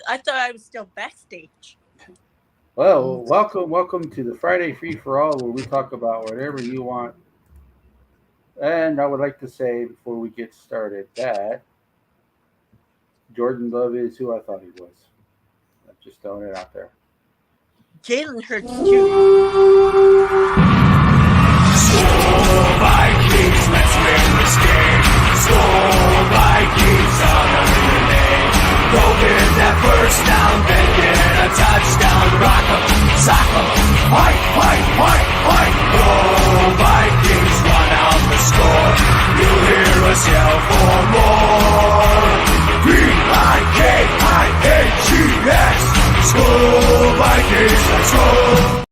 I thought I was still backstage. Well, welcome to the Friday Free for All, where we talk about whatever you want. And I would like to say before we get started that Jordan Love is who I thought he was. I'm just throwing it out there. Jalen Hurts too. Vikings, let's win this game. Score Vikings, honor your name. Go get that first down, then get a touchdown. Rock 'em, sock 'em, fight, fight, fight, fight. Go Vikings, run out the score. You'll hear us yell for more. V-I-K-I-N-G-S. Score Vikings, let's go.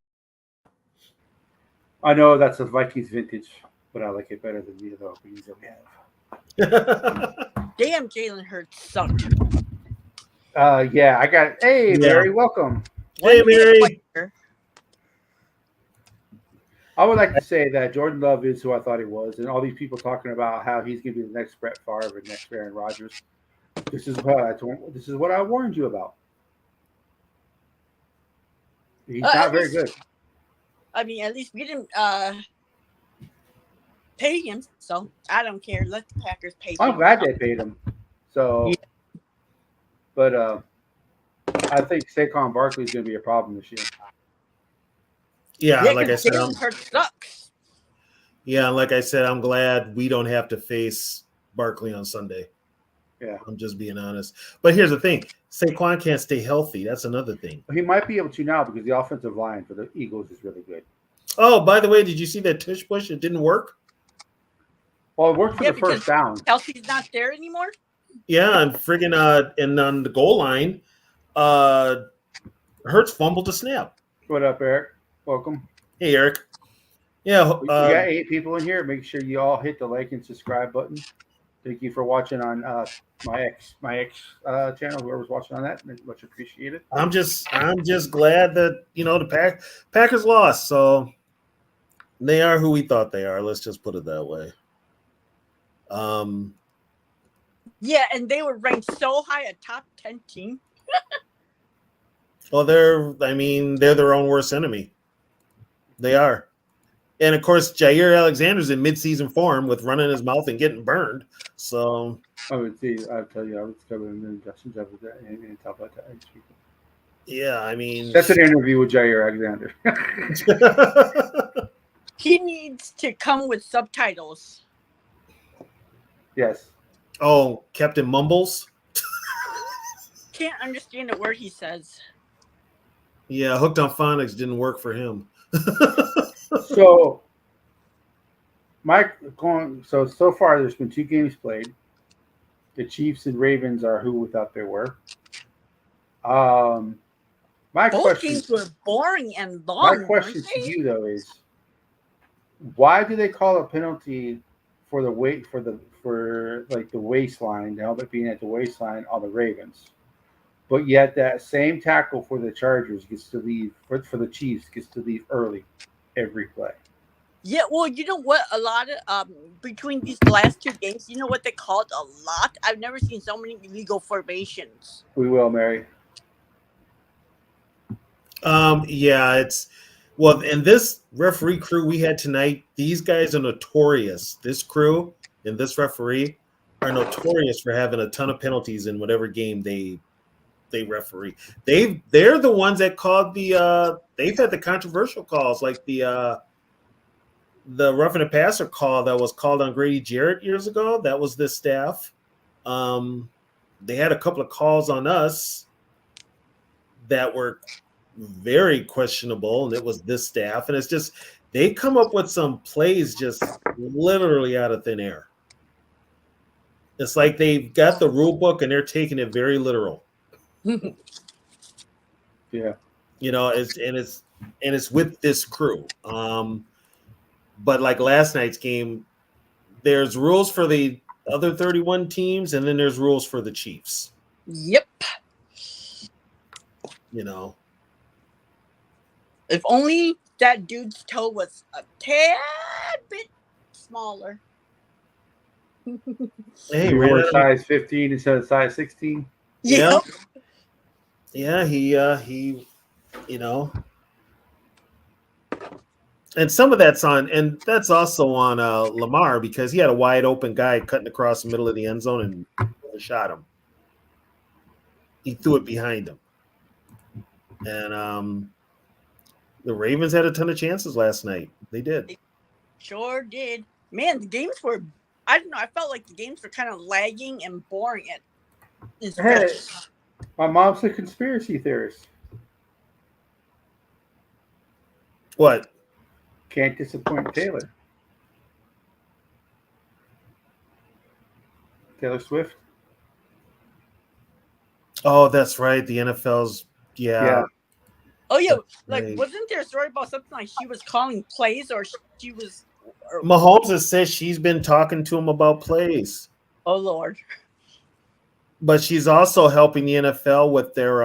I know that's a Vikings vintage, but I like it better than the other openings that we have. Damn, Jalen Hurts sucked. Yeah, I got. Hey, Yeah. Mary, welcome. Hey, Mary. I would like to say that Jordan Love is who I thought he was, and all these people talking about how he's going to be the next Brett Favre and next Aaron Rodgers. This is what I warned you about. He's not very good. I mean, at least we didn't pay him, so I don't care. Let the Packers pay him. I'm glad they paid him. So, but I think Saquon Barkley is going to be a problem this year. Yeah, like I said, Jalen Hurts sucks. yeah, like I said, I'm glad we don't have to face Barkley on Sunday. Yeah, I'm just being honest. But here's the thing: Saquon can't stay healthy. That's another thing. he might be able to now because the offensive line for the Eagles is really good. Oh, by the way, did you see that tush push? It didn't work. Well, it worked for the first down. Kelsey's not there anymore. Yeah, and friggin' and on the goal line, Hurts fumbled the snap. What up, Eric? Welcome. Hey, Eric. Yeah, We got 8 people in here. Make sure you all hit the like and subscribe button. Thank you for watching on my ex channel. Whoever's watching on that, much appreciated. I'm just glad that the Packers lost, so they are who we thought they are. Let's just put it that way. Yeah, and they were ranked so high, a top 10 team. Well, they're their own worst enemy. They are. And of course, Jair Alexander's in midseason form with running his mouth and getting burned. So I would see. I'll tell you, I was covering the Justin Jefferson and talk about that. yeah, I mean, that's an interview with Jair Alexander. He needs to come with subtitles. Yes. Oh, Captain Mumbles. Can't understand a word he says. Yeah, Hooked on Phonics didn't work for him. So so far there's been 2 games played. The Chiefs and Ravens are who we thought they were. Both games were boring and long. My question to you though is, why do they call a penalty for the waistline, the helmet being at the waistline on the Ravens, but yet that same tackle for the Chargers gets to leave for the Chiefs gets to leave early every play? Yeah, well, you know what? A lot of between these last 2 games, you know what they called a lot? I've never seen so many illegal formations. We will, Mary. Yeah, and this referee crew we had tonight, these guys are notorious. This crew and this referee are notorious for having a ton of penalties in whatever game they referee. They're the ones that called they've had the controversial calls, like the roughing the passer call that was called on Grady Jarrett years ago. That was this staff. They had a couple of calls on us that were very questionable, and it was this staff. And it's just they come up with some plays just literally out of thin air. It's like they've got the rule book and they're taking it very literal. Yeah, it's with this crew. But like last night's game, there's rules for the other 31 teams, and then there's rules for the Chiefs. Yep. If only that dude's toe was a tad bit smaller. Hey, we were size 15 instead of size 16. Yep. Yeah, he, you know, and some of that's on, and that's also on Lamar because he had a wide open guy cutting across the middle of the end zone and shot him. He threw it behind him, and the Ravens had a ton of chances last night. They did. Sure did. Man, the games were. I don't know. I felt like the games were kind of lagging and boring at Hey, stretches. my mom's a conspiracy theorist. What? Can't disappoint Taylor. Taylor Swift. Oh, that's right. The NFL's Yeah. Oh yeah, like right. wasn't there a story about something like she was calling plays or she was? Or, Mahomes has said she's been talking to him about plays, oh Lord. but she's also helping the NFL with their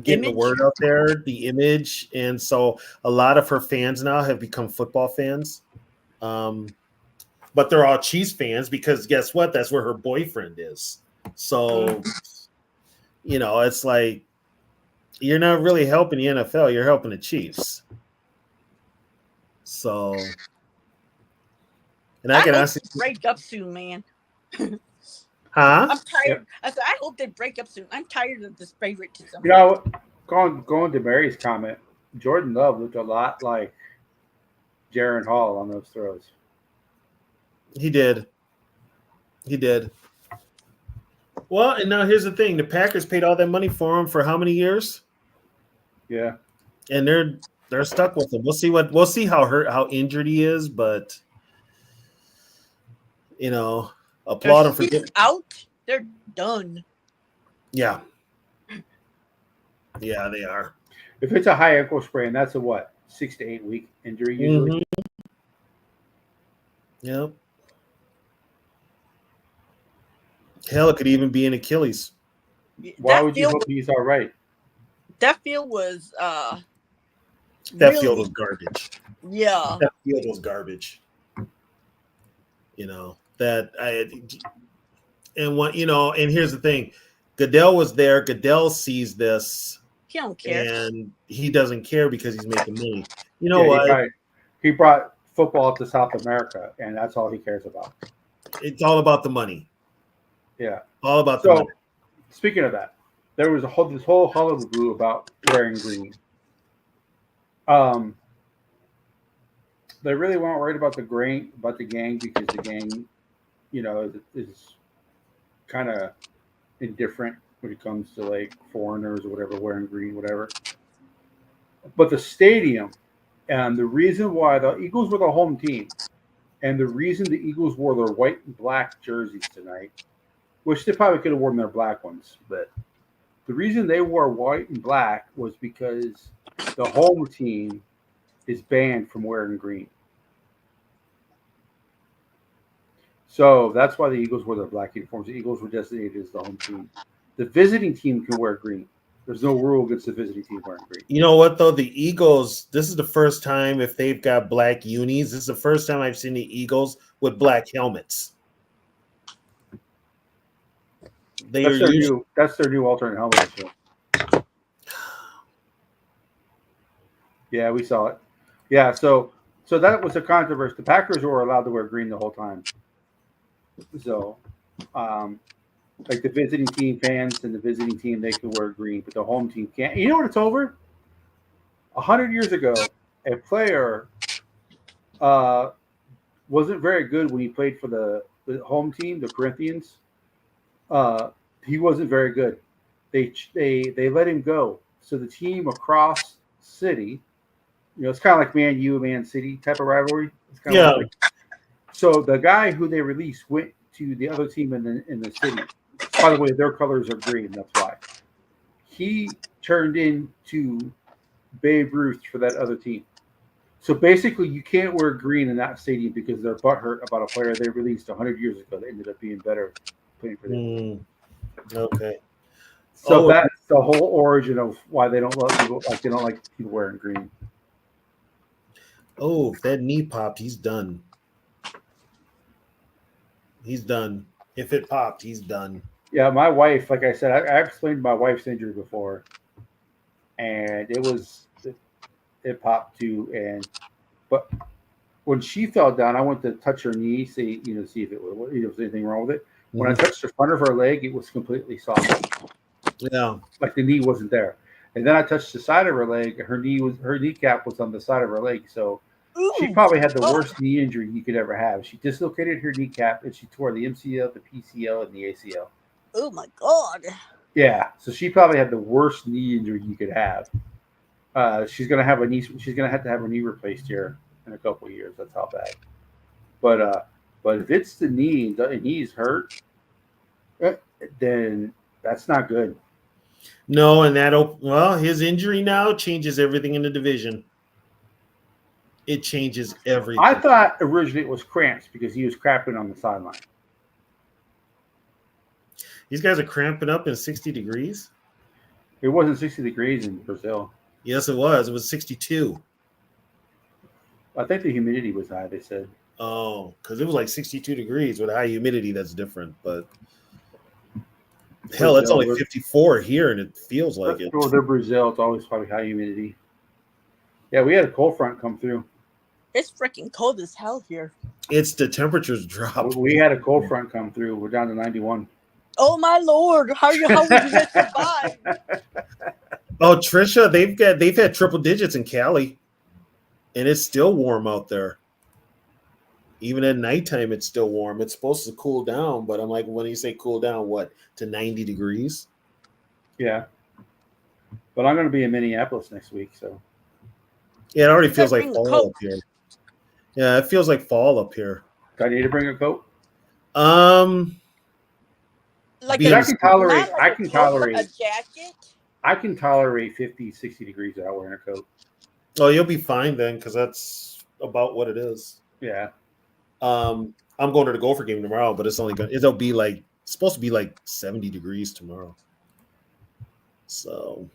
getting the Image? word out there, the image, and so a lot of her fans now have become football fans. But they're all Chiefs fans because guess what? That's where her boyfriend is. So, you know, it's like you're not really helping the NFL, you're helping the Chiefs. So, and I can hope honestly, they break up soon, man. huh? I'm tired. I said I hope they break up soon. I'm tired of this favoritism. You know, going to Mary's comment, Jordan Love looked a lot like Jaron Hall on those throws. He did. He did. Well, and now here's the thing: the Packers paid all that money for him for how many years? Yeah. And they're stuck with him. We'll see how injured he is, but you know, applaud him for If he's getting. out, they're done. Yeah. Yeah, they are. If it's a high ankle sprain, that's a what? 6 to 8 week injury usually. Yep. Hell, it could even be an Achilles. Why would you hope he's all right? That field was That really, field was garbage. yeah. That field was garbage. You know, and here's the thing. Goodell was there. Goodell sees this He don't care. and he doesn't care because he's making money. You know Yeah, what? he brought football to South America, and that's all he cares about. It's all about the money. Yeah. All about the money. So, speaking of that, there was this whole hullabaloo about wearing green. They really weren't worried about the gang because the gang, you know, is kind of indifferent when it comes to like foreigners or whatever wearing green, whatever. But the stadium, and the reason why the Eagles were the home team, and the reason the Eagles wore their white and black jerseys tonight, which they probably could have worn their black ones, but the reason they wore white and black was because the home team is banned from wearing green. So that's why the Eagles wore their black uniforms. The Eagles were designated as the home team. The visiting team can wear green. There's no rule against the visiting team wearing green. You know what, though? The Eagles, this is the first time if they've got black unis, this is the first time I've seen the Eagles with black helmets. That's their new alternate helmet. Show. Yeah, we saw it. Yeah, so that was a controversy. The Packers were allowed to wear green the whole time. So, like the visiting team fans and the visiting team, they can wear green, but the home team can't. You know what it's over? 100 years ago, a player wasn't very good when he played for the home team, the Corinthians. He wasn't very good. They let him go. So the team across city, you know, it's kind of like Man U, Man City type of rivalry. It's kind of like, so the guy who they released went to the other team in the city. By the way, their colors are green. That's why he turned into Babe Ruth for that other team. So basically, you can't wear green in that stadium because they're butthurt about a player they released 100 years ago that ended up being better playing for them. Okay. So that's the whole origin of why they don't let people they don't like people wearing green. Oh, if that knee popped, he's done. He's done. If it popped, he's done. Yeah, my wife, like I said, I explained my wife's injury before, and it popped too. But when she fell down, I went to touch her knee, see if it was, if there's anything wrong with it. When I Mhm. touched the front of her leg, it was completely soft, Yeah. like the knee wasn't there. And then I touched the side of her leg. Her kneecap was on the side of her leg, so she Ooh, probably had the God. worst knee injury you could ever have. She dislocated her kneecap and she tore the MCL, the PCL, and the ACL. Oh my God. Yeah, so she probably had the worst knee injury you could have. She's gonna have a knee. She's gonna have to have her knee replaced here in a couple of years. That's how bad. But uh, but if it's the knee and the knee's hurt, eh, then that's not good. No, and well, his injury now changes everything in the division. It changes I everything. thought originally it was cramps because he was crapping on the sideline. These guys are cramping up in 60 degrees. It wasn't 60 degrees in Brazil. Yes, it was. It was 62. I think the humidity was high. They said. Oh, because it was like 62 degrees with high humidity. That's different. But hell, it's Brazil, only 54 here, and it feels like it. they're Brazil. It's always probably high humidity. Yeah, we had a cold front come through. It's freaking cold as hell here. It's the temperatures drop. We had a cold front come through. We're down to 91. Oh my Lord. How would you guys survive? Oh, Trisha, they've had triple digits in Cali, and it's still warm out there. Even at nighttime, it's still warm. It's supposed to cool down, but I'm like, when you say cool down, what, to 90 degrees? Yeah. But I'm going to be in Minneapolis next week, so. Yeah, it already feels Gotta like bring the fall coat. up here. Yeah, it feels like fall up here. Do I need to bring a coat? Like Being- a, I can tolerate. not like I a can coat, but tolerate. a jacket. I can tolerate 50, 60 degrees without wearing a coat. Oh, you'll be fine then, because that's about what it is. Yeah. I'm going to the Gopher game tomorrow, but it'll be like supposed to be like 70 degrees tomorrow. So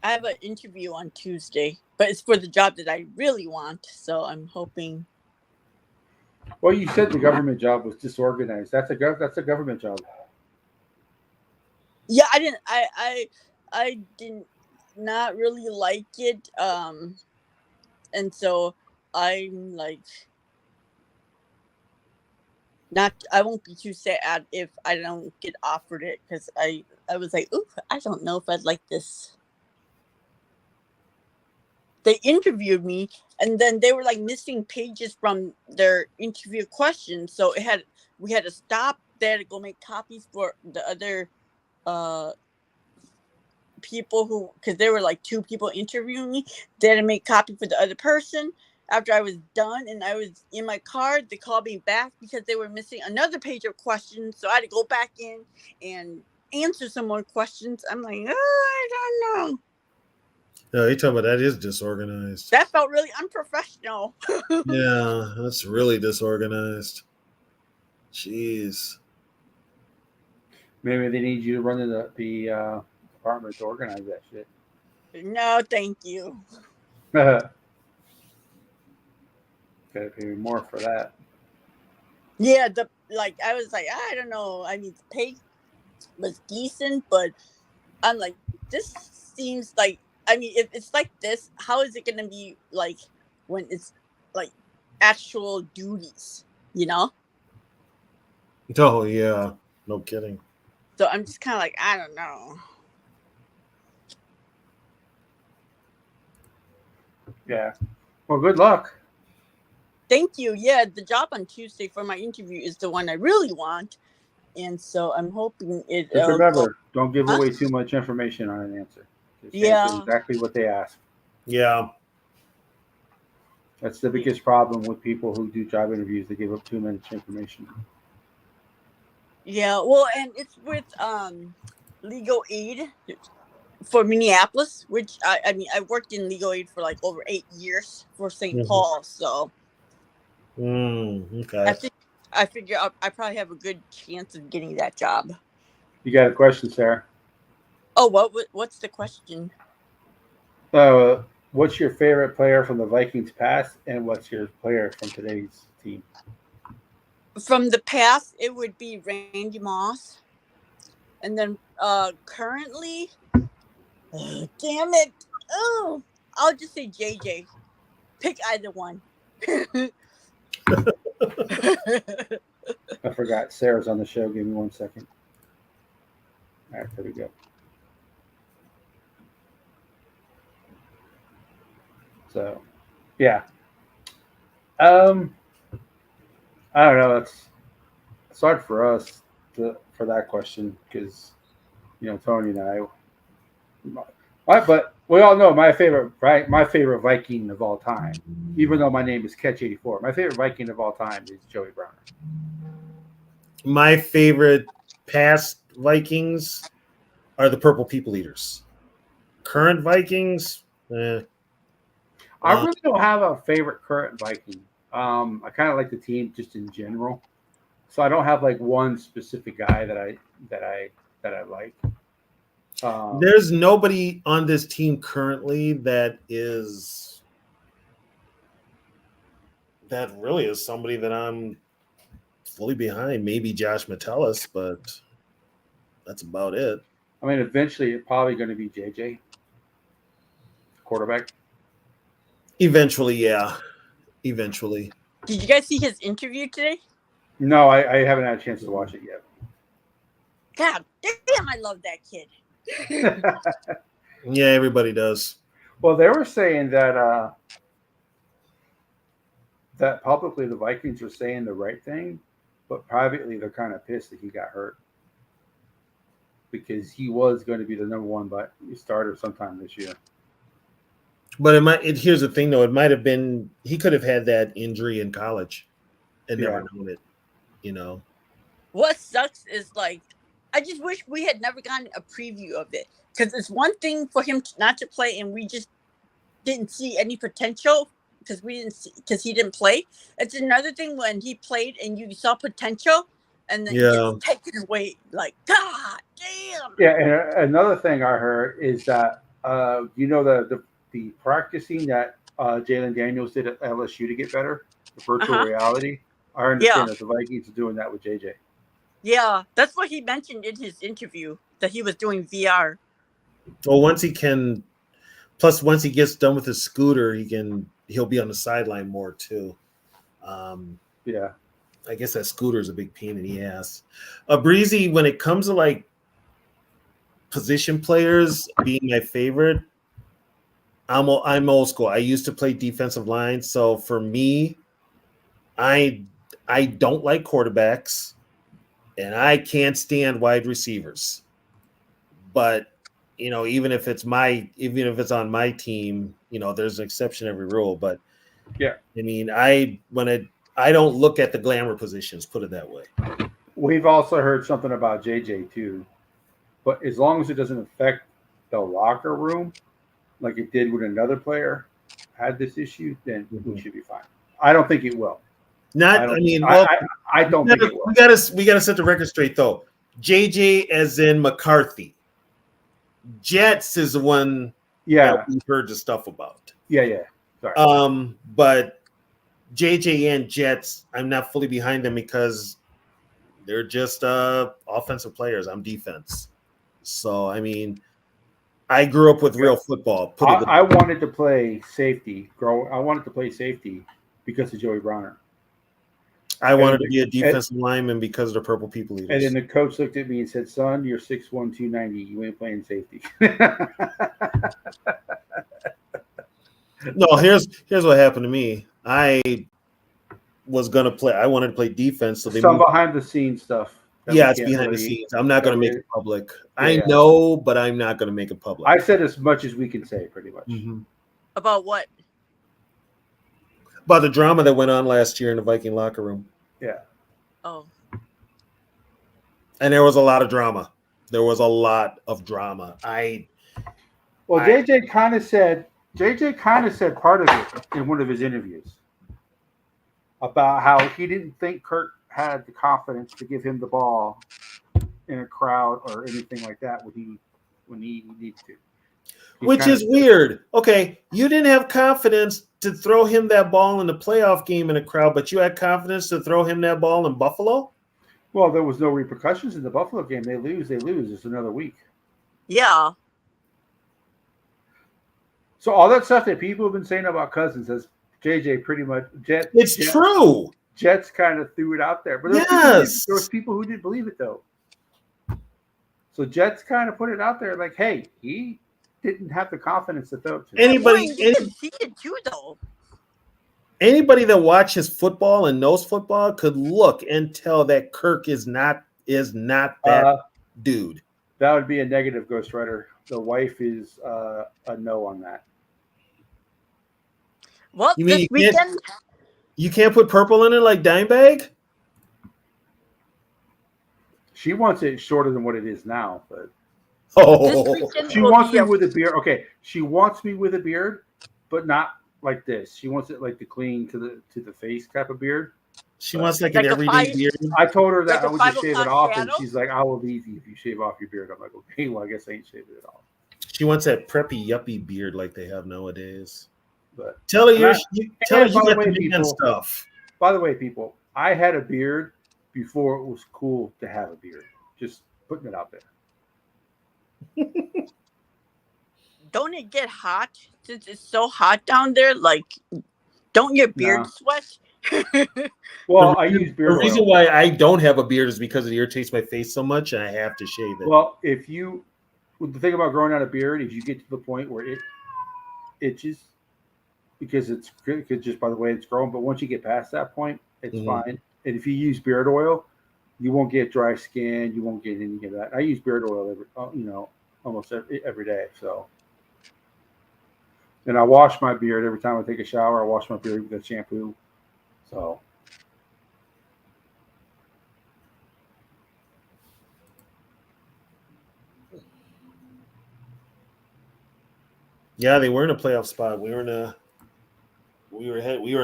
I have an interview on Tuesday, but it's for the job that I really want. So I'm hoping. Well, you said the government job was disorganized. That's a government job. Yeah, I didn't not really like it. And so I'm like, I won't be too sad if I don't get offered it, because I was like, ooh, I don't know if I'd like this. They interviewed me, and then they were like missing pages from their interview questions, so we had to stop. They had to go make copies for the other people who, because there were like two people interviewing me. They had to make copy for the other person. After I was done and I was in my car, they called me back because they were missing another page of questions. So I had to go back in and answer some more questions. I'm like, oh, I don't know. no, you're talking about that is disorganized. That felt really unprofessional. Yeah, that's really disorganized. Jeez. Maybe they need you to run in the department to organize that shit. No, thank you. Gotta pay me more for that. Yeah, I was like, I don't know. I mean, the pay was decent, but I'm like, this seems like, I mean, if it's like this, how is it going to be like when it's like actual duties, you know? Oh yeah, no kidding. So I'm just kind of like, I don't know. Yeah. Well, good luck. Thank you. Yeah, the job on Tuesday for my interview is the one I really want. And so I'm hoping it. Just remember, don't give away too much information on an answer. Just answer exactly what they ask. Yeah. That's the biggest problem with people who do job interviews. They give up too much information. Yeah, well, and it's with legal aid for Minneapolis, which I mean, I worked in legal aid for like over 8 years for St. Mhm. Paul, so Okay. I figure I probably have a good chance of getting that job. You got a question, Sarah? Oh, what's the question? What's your favorite player from the Vikings past, and what's your player from today's team? From the past, it would be Randy Moss, and then currently, oh, damn it! Oh, I'll just say JJ. Pick either one. I forgot Sarah's on the show. Give me 1 second. All right, there we go. So, yeah. I don't know. It's hard for us for that question because, Tony and I. But we all know my favorite Viking of all time, even though my name is Catch84. My favorite Viking of all time is Joey Browner. My favorite past Vikings are the Purple People Eaters. Current Vikings, I really don't have a favorite current Viking. I kind of like the team just in general, so I don't have like one specific guy that I like. There's nobody on this team currently that really is somebody that I'm fully behind. Maybe Josh Metellus, but that's about it. I mean, eventually it's probably going to be JJ, quarterback. Eventually, yeah. Eventually. Did you guys see his interview today? No, I haven't had a chance to watch it yet. God damn, I love that kid. Yeah, everybody does. Well, they were saying that that publicly the Vikings are saying the right thing, but privately they're kind of pissed that he got hurt because he was going to be the number one starter sometime this year. But here's the thing, though. It might have been he could have had that injury in college and never known it. What sucks is I just wish we had never gotten a preview of it because it's one thing for him not to play and we just didn't see any potential because he didn't play. It's another thing when he played and you saw potential and then it's taken away. God damn. Yeah, and another thing I heard is that the practicing that Jalen Daniels did at LSU to get better, the virtual reality. I understand that the Vikings are doing that with JJ. Yeah, that's what he mentioned in his interview, that he was doing VR. Well, once he gets done with his scooter, he'll be on the sideline more too. Yeah. I guess that scooter is a big pain in the ass. Breezy, when it comes to position players being my favorite, I'm old school. I used to play defensive line, so for me, I don't like quarterbacks. And I can't stand wide receivers. But, even if it's on my team, there's an exception to every rule. But yeah, I mean, I don't look at the glamour positions, put it that way. We've also heard something about JJ too. But as long as it doesn't affect the locker room, like it did with another player had this issue, then we should be fine. I don't think it will. I don't think it will. We gotta set the record straight though. JJ as in McCarthy. Jets is the one that we've heard the stuff about. Yeah. Sorry. But JJ and Jets, I'm not fully behind them because they're just offensive players. I'm defense. So I mean, I grew up with real football. I wanted to play safety. I wanted to play safety because of Joey Browner. I wanted to be a defensive lineman because of the Purple People Eaters. And then the coach looked at me and said, "Son, you're 6'1", 290. You ain't playing safety." No, here's what happened to me. I wanted to play defense. So some behind the scenes stuff. It's behind the scenes. I'm not going to make it public. I know, but I'm not going to make it public. I said as much as we can say, pretty much. Mm-hmm. About what? About the drama that went on last year in the Viking locker room. Yeah. Oh. And there was a lot of drama. JJ kind of said part of it in one of his interviews about how he didn't think Kirk had the confidence to give him the ball in a crowd or anything like that when he needs to. Which is weird. Okay, you didn't have confidence to throw him that ball in the playoff game in a crowd, but you had confidence to throw him that ball in Buffalo? Well, there was no repercussions in the Buffalo game. They lose. It's another week. Yeah. So all that stuff that people have been saying about Cousins, as JJ pretty much It's true. Jets kind of threw it out there, but there was people who didn't believe it though. So Jets kind of put it out there, like, hey, he didn't have the confidence to throw it to Anybody too, though. Anybody that watches football and knows football could look and tell that Kirk is not that dude. That would be a negative, Ghost Rider. The wife is a no on that. Well, You mean this weekend, you can't put purple in it like Dimebag? She wants it shorter than what it is now, but Oh, this weekend she will wants be me with a beard. Okay, she wants me with a beard, but not like this. She wants it like the clean to the face type of beard. she wants like Like an a everyday five- beard. I told her that Like a I would just 5 shave it o'clock off, and shadow? she's like, "I will leave you if you shave off your beard." I'm like, "Okay, well, I guess I ain't shaving it off." She wants that preppy yuppie beard like they have nowadays. But Tell her you by got the the way, man people- stuff. by the way, people, I had a beard before it was cool to have a beard. Just putting it out there. don't it get hot since it's so hot down there? Like, don't your beard No. sweat? Well, I use The beard reason oil. why I don't have a beard is because it irritates my face so much, and I have to shave it. Well, the thing about growing out a beard is you get to the point where it itches because it's just by the way it's growing. But once you get past that point, it's Mhm. fine. And if you use beard oil, you won't get dry skin. You won't get any of that. I use beard oil almost every day. So, and I wash my beard every time I take a shower. I wash my beard with a shampoo. So. Yeah, they were in a playoff spot. We were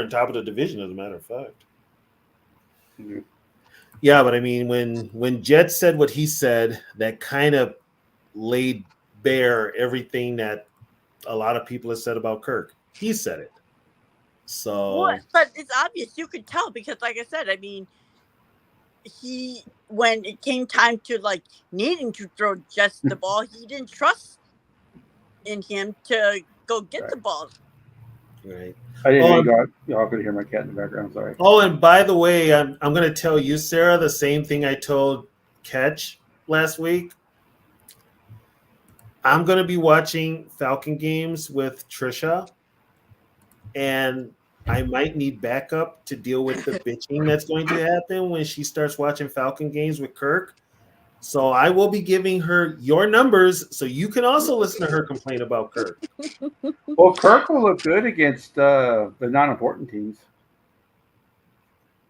in top of the division, as a matter of fact. Mhm. Yeah, but I mean, when Jet said what he said, that kind of laid bare everything that a lot of people have said about Kirk. He said it. So Well, but it's obvious. You could tell because, like I said, I mean, when it came time to like needing to throw just the ball, he didn't trust in him to go get the ball. right. I didn't Oh, know y'all could hear my cat in the background. Sorry. Oh, and by the way, I'm going to tell you, Sarah, the same thing I told Catch last week. I'm going to be watching Falcon games with Trisha, and I might need backup to deal with the bitching that's going to happen when she starts watching Falcon games with Kirk. So I will be giving her your numbers so you can also listen to her complain about Kirk. Well, Kirk will look good against the non-important teams.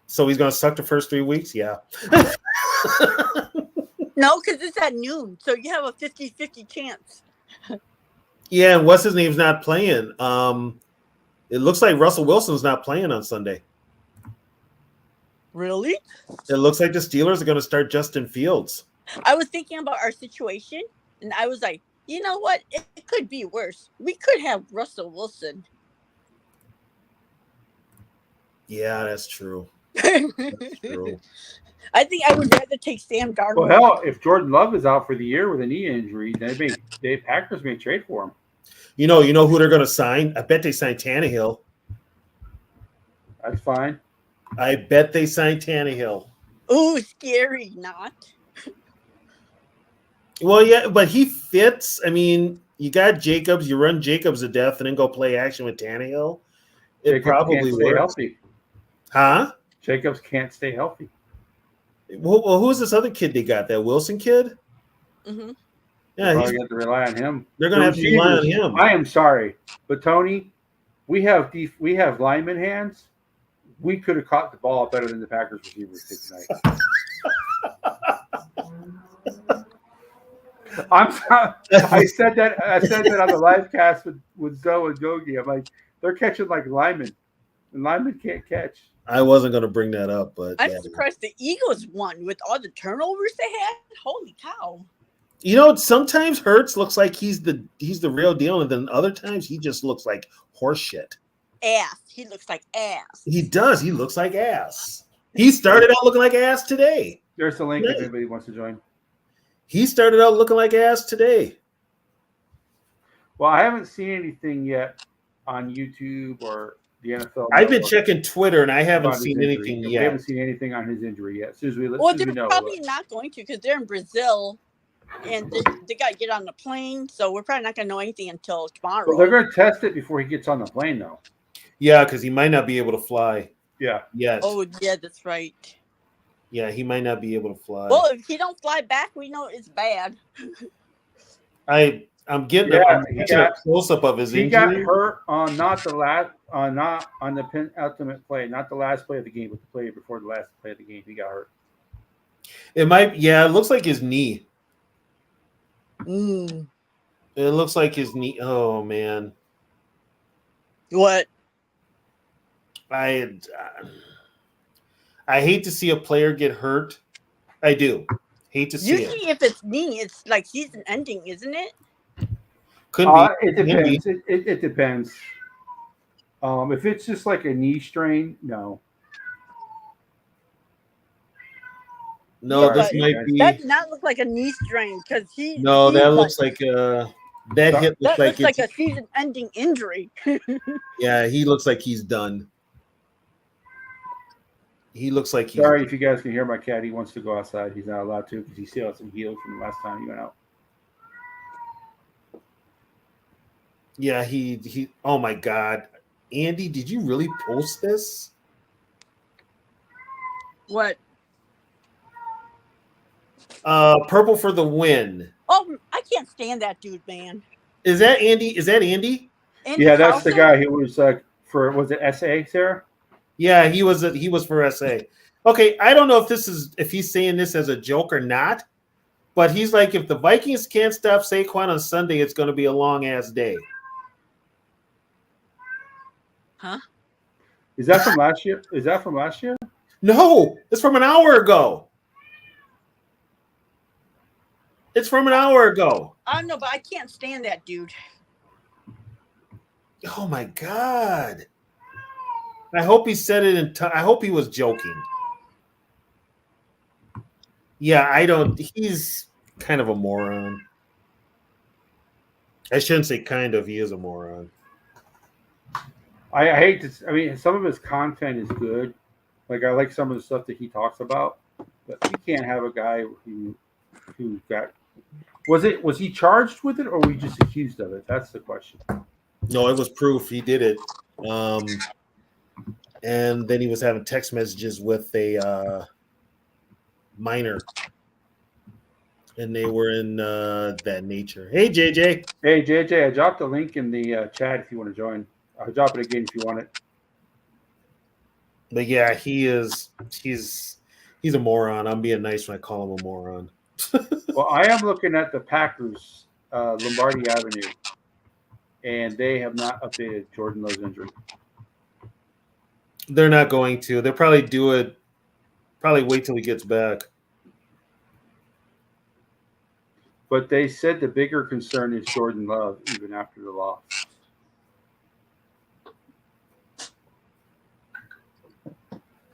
So he's going to suck the first 3 weeks? Yeah. No, because it's at noon, so you have a 50-50 chance. Yeah, and what's his name's not playing. It looks like Russell Wilson's not playing on Sunday. Really? It looks like the Steelers are going to start Justin Fields. I was thinking about our situation, and I was like, you know what? It could be worse. We could have Russell Wilson. Yeah, that's true. That's True. I think I would rather take Sam Darnold. Well, hell, if Jordan Love is out for the year with a knee injury, the Packers may trade for him. You know who they're going to sign? I bet they signed Tannehill. That's fine. I bet they signed Tannehill. Ooh, scary, not. Well, yeah, but he fits. I mean, you got Jacobs. You run Jacobs to death and then go play action with Tannehill. It Jacobs probably can't stay works. healthy. Huh? Jacobs can't stay healthy. Well, who's this other kid they got? That Wilson kid? Mm-hmm. Yeah, Probably have to rely on him. they're going to have to rely on Receivers, him. I am sorry, but Tony, we have lineman hands. We could have caught the ball better than the Packers receivers did tonight. I'm sorry. I said that on the live cast with Zoe and Gogi. I'm like, they're catching like linemen, and linemen can't catch. I wasn't going to bring that up, but I'm yeah. surprised the Eagles won with all the turnovers they had. Holy cow. You know, sometimes Hurts looks like he's the real deal, and then other times he just looks like horse shit. Ass. He looks like ass. He does. He looks like ass. He started out looking like ass today. There's the link if Yeah. anybody wants to join. He started out looking like ass today. Well, I haven't seen anything yet on YouTube or the NFL. I've been Network checking Twitter, and I haven't about his seen injury. anything We yet. haven't seen anything on his injury yet. As soon as we, Well, as we they're know. probably not going to because they're in Brazil, and they got to get on the plane. So we're probably not going to know anything until tomorrow. Well, they're going to test it before he gets on the plane, though. Yeah, because he might not be able to fly Yeah. yet. Oh yeah, that's right. Yeah, he might not be able to fly. Well, if he don't fly back, we know it's bad. I'm getting Yeah, a close up of his He injury. got hurt on not on the penultimate play, not the last play of the game, but the play before the last play of the game. He got hurt. It might. Yeah, it looks like his knee. Mm. It looks like his knee. Oh man, What? I hate to see a player get hurt. I do hate to see it. Usually, if it's knee, it's like season ending, isn't it? Couldn't be. It depends. It depends. If it's just like a knee strain, no. No, Yeah, this but might be. That did not look like a knee strain because he. No, he's that looks like that hit looks that like looks like it's, a season-ending injury. yeah. He looks like he's done. He looks like he's. Sorry if you guys can hear my cat. He wants to go outside. He's not allowed to because he still hasn't healed from the last time he went out. Yeah, he. Oh my God, Andy, did you really post this? What? Purple for the win. Oh, I can't stand that dude, man. Is that Andy? Is that Andy? Andy Yeah, that's the Carlson? guy who was was it SA, Sarah? Yeah, he was for SA. Okay, I don't know if he's saying this as a joke or not, but he's like, if the Vikings can't stop Saquon on Sunday, it's going to be a long ass day. Huh? Is that from last year? Is that from last year? No, it's from an hour ago. It's from an hour ago. I don't know, but I can't stand that dude. Oh my God. I hope he said it in I hope he was joking. Yeah, I don't. He's kind of a moron. I shouldn't say kind of. He is a moron. I hate to. I mean, some of his content is good. Like I like some of the stuff that he talks about, but you can't have a guy who got. Was he charged with it or were we just accused of it? That's the question. No, it was proof. He did it. And then he was having text messages with a minor. And they were in that nature. Hey, JJ. Hey JJ, I dropped a link in the chat if you want to join. I'll drop it again if you want it. But yeah, he's a moron. I'm being nice when I call him a moron. Well, I am looking at the Packers Lombardi Avenue, and they have not updated Jordan Love's injury. They're not going to. They'll probably do it. Probably wait till he gets back. But they said the bigger concern is Jordan Love, even after the loss.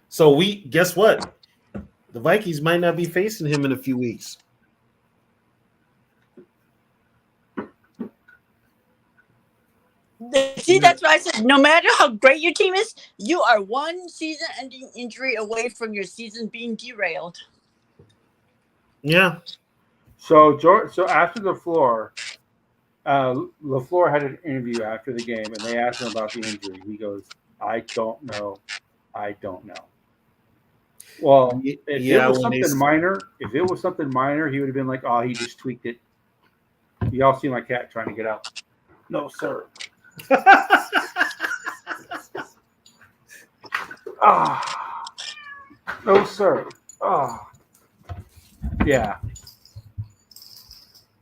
So guess what? The Vikings might not be facing him in a few weeks. See, that's why I said no matter how great your team is, you are one season-ending injury away from your season being derailed. Yeah. So after LaFleur had an interview after the game, and they asked him about the injury. He goes, "I don't know. I don't know." Well, if it was something minor, he would have been like, "Oh, he just tweaked it." Y'all see my cat trying to get out? No, sir. No, sir. Yeah.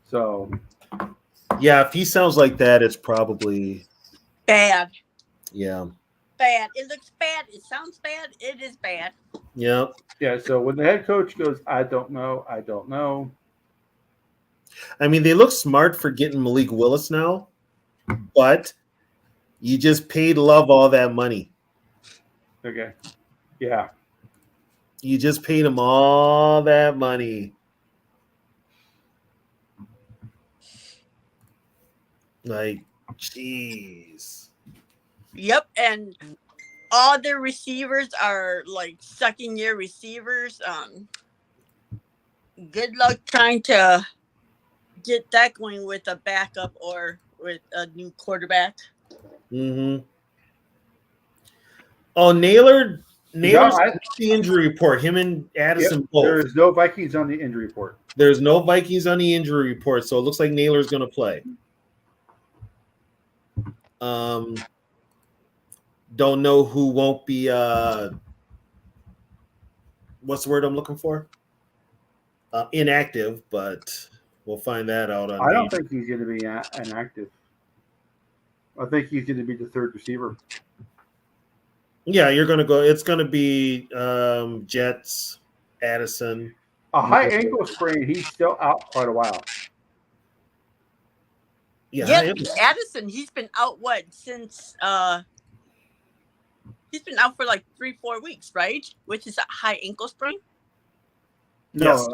So, Yeah, if he sounds like that, it's probably Bad. yeah. Bad. It looks bad. It sounds bad. It is bad. Yeah. yeah. So when the head coach goes, "I don't know. I don't know," I mean, they look smart for getting Malik Willis now, but you just paid Love all that money. Okay. Yeah. You just paid him all that money. Like, jeez. Yep, and all their receivers are like second year receivers. Good luck trying to get that going with a backup or with a new quarterback. Mm-hmm. Oh, Naylor's I- the injury report. Him and Addison both. There is no Vikings on the injury report. There's no Vikings on the injury report, so it looks like Naylor's going to play. Don't know who won't be. What's the word I'm looking for? Inactive, but we'll find that out. I don't think he's going to be inactive. I think he's going to be the third receiver. Yeah, you're going to go. It's going to be Jets, Addison. A high ankle sprain. He's still out quite a while. Yeah, Addison, he's been out since he's been out for like 3-4 weeks, right? Which is a high ankle sprain. No,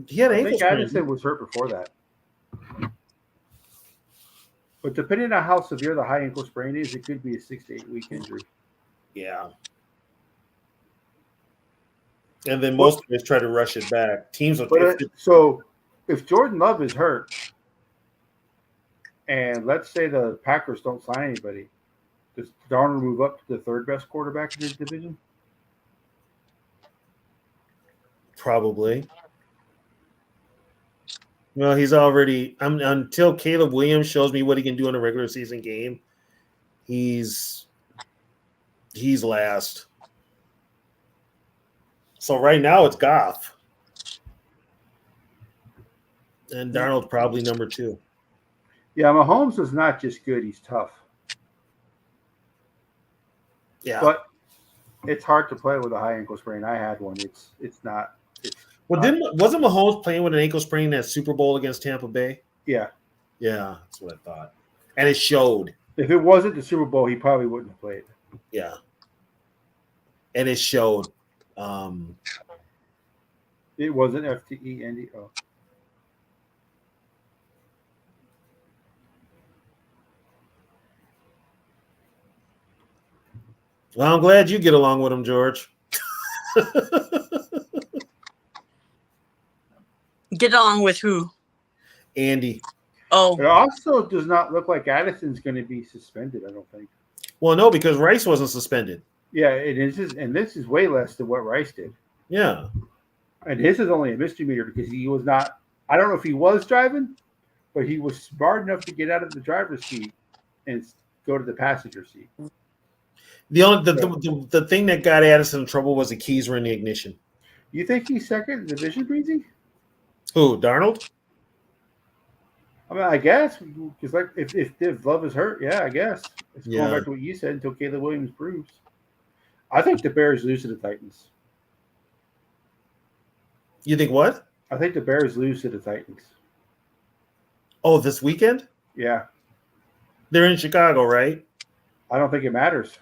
he had I ankle think sprain. Addison was hurt before that. But depending on how severe the high ankle sprain is, it could be a 6 to 8 week injury. Yeah. And then most guys try to rush it back. Teams will. So if Jordan Love is hurt, and let's say the Packers don't sign anybody, does Darnold move up to the third best quarterback in his division? Probably. Well, he's already. Until Caleb Williams shows me what he can do in a regular season game, he's last. So right now it's Goff, and Darnold's probably number 2. Yeah, Mahomes is not just good; he's tough. Yeah. But it's hard to play with a high ankle sprain. I had one. It's not. Wasn't Mahomes playing with an ankle sprain in that Super Bowl against Tampa Bay? Yeah. Yeah, that's what I thought. And it showed. If it wasn't the Super Bowl, he probably wouldn't have played. Yeah. And it showed. It wasn't FTE, Andy. Oh. Well, I'm glad you get along with him, George. Get along with who? Andy. Oh, It also does not look like Addison's going to be suspended. I don't think. Well, no, because Rice wasn't suspended. Yeah, it is, and this is way less than what Rice did. Yeah. And his is only a misdemeanor because he was not. I don't know if he was driving, but he was smart enough to get out of the driver's seat and go to the passenger seat. The thing that got Addison in trouble was the keys were in the ignition. You think he's second in the division, Breezy? Who, Darnold? I mean, I guess because like if Love is hurt, yeah, I guess it's Yeah. going back to what you said until Caleb Williams proves. I think the Bears lose to the Titans. You think what? I think the Bears lose to the Titans. Oh, this weekend? Yeah, They're in Chicago, right? I don't think it matters.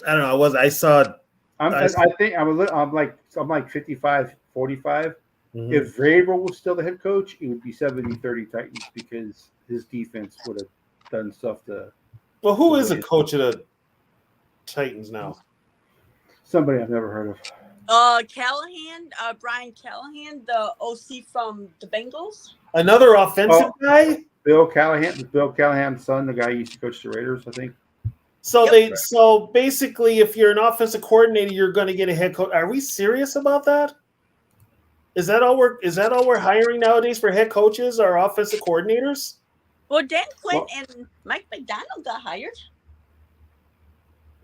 I don't know. I saw. I think I'm like 55-45. Mhm. If Vrabel was still the head coach, it would be 70-30 Titans because his defense would have done stuff to Well, who is the coach of the Titans now? somebody I've never heard of. Callahan, Brian Callahan, the OC from the Bengals. Another offensive guy? Bill Callahan's son, the guy who used to coach the Raiders, I think. So basically, if you're an offensive coordinator, you're going to get a head coach. Are we serious about that? Is that all we're hiring nowadays for head coaches or offensive coordinators? Well, Dan Quinn and Mike McDonald got hired.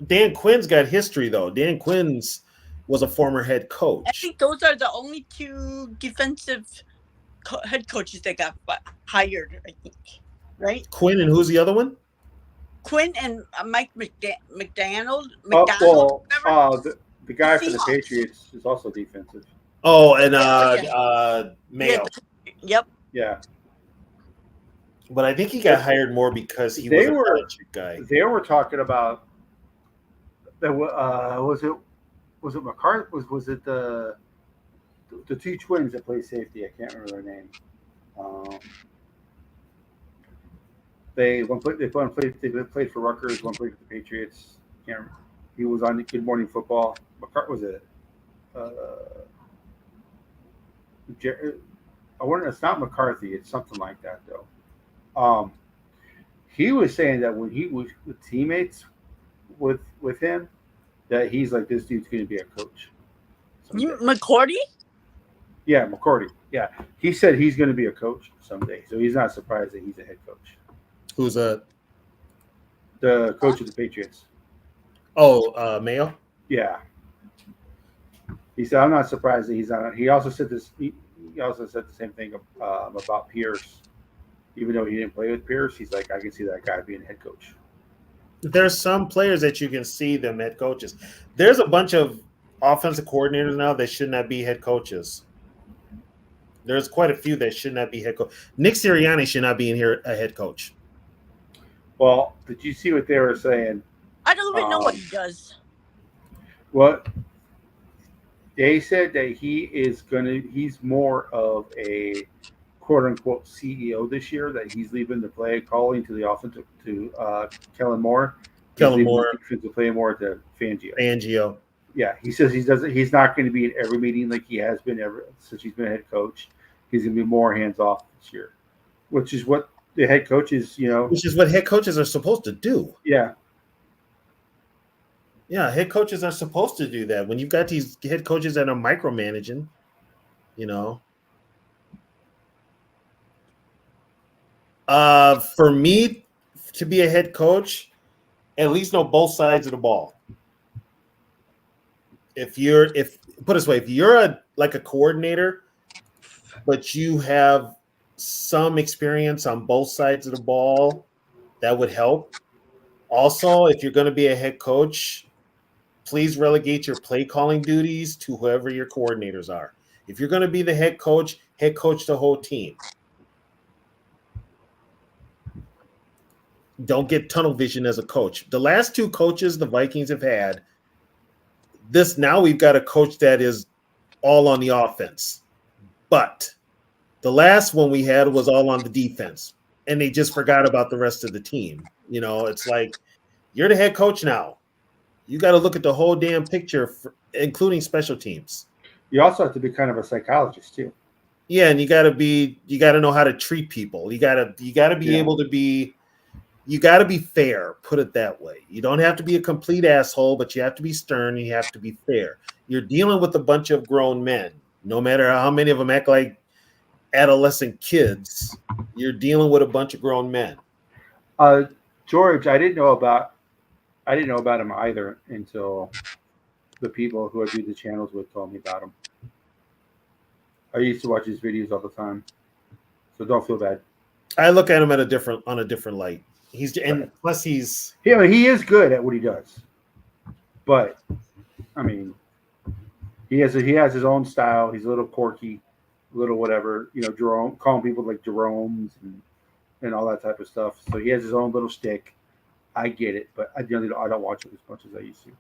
Dan Quinn's got history, though. Dan Quinn's was a former head I coach. think those are the only two defensive head coaches that got hired, I think. Right? Quinn and who's the other one? Quinn and Mike McDonald. The The guy for the Seahawks. Patriots is also defensive. Oh, and Yeah, Mayo. yep. Yeah, But I think he got hired more because he They was a were- Belichick guy. they were talking about that. Was it McCarthy? Was it the two twins that play safety? I can't remember their name. They played for Rutgers. One played for the Patriots. Can't remember. He was on Good Morning Football. Was it? I wonder. It's not McCarthy. It's something like that though. He was saying that when he was with teammates with him, that he's like, this dude's going to be a coach. You McCourty? Yeah, McCourty. Yeah, he said he's going to be a coach someday, so he's not surprised that he's a head coach. Who's that? The coach of the Patriots. Oh, Mayo. Yeah. He said, I'm not surprised that he's not. He also said this. He also said the same thing about Pierce. Even though he didn't play with Pierce, he's like, I can see that guy being a head coach. There's some players that you can see them head coaches. There's a bunch of offensive coordinators now that should not be head coaches. There's quite a few that should not be head coach. Nick Sirianni should not be in here a head coach. Well, did you see what they were saying? I don't even know what he does. What they said that he's more of a quote unquote CEO this year, that he's leaving the play calling to the offensive to Kellen Moore. Kellen Moore. Defensive play more to Fangio. Fangio. Yeah, he says he's not going to be in every meeting like he has been ever since he's been a head coach. He's going to be more hands off this year, which is what the head coaches, which is what head coaches are supposed to do. Yeah. Yeah, head coaches are supposed to do that. When you've got these head coaches that are micromanaging, for me to be a head coach, at least know both sides of the ball. Put it this way, if you're a coordinator, but you have some experience on both sides of the ball, that would help. Also, if you're going to be a head coach, please relegate your play calling duties to whoever your coordinators are. If you're going to be the head coach the whole team. Don't get tunnel vision as a coach. The last two coaches the Vikings have had, now we've got a coach that is all on the offense. But the last one we had was all on the defense, and they just forgot about the rest of the team. It's like, you're the head coach now. You got to look at the whole damn picture, including special teams. You also have to be kind of a psychologist too. Yeah, and you got to know how to treat people. You got to be able to be. You got to be fair, put it that way. You don't have to be a complete asshole, but you have to be stern. And you have to be fair. You're dealing with a bunch of grown men. No matter how many of them act like adolescent kids, you're dealing with a bunch of grown men. George, I didn't know about him either until the people who I do the channels with told me about him. I used to watch his videos all the time, so don't feel bad. I look at him on a different light. He is good at what he does, but I mean, he has his own style. He's a little quirky, a little whatever, Jerome, calling people like Jeromes and all that type of stuff. So he has his own little shtick. I get it, but I don't watch it as much as I used to.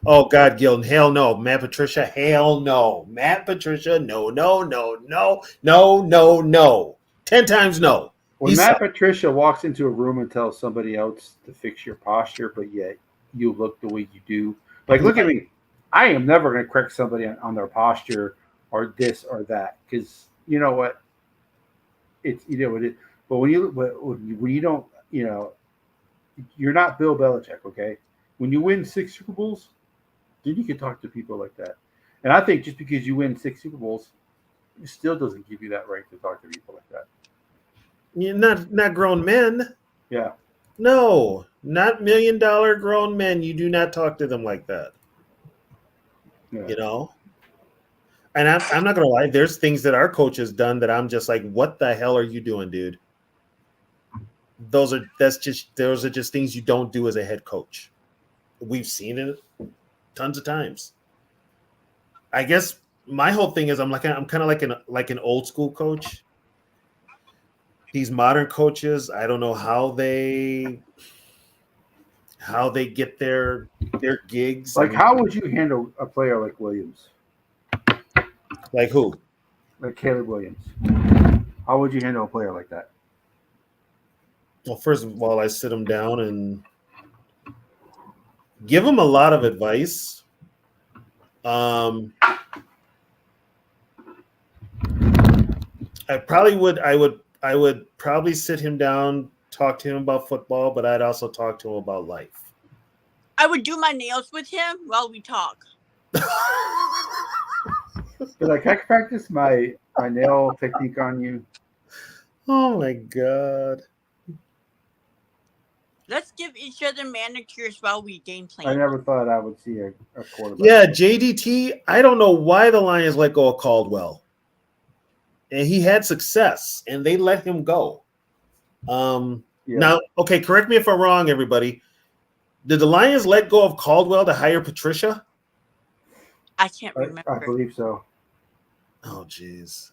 Oh God, Gilden, hell no. Matt Patricia, hell no. Matt Patricia, no. 10 times no. When Matt Patricia walks into a room and tells somebody else to fix your posture, but yet you look the way you do. Like, look at me. I am never going to correct somebody on their posture or this or that, because you know what? It's it. But when you don't, you're not Bill Belichick, okay? When you win 6 Super Bowls, then you can talk to people like that. And I think just because you win 6 Super Bowls, it still doesn't give you that right to talk to people like that. You're not grown men. Yeah. No, not $1 million grown men. You do not talk to them like that. Yeah. And I'm not gonna lie. There's things that our coach has done that I'm just like, what the hell are you doing, dude? Those are just things you don't do as a head coach. We've seen it tons of times. I guess my whole thing is I'm kind of like an old school coach. These modern coaches, I don't know how they get their gigs. Like, how would you handle a player like Williams? Like who? Like Caleb Williams. How would you handle a player like that? Well, first of all, I sit him down and give him a lot of advice. I would probably sit him down, talk to him about football, but I'd also talk to him about life. I would do my nails with him while we talk. Like, I can practice my nail technique on you. Oh my God. Let's give each other manicures while we game plan. I never thought I would see a quarterback. Yeah, JDT, I don't know why the Lions let go of Caldwell. And he had success, and they let him go. Now, okay, correct me if I'm wrong, everybody. Did the Lions let go of Caldwell to hire Patricia? I can't remember. I believe so. Oh, jeez.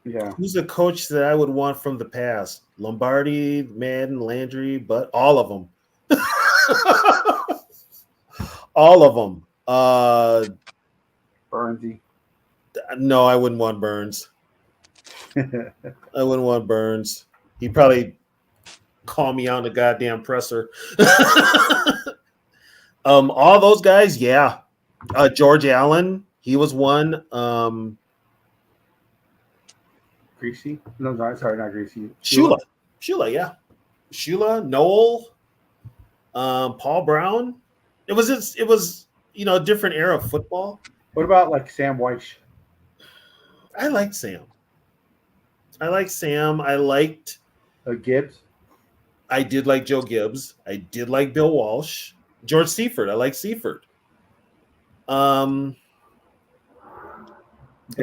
Yeah. Who's a coach that I would want from the past? Lombardi, Madden, Landry, but all of them. All of them. Burnsy. No, I wouldn't want Burns. I wouldn't want Burns. He'd probably call me out in the goddamn presser. All those guys, yeah. George Allen, he was one. Greasy? No, sorry, not Greasy. Shula, yeah. Shula, Noel, Paul Brown. It was a different era of football. What about like Sam Weish? I liked Sam. I liked Gibbs. I did like Joe Gibbs. I did like Bill Walsh. George Seifert. I like Seifert. Of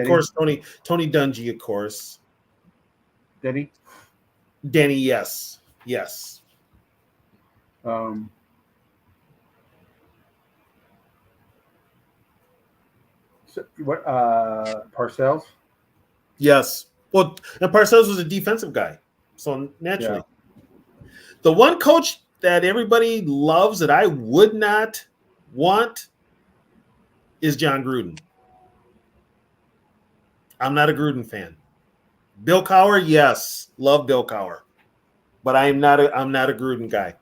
course, Tony Dungy, of course. Denny, yes. Parcells? Yes. Well, and Parcells was a defensive guy, so naturally. Yeah. The one coach that everybody loves that I would not want is John Gruden. I'm not a Gruden fan. Bill Cowher, yes, love Bill Cowher, but I'm not a Gruden guy,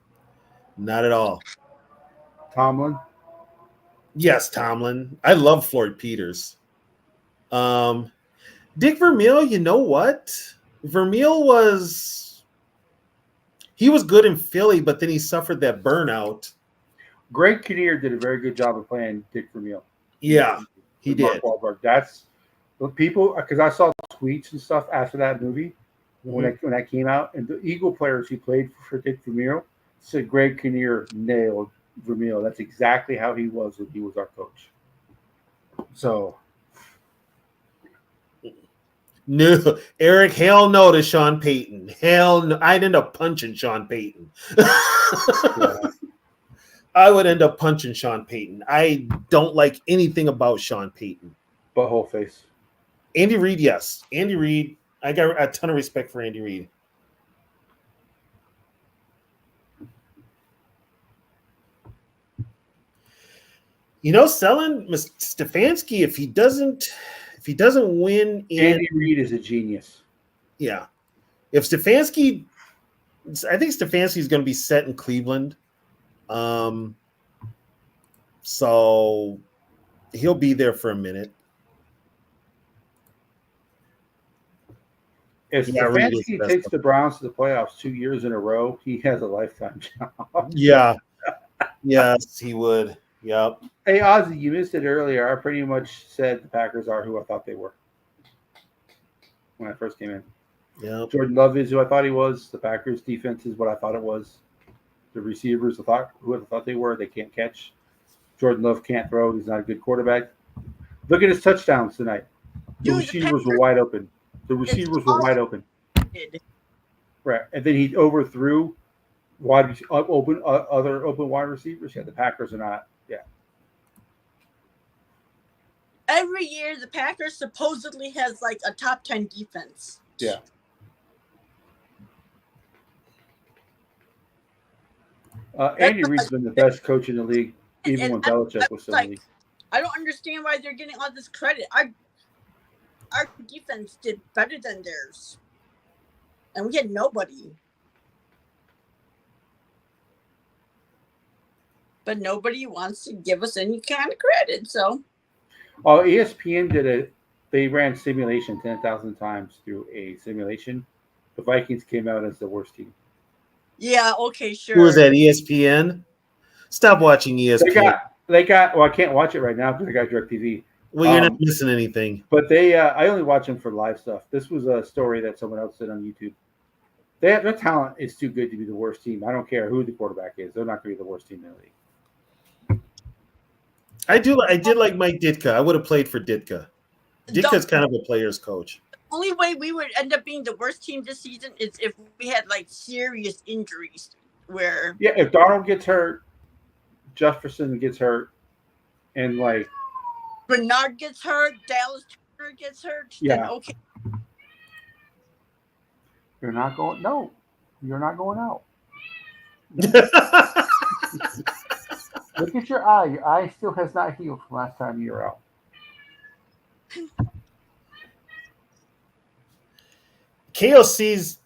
not at all. Tomlin, yes, Tomlin. I love Floyd Peters. Dick Vermeil, you know what? Vermeil was good in Philly, but then he suffered that burnout. Greg Kinnear did a very good job of playing Dick Vermeil. Yeah, he did. Mark Wahlberg. That's what people, because I saw tweets and stuff after that movie when that came out, and the Eagle players who played for Dick Vermeil said Greg Kinnear nailed Vermeil. That's exactly how he was when he was our coach. So. No, Eric, hell no to Sean Payton. Hell no. I'd end up punching Sean Payton. Yeah. I would end up punching Sean Payton. I don't like anything about Sean Payton. Butthole face. Andy Reid, yes. Andy Reid, I got a ton of respect for Andy Reid. Selling Stefanski, if he doesn't win Andy Reid is a genius. Yeah. If Stefanski, I think Stefanski's going to be set in Cleveland. So he'll be there for a minute. If Stefanski takes the Browns to the playoffs 2 years in a row, he has a lifetime job. Yeah. Yes, he would. Yep. Hey, Ozzy, you missed it earlier. I pretty much said the Packers are who I thought they were when I first came in. Yeah. Jordan Love is who I thought he was. The Packers defense is what I thought it was. The receivers, who I thought they were. They can't catch. Jordan Love can't throw. He's not a good quarterback. Look at his touchdowns tonight. The receivers were wide open. Right, and then he overthrew other open wide receivers. Yeah, the Packers are not. Yeah, Every year, the Packers supposedly has like a top 10 defense. yeah. Andy Reid's been the best coach in the league, even And when Belichick was still in the league. I don't understand why they're getting all this credit. Our defense did better than theirs, and we had nobody. But nobody wants to give us any kind of credit. So, Oh, ESPN did it. They ran simulation 10,000 times through a simulation. The Vikings came out as the worst team. yeah, okay, sure. Who was that? ESPN? Stop watching ESPN. They got. Well, I can't watch it right now because I got DirecTV. Well, you're not missing anything. But they, I only watch them for live stuff. This was a story that someone else did on YouTube. Their talent is too good to be the worst team. I don't care who the quarterback is; they're not going to be the worst team in the league. I did like Mike Ditka. I would have played for Ditka. Ditka's kind of a player's coach. The only way we would end up being the worst team this season is if we had like serious injuries. Where if Darnold gets hurt, Jefferson gets hurt, and like Bernard gets hurt, Dallas Turner gets hurt, then okay. You're not going. No, you're not going out. Look at your eye. Your eye still has not healed from last time you were out. KOC's.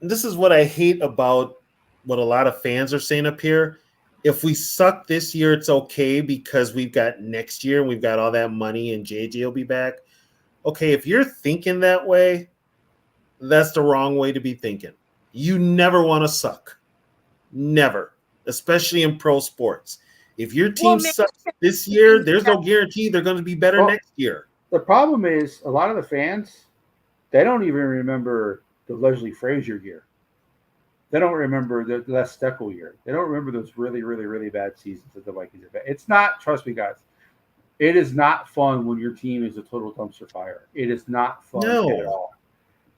This is what I hate about what a lot of fans are saying up here. If we suck this year, it's okay because we've got next year and we've got all that money and JJ will be back. Okay, if you're thinking that way, that's the wrong way to be thinking. You never want to suck. Never. Especially in pro sports. If your team sucks this year, there's no guarantee they're going to be better next year. The problem is a lot of the fans, they don't even remember the Leslie Frazier year. They don't remember the Les Steckel year. They don't remember those really, really, really bad seasons that the Vikings have had. It's not, trust me, guys, it is not fun when your team is a total dumpster fire. It is not fun at all.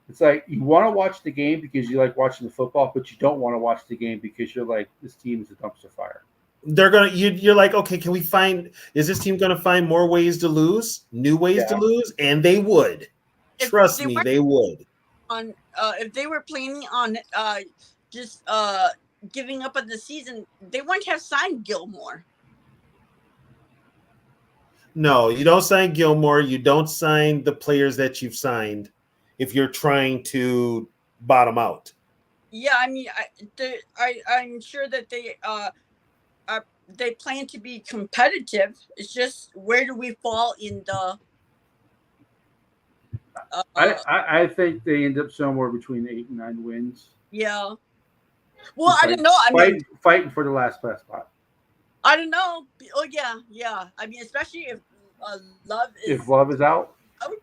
It's like you want to watch the game because you like watching the football, but you don't want to watch the game because you're like, this team is a dumpster fire. You're like, okay, is this team gonna find more ways to lose, new ways to lose? And they would. Trust me, they would. If they were planning on just giving up on the season, they wouldn't have signed Gilmore. No, you don't sign Gilmore. You don't sign the players that you've signed if you're trying to bottom out. Yeah, I mean, I'm sure that they plan to be competitive. It's just where do we fall in the? I think they end up somewhere between 8 and 9 wins. Yeah. Well, I don't know. I mean, fighting for the last place spot. I don't know. Oh yeah. I mean, especially if Love is out. Oh,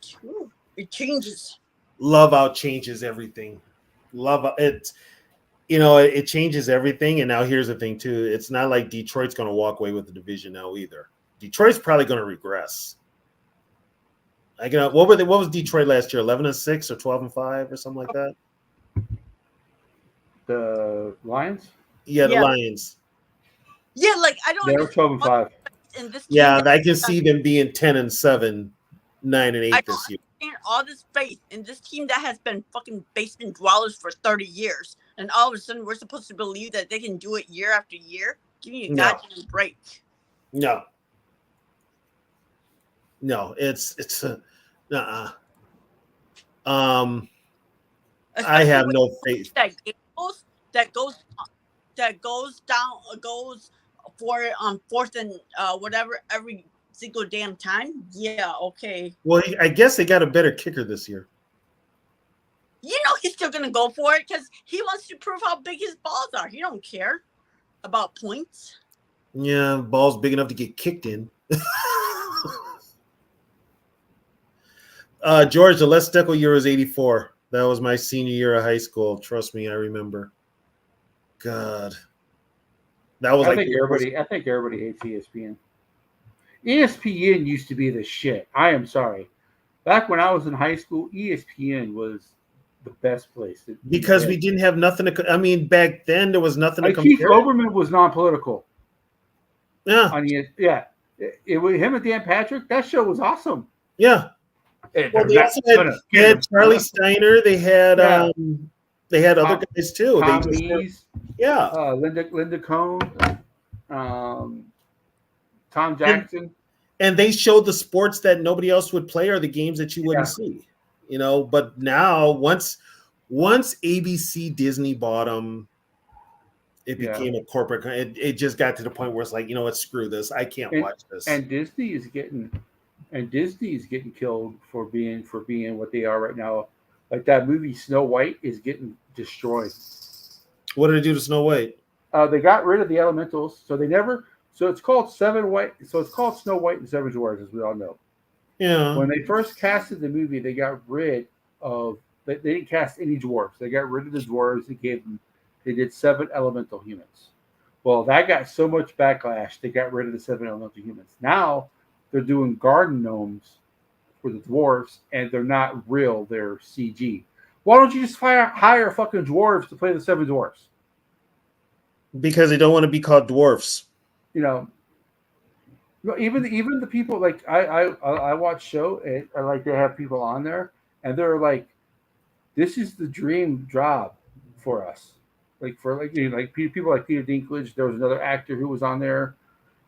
it changes. Love out changes everything. It changes everything. And now here's the thing too. It's not like Detroit's going to walk away with the division now either. Detroit's probably going to regress. What was Detroit last year? 11-6 or 12-5 or something like that? The Lions? Yeah, the Lions. Yeah, like I don't. They were 12-5. I can see them being 10-7, 9-8 this year. All this faith in this team that has been fucking basement dwellers for 30 years, and all of a sudden we're supposed to believe that they can do it year after year. Give me a goddamn break. No, it's I have no faith. That goes for it on fourth and whatever every single damn time. Yeah, okay. Well, I guess they got a better kicker this year. You know he's still gonna go for it because he wants to prove how big his balls are. He don't care about points. Yeah, ball's big enough to get kicked in. George, the Les Steckel year was 84. That was my senior year of high school. Trust me, I remember. God. That was I think everybody hates ESPN. ESPN used to be the shit. I am sorry. Back when I was in high school, ESPN was the best place because we didn't have nothing to. I mean, back then there was nothing to like Keith compare. Olbermann was non-political. Yeah, On it was him and Dan Patrick. That show was awesome. yeah. Well, they also had Charlie Steiner. They had other guys too. Tom They just Mees, yeah. Linda Cohn, Tom Jackson. And they showed the sports that nobody else would play or the games that you wouldn't see. You know, but now once ABC Disney bought them, it became a corporate. It just got to the point where it's like, you know what, screw this. I can't watch this. And Disney is getting killed for being what they are right now. Like that movie Snow White is getting destroyed. What did they do to Snow White? They got rid of the elementals, so they never. So it's called Snow White and Seven Dwarfs, as we all know. Yeah. When they first casted the movie, they got rid of. They didn't cast any dwarves. They got rid of the dwarves. They did 7 elemental humans. Well, that got so much backlash. They got rid of the 7 elemental humans. Now they're doing garden gnomes for the dwarves, and they're not real. They're CG. Why don't you just hire fucking dwarves to play the 7 dwarfs? Because they don't want to be called dwarfs. You know, even the people like I watch show and I like they have people on there and they're like, this is the dream job for us. Like people like Peter Dinklage. There was another actor who was on there.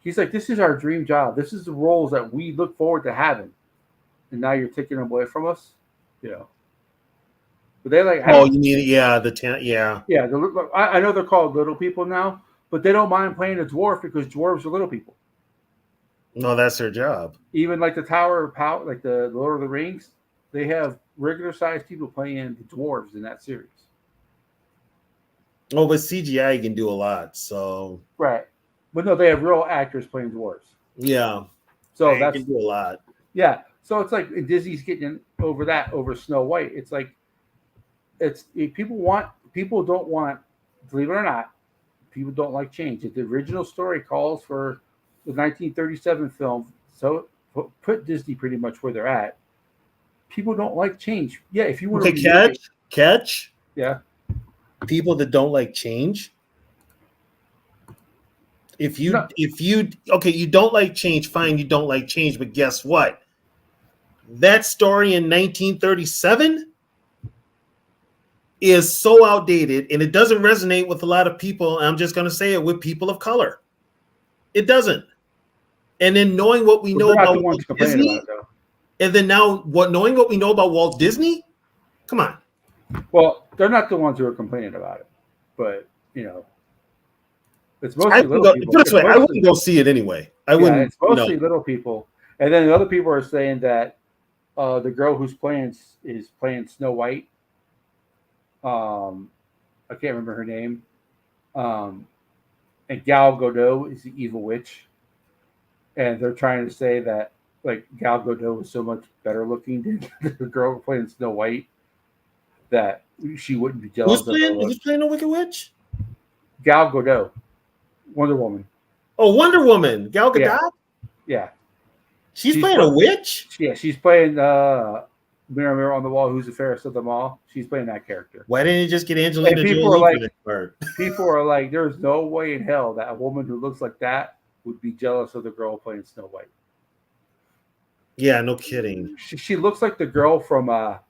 He's like, this is our dream job. This is the roles that we look forward to having. And now you're taking them away from us. You know. But they like. Oh, you mean yeah. I know they're called little people now. But they don't mind playing a dwarf because dwarves are little people. No, that's their job. Even like the Tower of Power, like the Lord of the Rings, they have regular sized people playing the dwarves in that series. Oh, but CGI can do a lot. So right, but no, they have real actors playing dwarves. Yeah, so that can do a lot. Yeah, so it's like Disney's getting over Snow White. It's like people don't want, believe it or not. People don't like change. If the original story calls for the 1937 film, so put Disney pretty much where they're at. People don't like change. Yeah, if you want to catch. Yeah. People that don't like change. If you don't like change, fine, you don't like change, but guess what? That story in 1937 is so outdated and it doesn't resonate with a lot of people. I'm just going to say it with people of color. It doesn't. And then knowing what we know about Walt Disney, and then now knowing what we know about Walt Disney, come on. Well, they're not the ones who are complaining about it, but you know, it's mostly little people. I wouldn't go see it anyway. I wouldn't. It's mostly little people, and then the other people are saying that the girl who's playing Snow White. I can't remember her name. And Gal Gadot is the evil witch. And they're trying to say that like Gal Gadot was so much better looking than the girl playing Snow White that she wouldn't be jealous. Who's playing the Wicked Witch? Gal Gadot, Wonder Woman. Oh, Wonder Woman, Gal Gadot. Yeah. She's playing a witch. Yeah, she's playing Mirror, Mirror on the Wall, who's the fairest of them all? She's playing that character. Why didn't you just get Angelina Jolie for that part? People are like, there's no way in hell that a woman who looks like that would be jealous of the girl playing Snow White. Yeah, no kidding. She looks like the girl from Lord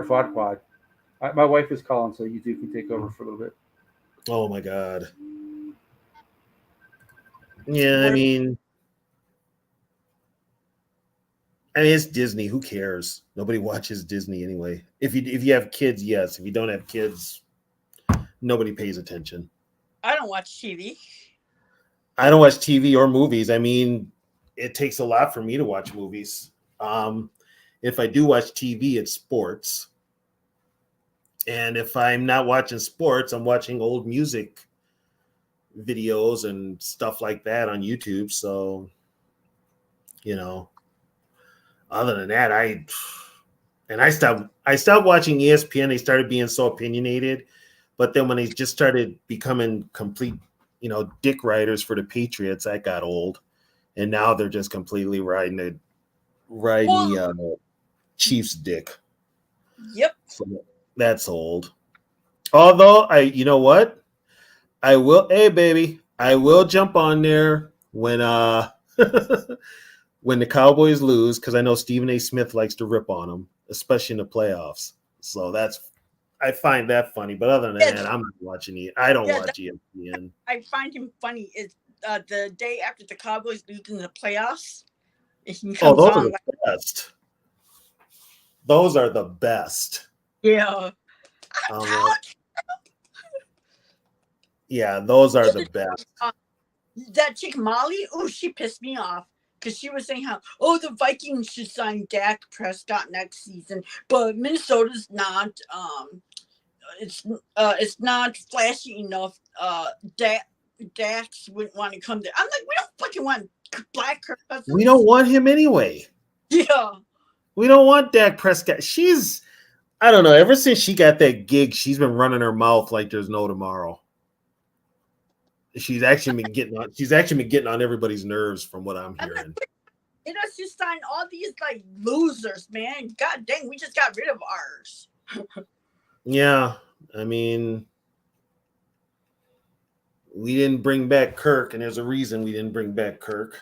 Farquaad. My wife is calling, so you two can take over for a little bit. Oh my God. Yeah, I mean, it's Disney. Who cares? Nobody watches Disney anyway. If you have kids, yes. If you don't have kids, nobody pays attention. I don't watch TV. I don't watch TV or movies. I mean, it takes a lot for me to watch movies. If I do watch TV, it's sports. And if I'm not watching sports, I'm watching old music videos and stuff like that on YouTube. So, you know, other than that, I stopped watching ESPN. They started being so opinionated, but then when they just started becoming complete, dick riders for the Patriots, that got old, and now they're just completely riding Chiefs dick. Yep. So that's old. Although you know what? I will. Hey, baby, I will jump on there when when the Cowboys lose because I know Stephen A. Smith likes to rip on them, especially in the playoffs. So I find that funny. But other than that, I'm not watching it. I don't watch ESPN. I find him funny. Is the day after the Cowboys lose in the playoffs, he comes Those are on the best. Those are the best. yeah. Yeah, those are the best. That chick Molly, she pissed me off because she was saying how the Vikings should sign Dak Prescott next season, but Minnesota's not. It's not flashy enough. Dax wouldn't want to come there. I'm like, we don't fucking want Black Kirk Cousins. We don't want him anyway. Yeah. We don't want Dak Prescott. I don't know. Ever since she got that gig, she's been running her mouth like there's no tomorrow. She's actually been getting on everybody's nerves from what I'm hearing. It has to sign all these like losers, man. God dang, we just got rid of ours. Yeah, I mean, we didn't bring back Kirk, and there's a reason we didn't bring back Kirk.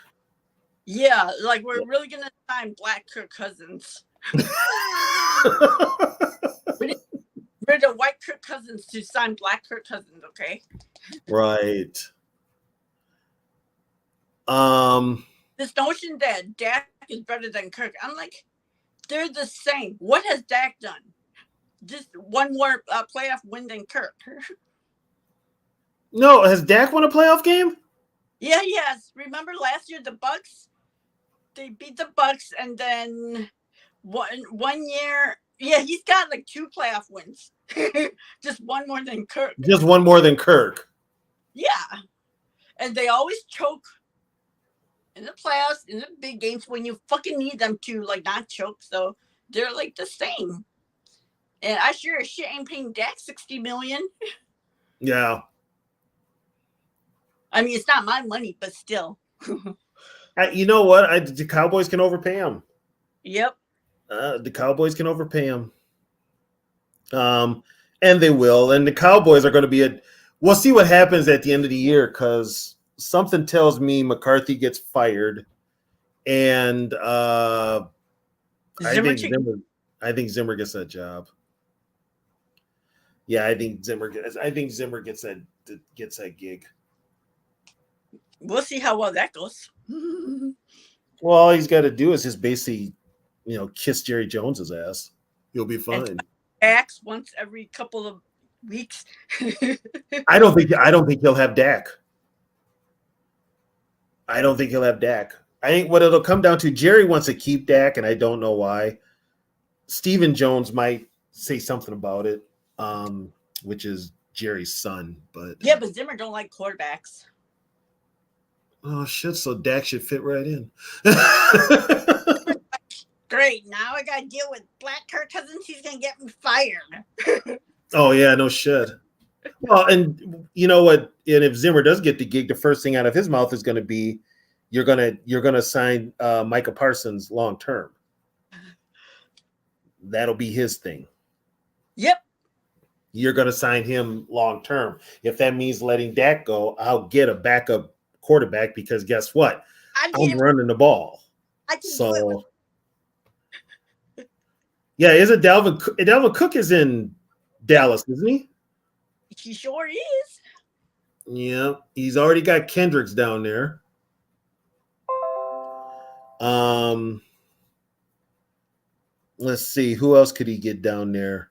Yeah, like we're really gonna sign Black Kirk Cousins. We're the white Kirk Cousins to sign Black Kirk Cousins, okay? Right. This notion that Dak is better than Kirk, I'm like, they're the same. What has Dak done? Just one more playoff win than Kirk. No, has Dak won a playoff game? Yeah, yes. Remember last year the Bucks? They beat the Bucks, and then one year, yeah, he's got like 2 playoff wins. Just one more than Kirk. Just one more than Kirk. Yeah. And they always choke in the playoffs, in the big games when you fucking need them to like not choke. So they're like the same. And I sure as shit ain't paying Dak $60 million. Yeah. I mean, it's not my money, but still. You know what? The Cowboys can overpay him. Yep. The Cowboys can overpay him. And they will. And the Cowboys are going to be we'll see what happens at the end of the year because something tells me McCarthy gets fired. And I think Zimmer gets that job. Yeah, I think Zimmer gets that gig. We'll see how well that goes. Well, all he's got to do is just basically, kiss Jerry Jones's ass. He'll be fine. Acts once every couple of weeks. I don't think he'll have Dak. I think what it'll come down to, Jerry wants to keep Dak, and I don't know why. Stephen Jones might say something about it, which is Jerry's son. But yeah, but Zimmer don't like quarterbacks. Oh shit! So Dak should fit right in. Great. Now I gotta deal with Black Kirk Cousins. He's gonna get me fired. Oh yeah, no shit. Well, and you know what? And if Zimmer does get the gig, the first thing out of his mouth is going to be, "You're gonna sign Micah Parsons long term." That'll be his thing. Yep. You're going to sign him long term. If that means letting Dak go, I'll get a backup quarterback because guess what? I'm running the ball. So, yeah, isn't Dalvin Cook is in Dallas, isn't he? He sure is. Yeah, he's already got Kendricks down there. Let's see, who else could he get down there?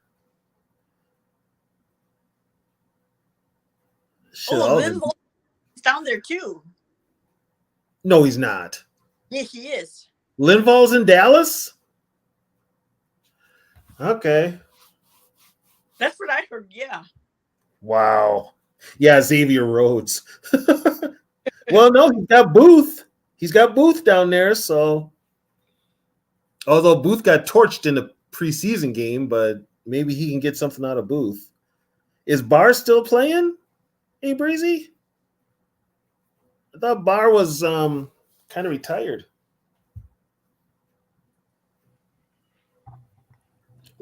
Linval's down there too. No, he's not. Yeah, he is. Linval's in Dallas? Okay. That's what I heard, yeah. Wow. Yeah, Xavier Rhodes. Well, no, he's got Booth. He's got Booth down there, so although Booth got torched in the preseason game, but maybe he can get something out of Booth. Is Barr still playing? Hey, Breezy? I thought Barr was kind of retired.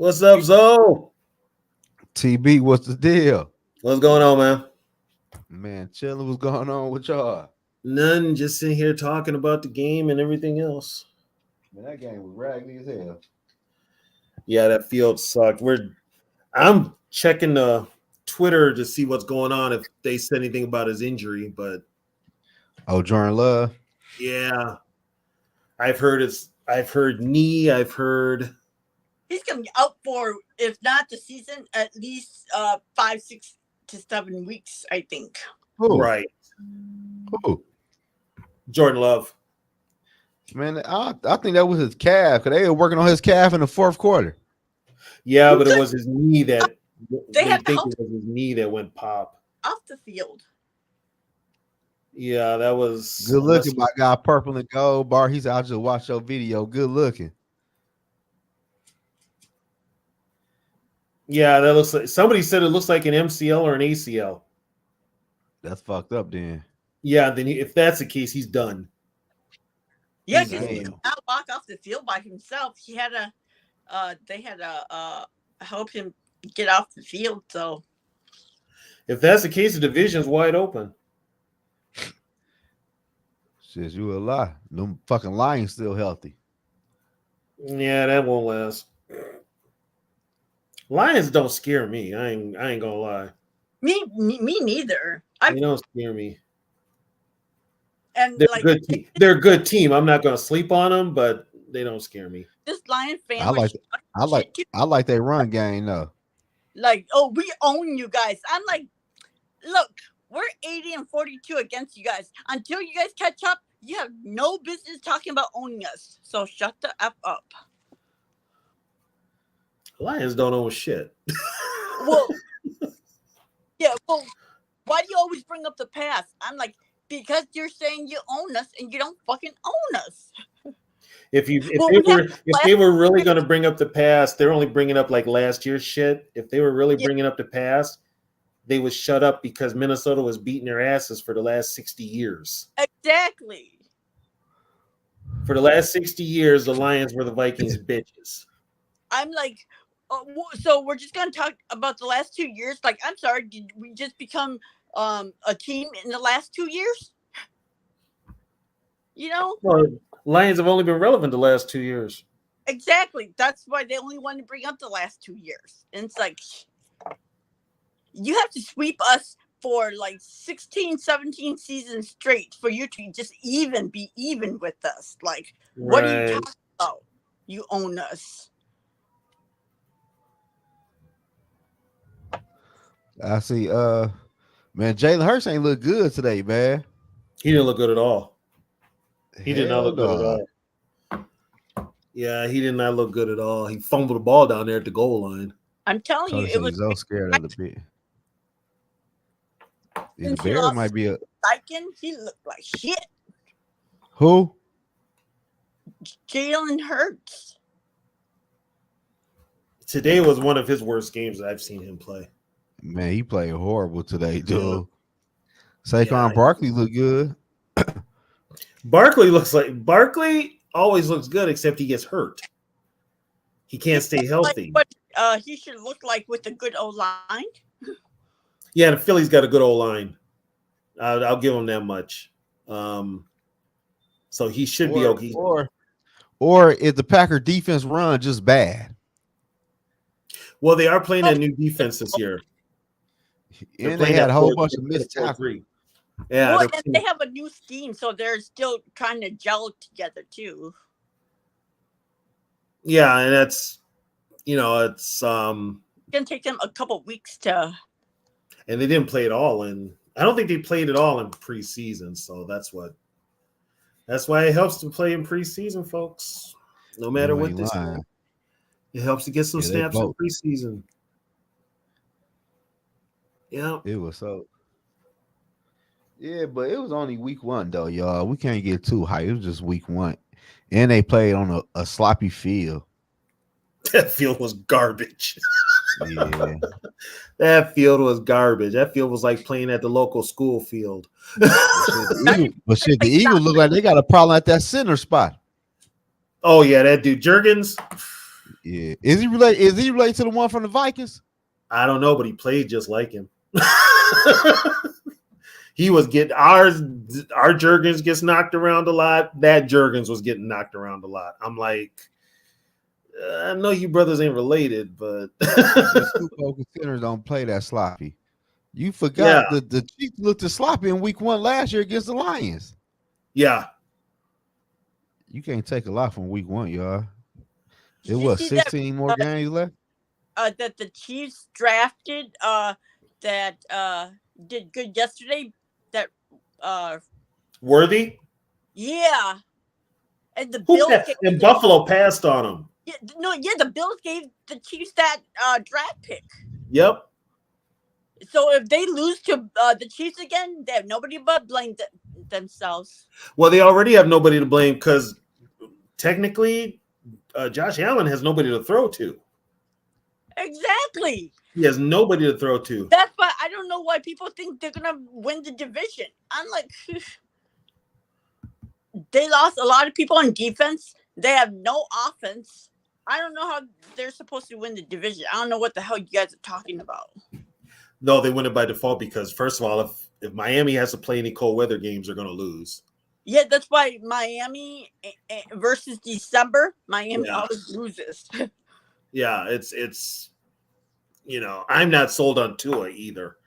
What's up, Zoe? TB, what's the deal? What's going on, man? Man, chilling. What's going on with y'all? None. Just sitting here talking about the game and everything else. Man, that game was raggedy as hell. Yeah, that field sucked. I'm checking the Twitter to see what's going on if they said anything about his injury, but Oh, Jordan Love. yeah, I've heard knee. I've heard He's gonna be out for, if not the season, at least 5, 6 to 7 weeks, I think. Who? right. Who? Jordan Love. Man, I think that was his calf because they were working on his calf in the fourth quarter. Yeah, but it was his knee that They had to think help it was his knee that went pop. off the field. Yeah, that was Good looking, my guy, purple and gold bar. He's out just watch your video. Good looking. Yeah, that looks like somebody said it looks like an MCL or an ACL. That's fucked up, then. Yeah, then if that's the case, he's done. Yeah, He's because he Damn. could not walk off the field by himself. He had they had to help him get off the field. So If that's the case, the division's wide open. Shit, you a lie. Them fucking Lions still healthy. Yeah, that won't last. Lions don't scare me. I ain't gonna lie. me neither. They don't scare me. And They're like a good team. They're a good team. I'm not gonna sleep on them, but they don't scare me. this Lion fan, I like was I like their run game though. like, oh, we own you guys. I'm like, look, we're 80-42 against you guys. Until you guys catch up, you have no business talking about owning us. So shut the F up. Lions don't own shit. Well, yeah, well, why do you always bring up the past? I'm like, because you're saying you own us and you don't fucking own us. If Well, they were really gonna bring up the past, they're only bringing up like last year's shit. If they were really Yeah. bringing up the past, they would shut up because Minnesota was beating their asses for the last 60 years. Exactly. For the last 60 years, the Lions were the Vikings bitches. I'm like, so we're just gonna talk about the last 2 years? Like, I'm sorry, did we just become a team in the last 2 years? You know, Well, Lions have only been relevant the last 2 years. exactly. That's why they only want to bring up the last 2 years. And it's like, you have to sweep us for like 16, 17 seasons straight for you to just be even with us. Like, what are you Right. talking about? You own us. I see. Man, Jalen Hurts ain't look good today, man. He didn't look good at all. He did not Hell look good no. at all. Yeah, he did not look good at all. He fumbled the ball down there at the goal line. I'm telling you, Tony it said was he's so scared of the bit. The Since he Bears lost- might be a Steichen. He looked like shit. who? Jalen Hurts. Today was one of his worst games that I've seen him play. Man, he played horrible today, dude. Yeah. Saquon Yeah. Barkley looked good. Barkley always looks good, except he gets hurt. He can't stay healthy. Like what he should look like with a good old line. Yeah, the Phillies got a good old line. I'll give him that much. So he should be okay. Or is the Packer defense run just bad? Well, they are playing that new defense this year. They're And they playing had that a whole 4-3, bunch of missed tackles. 4-3. Yeah, Well, they're and playing- they have a new scheme, so they're still trying to gel together too. yeah, and that's it's It's gonna take them a couple weeks to. and they didn't play it all in. I don't think they played it all in preseason, so that's why it helps to play in preseason, folks. No matter You what ain't this, lying. it helps to get some Yeah, they snaps in both. preseason. Yeah, It was so. Yeah, but it was only week one though, y'all. We can't get too high. It was just week one, and they played on a sloppy field. that field was garbage. Yeah, That field was garbage. That field was like playing at the local school field. but shit, the Eagles look like they got a problem at that center spot. Oh yeah, that dude Jurgens. Yeah. Is he related? Is he related to the one from the Vikings? I don't know, but he played just like him. He was getting our Jurgens gets knocked around a lot. That Jurgens was getting knocked around a lot. I'm like, I know you brothers ain't related, but The Super Bowl contenders don't play that sloppy. You forgot the Chiefs looked sloppy in week 1 last year against the Lions. yeah. You can't take a lot from week 1, y'all. Did It you was see 16 more games left. that the Chiefs drafted that did good yesterday? That Worthy? yeah, and the Who Bills pa- and Buffalo passed on him. the Bills gave the Chiefs that draft pick. Yep. So if they lose to the Chiefs again, they have nobody but blame themselves. Well, they already have nobody to blame because technically Josh Allen has nobody to throw to. Exactly. He has nobody to throw to. That's why I don't know why people think they're gonna win the division. I'm like, they lost a lot of people on defense. They have no offense. I don't know how they're supposed to win the division. I don't know what the hell you guys are talking about. No, they win it by default because, first of all, if Miami has to play any cold weather games, they're going to lose. Yeah, that's why Miami versus December, Miami always loses. Yeah, it's I'm not sold on Tua either.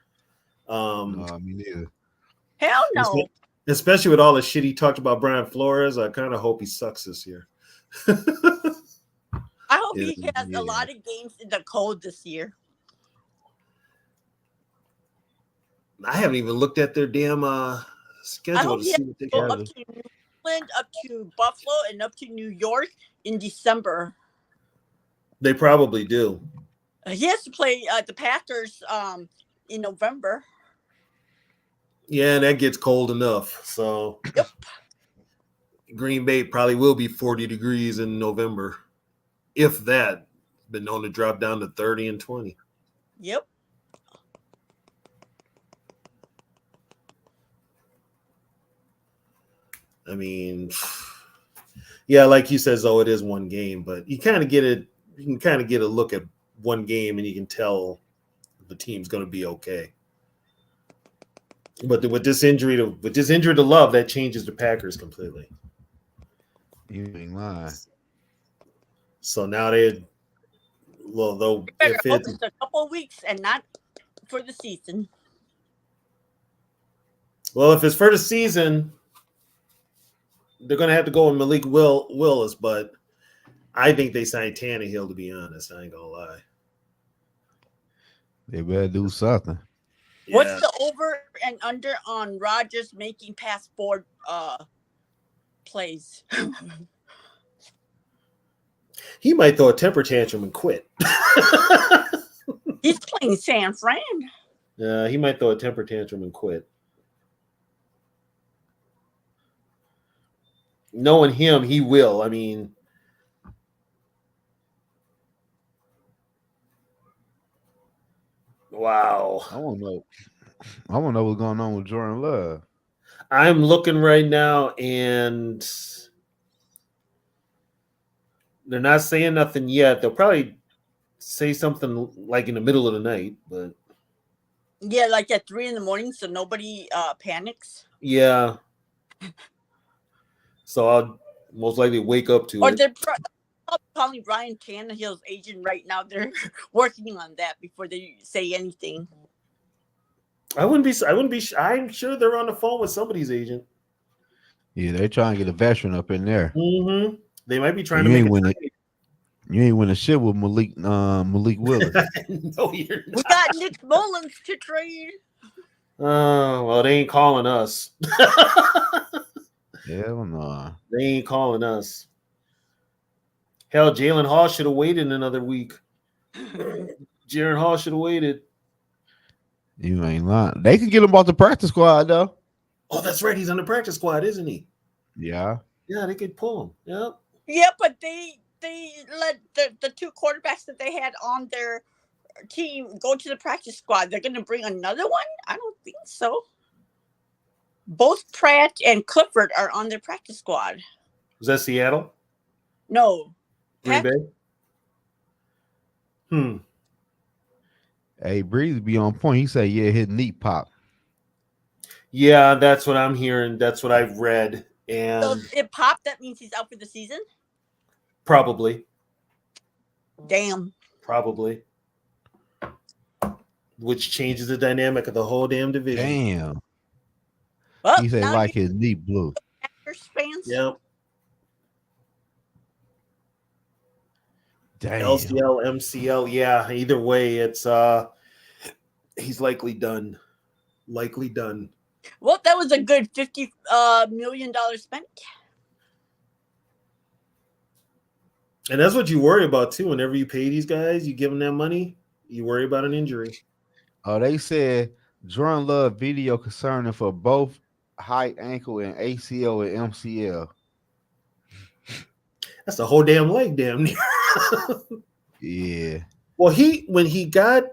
No, me neither. Hell no. Especially with all the shit he talked about Brian Flores, I kind of hope he sucks this year. I hope he has a lot of games in the cold this year. I haven't even looked at their damn schedule. I hope to he see has what they to go have. up to New England, up to Buffalo, and up to New York in December. They probably do. He has to play the Packers in November. Yeah, that gets cold enough. So Yep. Green Bay probably will be 40 degrees in November. If that. Been known to drop down to 30 and 20. Yep. I mean, yeah, like you said, it is one game, but you kind of get it. You can kind of get a look at one game, and you can tell the team's going to be okay. But with this injury to Love, that changes the Packers completely. You ain't lying. So now though Better if hope it's it's a couple of weeks and not for the season. well, if it's for the season, they're going to have to go with Malik Willis, but I think they signed Tannehill, to be honest. I ain't going to lie. They better do something. What's Yeah. the over and under on Rodgers making pass forward plays? He might throw a temper tantrum and quit. He's playing San Fran. He might throw a temper tantrum and quit. Knowing him, he will. I mean, wow. I want to know what's going on with Jordan Love. I'm looking right now, and they're not saying nothing yet. They'll probably say something like in the middle of the night, but Yeah, like at 3 a.m, so nobody panics. yeah. So I'll most likely wake up to Or it. they're calling Ryan Tannehill's agent right now. They're working on that before they say anything. I'm sure they're on the phone with somebody's agent. Yeah, they're trying to get a veteran up in there. Mm-hmm. They might be trying You to ain't make win it. it. You ain't win a shit with Malik Willis. No, you're We not. got Nick Mullins to trade. Oh, well, they ain't calling us. Hell no. They ain't calling us. Hell, Jalen Hall should have waited another week. Jaron Hall should have waited. You ain't lying. They could get him off the practice squad though. Oh, that's right. He's on the practice squad, isn't he? Yeah. Yeah, they could pull him. Yep. Yeah, but they let the two quarterbacks that they had on their team go to the practice squad. They're going to bring another one? I don't think so. Both Pratt and Clifford are on their practice squad. Was that Seattle? No. Green Pat- Bay? Hey, Breeze be on point. He said, yeah, his knee pop. Yeah, that's what I'm hearing. That's what I've read. So And if it popped, that means he's out for the season. probably. Damn. Which changes the dynamic of the whole damn division. Damn. Well, He said now like you his knee blue. Packers fans. Yep. Damn. LCL, MCL. Yeah, either way, it's he's likely done. Well, that was a good $50 million spent. And that's what you worry about too. Whenever you pay these guys, you give them that money, you worry about an injury. Oh, they said Jordan Love video concerning for both high ankle and ACL and MCL. That's the whole damn leg, damn near. Yeah. Well, when he got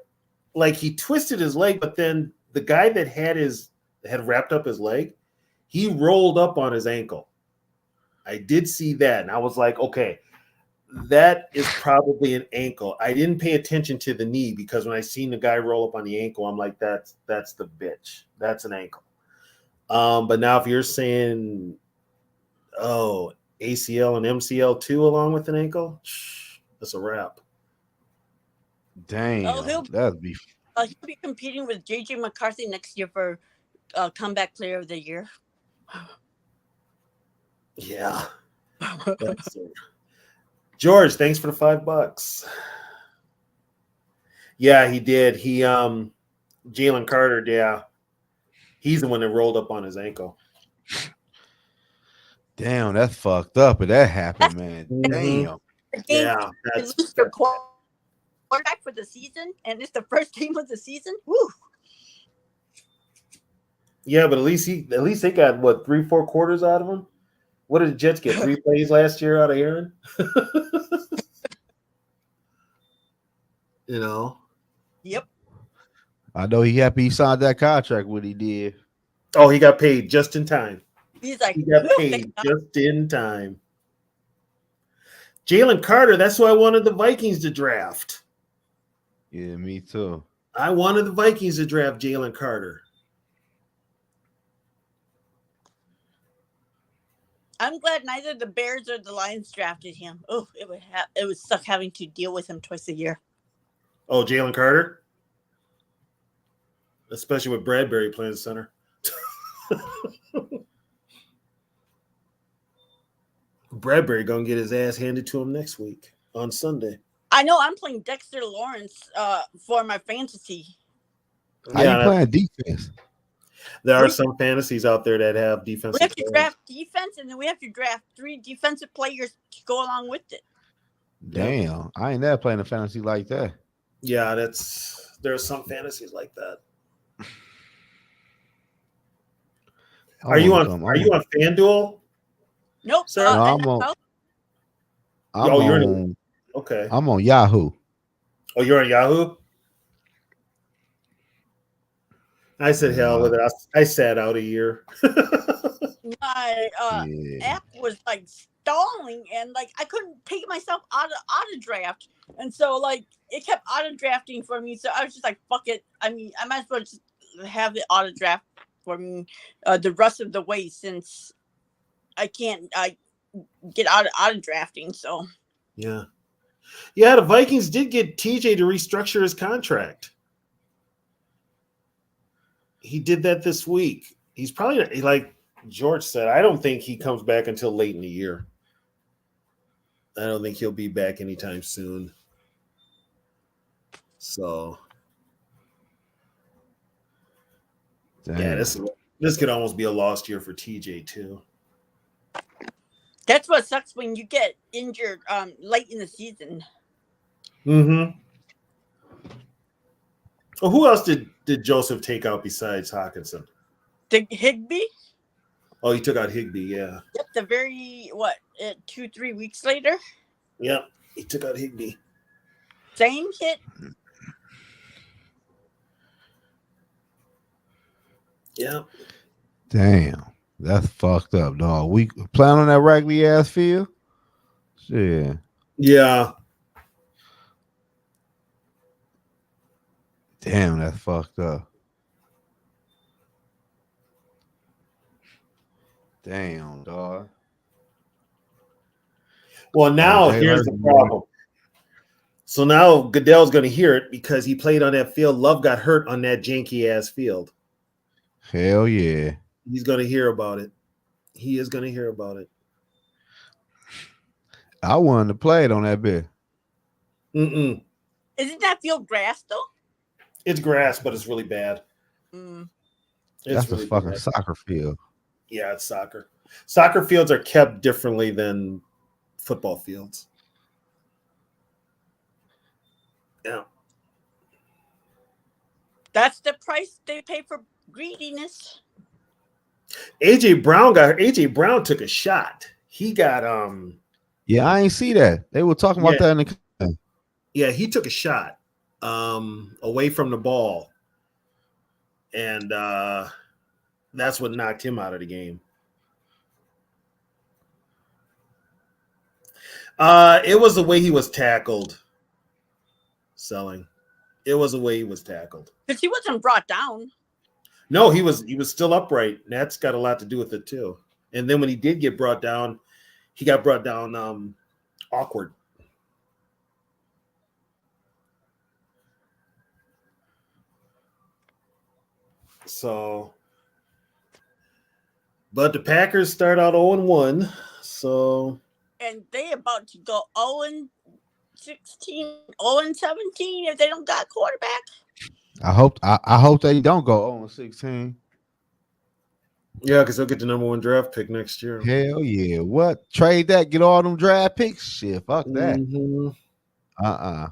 he twisted his leg, but then the guy that had wrapped up his leg, he rolled up on his ankle. I did see that, and I was like, okay, that is probably an ankle. I didn't pay attention to the knee because when I seen the guy roll up on the ankle, I'm like, that's the bitch. That's an ankle. But now if you're saying, oh, ACL and MCL too along with an ankle, that's a wrap. Damn. Oh, That'd be he'll be competing with JJ McCarthy next year for comeback player of the year. Yeah. That's it. George, thanks for the $5. Yeah, he did. Jalen Carter, yeah. He's the one that rolled up on his ankle. damn, that's fucked up. But that happened, man. Mhm. Damn. Yeah, You that's lose your quarterback for the season, and it's the first game of the season. Woo! yeah, but at least they got what 3-4 quarters out of him. What did the Jets get? 3 plays last year out of Aaron? You know. Yep. I know he happy he signed that contract what he did. Oh, he got paid just in time. He's like, He got "Woo, paid thank God." just in time. Jalen Carter, that's who I wanted the Vikings to draft. Yeah, me too. I wanted the Vikings to draft Jalen Carter. I'm glad neither the Bears or the Lions drafted him. Oh, it would suck having to deal with him twice a year. Oh, Jalen Carter? Especially with Bradbury playing center. Bradbury gonna get his ass handed to him next week on Sunday. I know I'm playing Dexter Lawrence for my fantasy. How you playing defense? There are some fantasies out there that have We defensive have to players. draft defense, and then we have to draft 3 defensive players to go along with it. Damn, I ain't never playing a fantasy like that. Yeah, there are some fantasies like that. Are you on FanDuel? Nope. Sir? No, I'm NFL. on Okay. I'm on Yahoo. Oh, you're on Yahoo? I said hell with it. I sat out a year. My Yeah. app was like stalling, and like I couldn't take myself out of auto draft, and so like it kept auto drafting for me. So I was just like, "Fuck it." I mean, I might as well just have it auto draft for me the rest of the way, since I can't get out of auto drafting. So Yeah. Yeah, the Vikings did get TJ to restructure his contract. He did that this week. He's probably, like George said, I don't think he comes back until late in the year. I don't think he'll be back anytime soon. So, Damn. yeah, this could almost be a lost year for TJ too. that's what sucks when you get injured late in the season. Mm-hmm. Well, who else did Joseph take out besides Hawkinson? The Higbee. Oh, he took out Higbee, yeah. Yep, the very 2-3 weeks later, Yep, he took out Higbee. same hit. Yeah. Damn, that's fucked up, dog. We playing on that raggedy ass field. Shit. Yeah. Damn, that's fucked up. Damn, dog. Well, now Jay here's the Hurd, problem. So now Goodell's going to hear it because he played on that field. Love got hurt on that janky ass field. Hell yeah. He's going to hear about it. He is going to hear about it. I wanted to play it on that bit. Mm-mm. Isn't that field grass though? It's grass, but it's really bad. Mm. It's That's really a fucking bad. soccer field. Yeah, it's soccer. Soccer fields are kept differently than football fields. Yeah. That's the price they pay for greediness. AJ Brown took a shot. He got Yeah, I ain't see that. They were talking about Yeah. that in the. Yeah, he took a shot away from the ball. And that's what knocked him out of the game. It was the way he was tackled. Selling. It was the way he was tackled. Because he wasn't brought down. No, he was still upright. That's got a lot to do with it too. And then when he did get brought down, he got brought down awkward. So, but the Packers start out 0-1. So, And they about to go 0-16, 0-17 if they don't got quarterback. I hope they don't go 0-16. yeah, because they'll get the number 1 draft pick next year. Hell yeah. What? Trade that, get all them draft picks? Shit, fuck that. Mhm.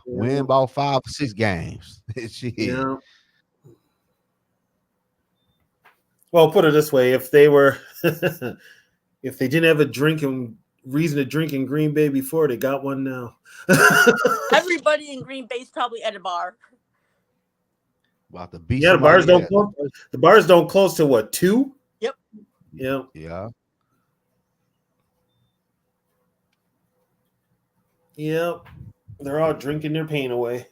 Win about 5 or 6 games. Shit. Yeah. Well, put it this way: if they were, if they didn't have a reason to drink in Green Bay before, they got one now. Everybody in Green Bay's probably at a bar. About to beat Yeah, the bars somebody don't up. close. The bars don't close till what, 2? Yep. Yeah. Yeah. Yep. They're all drinking their pain away.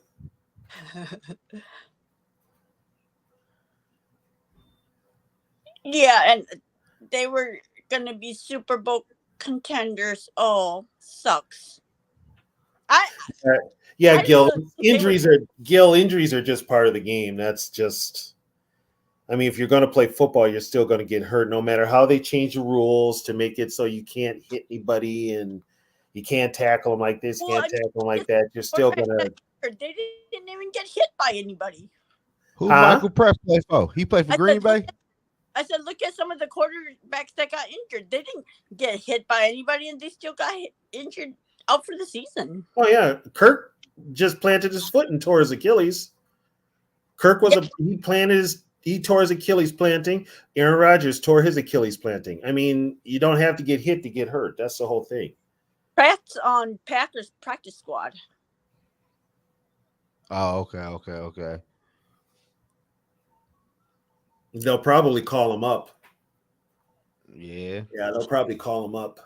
Yeah, and they were going to be Super Bowl contenders. Oh, sucks. Yeah, I Gil. didn't know Injuries are just part of the game. That's just. I mean, if you're going to play football, you're still going to get hurt, no matter how they change the rules to make it so you can't hit anybody and you can't tackle them like this, Well, can't tackle them like that. You're still going to. They didn't even get hit by anybody. Who Huh? Michael Press play for? He played for I Green said, Bay? I said, look at some of the quarterbacks that got injured. They didn't get hit by anybody, and they still got injured out for the season. Oh yeah, Kirk just planted his foot and tore his Achilles. He tore his Achilles planting. Aaron Rodgers tore his Achilles planting. I mean, you don't have to get hit to get hurt. That's the whole thing. Pratt's on Packers practice squad. Oh, okay. They'll probably call him up. Yeah. Yeah, they'll probably call him up.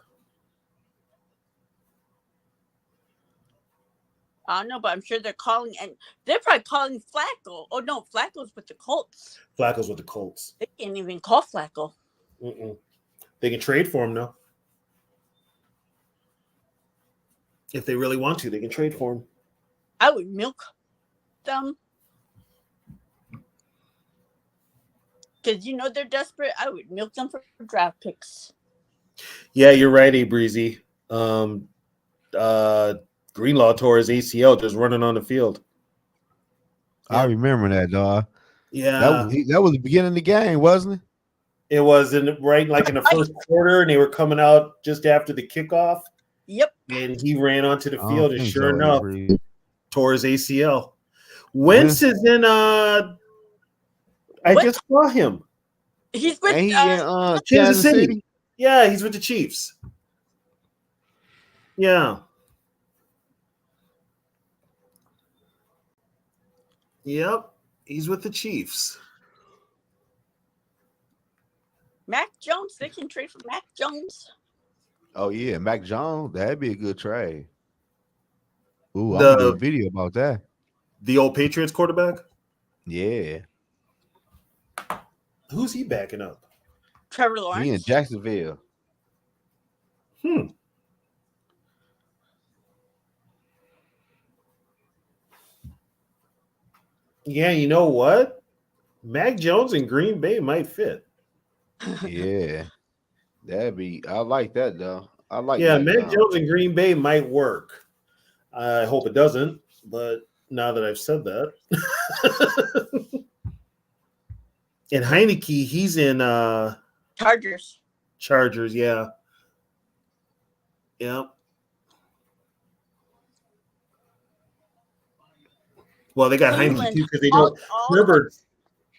I don't know, but I'm sure they're calling, and they're probably calling Flacco. Oh no, Flacco's with the Colts. Flacco's with the Colts. They can't even call Flacco. Mm-mm. They can trade for him though. If they really want to, they can trade for him. I would milk them. Because you know they're desperate. I would milk them for draft picks. Yeah, you're right, A Breezy. Greenlaw tore his ACL just running on the field. I remember that, dog. Yeah, That was the beginning of the game, wasn't it? it was in the first quarter, and they were coming out just after the kickoff, Yep. and he ran onto the I don't field, and think sure so, enough, Avery. tore his ACL. Wentz is in. I What? just saw him. He's with Ain't he in Kansas City. Yeah, he's with the Chiefs. Yeah. Yep, he's with the Chiefs. Mac Jones. They can trade for Mac Jones. Oh yeah, Mac Jones. That'd be a good trade. Ooh, I'm The- gonna do a video about that. The old Patriots quarterback. Yeah, Who's he backing up? Trevor he in Lawrence. Jacksonville. Hmm. Yeah, you know what? Mac Jones in Green Bay might fit. Yeah, that'd be. I like that though. I like Yeah, Mac Mac Jones. Jones in Green Bay might work. I hope it doesn't, but now that I've said that. And Heineke, he's in Chargers. Chargers, yeah. Yeah. Well, they got Heineke Cleveland too because they all, don't. all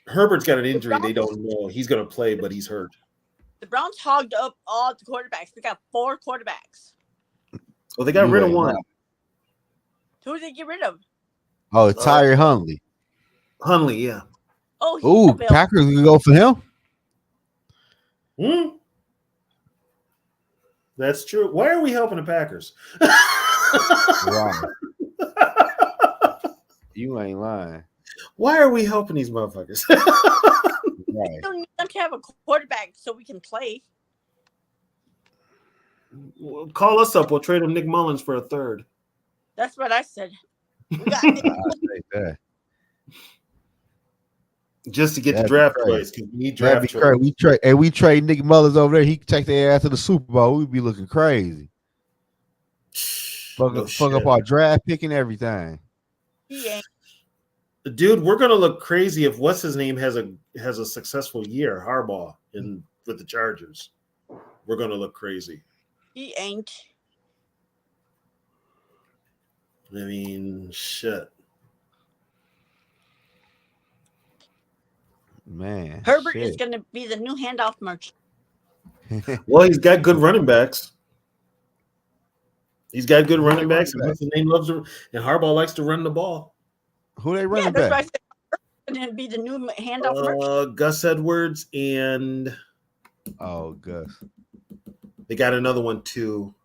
Herbert's got an injury. They Browns- don't know he's going to play, but he's hurt. the Browns hogged up all the quarterbacks. They got 4 quarterbacks. Well, they got You rid of ain't one. lying. Who did they get rid of? Oh, Tyree Huntley. Hunley, yeah. Oh, he's Ooh, available. Packers can go for him. Hmm. That's true. Why are we helping the Packers? Right. You ain't lying. Why are we helping these motherfuckers? Right. We don't need them to have a quarterback so we can play. Well, call us up. We'll trade him Nick Mullins for a third. That's what I said. We got I take that. Just to get the That'd be draft crazy. choice because we need That'd draft be choice. crazy. We trade Nick Mullins over there. He can take their ass to the Super Bowl. We'd be looking crazy. Fuck No up shit. our draft pick and everything. he ain't. Dude, we're gonna look crazy if what's his name has a successful year, Harbaugh, with the Chargers. We're gonna look crazy. He ain't. I mean, shit. Man. Herbert is shit. going to be the new handoff merchant. Well, he's got good running backs. He's got good running running backs. And what's his name loves to, and Harbaugh likes to run the ball. Who they Yeah, running that's why I back? said Herbert's going to be the new handoff merchant. Gus Edwards, and Oh, Gus. they got another one too.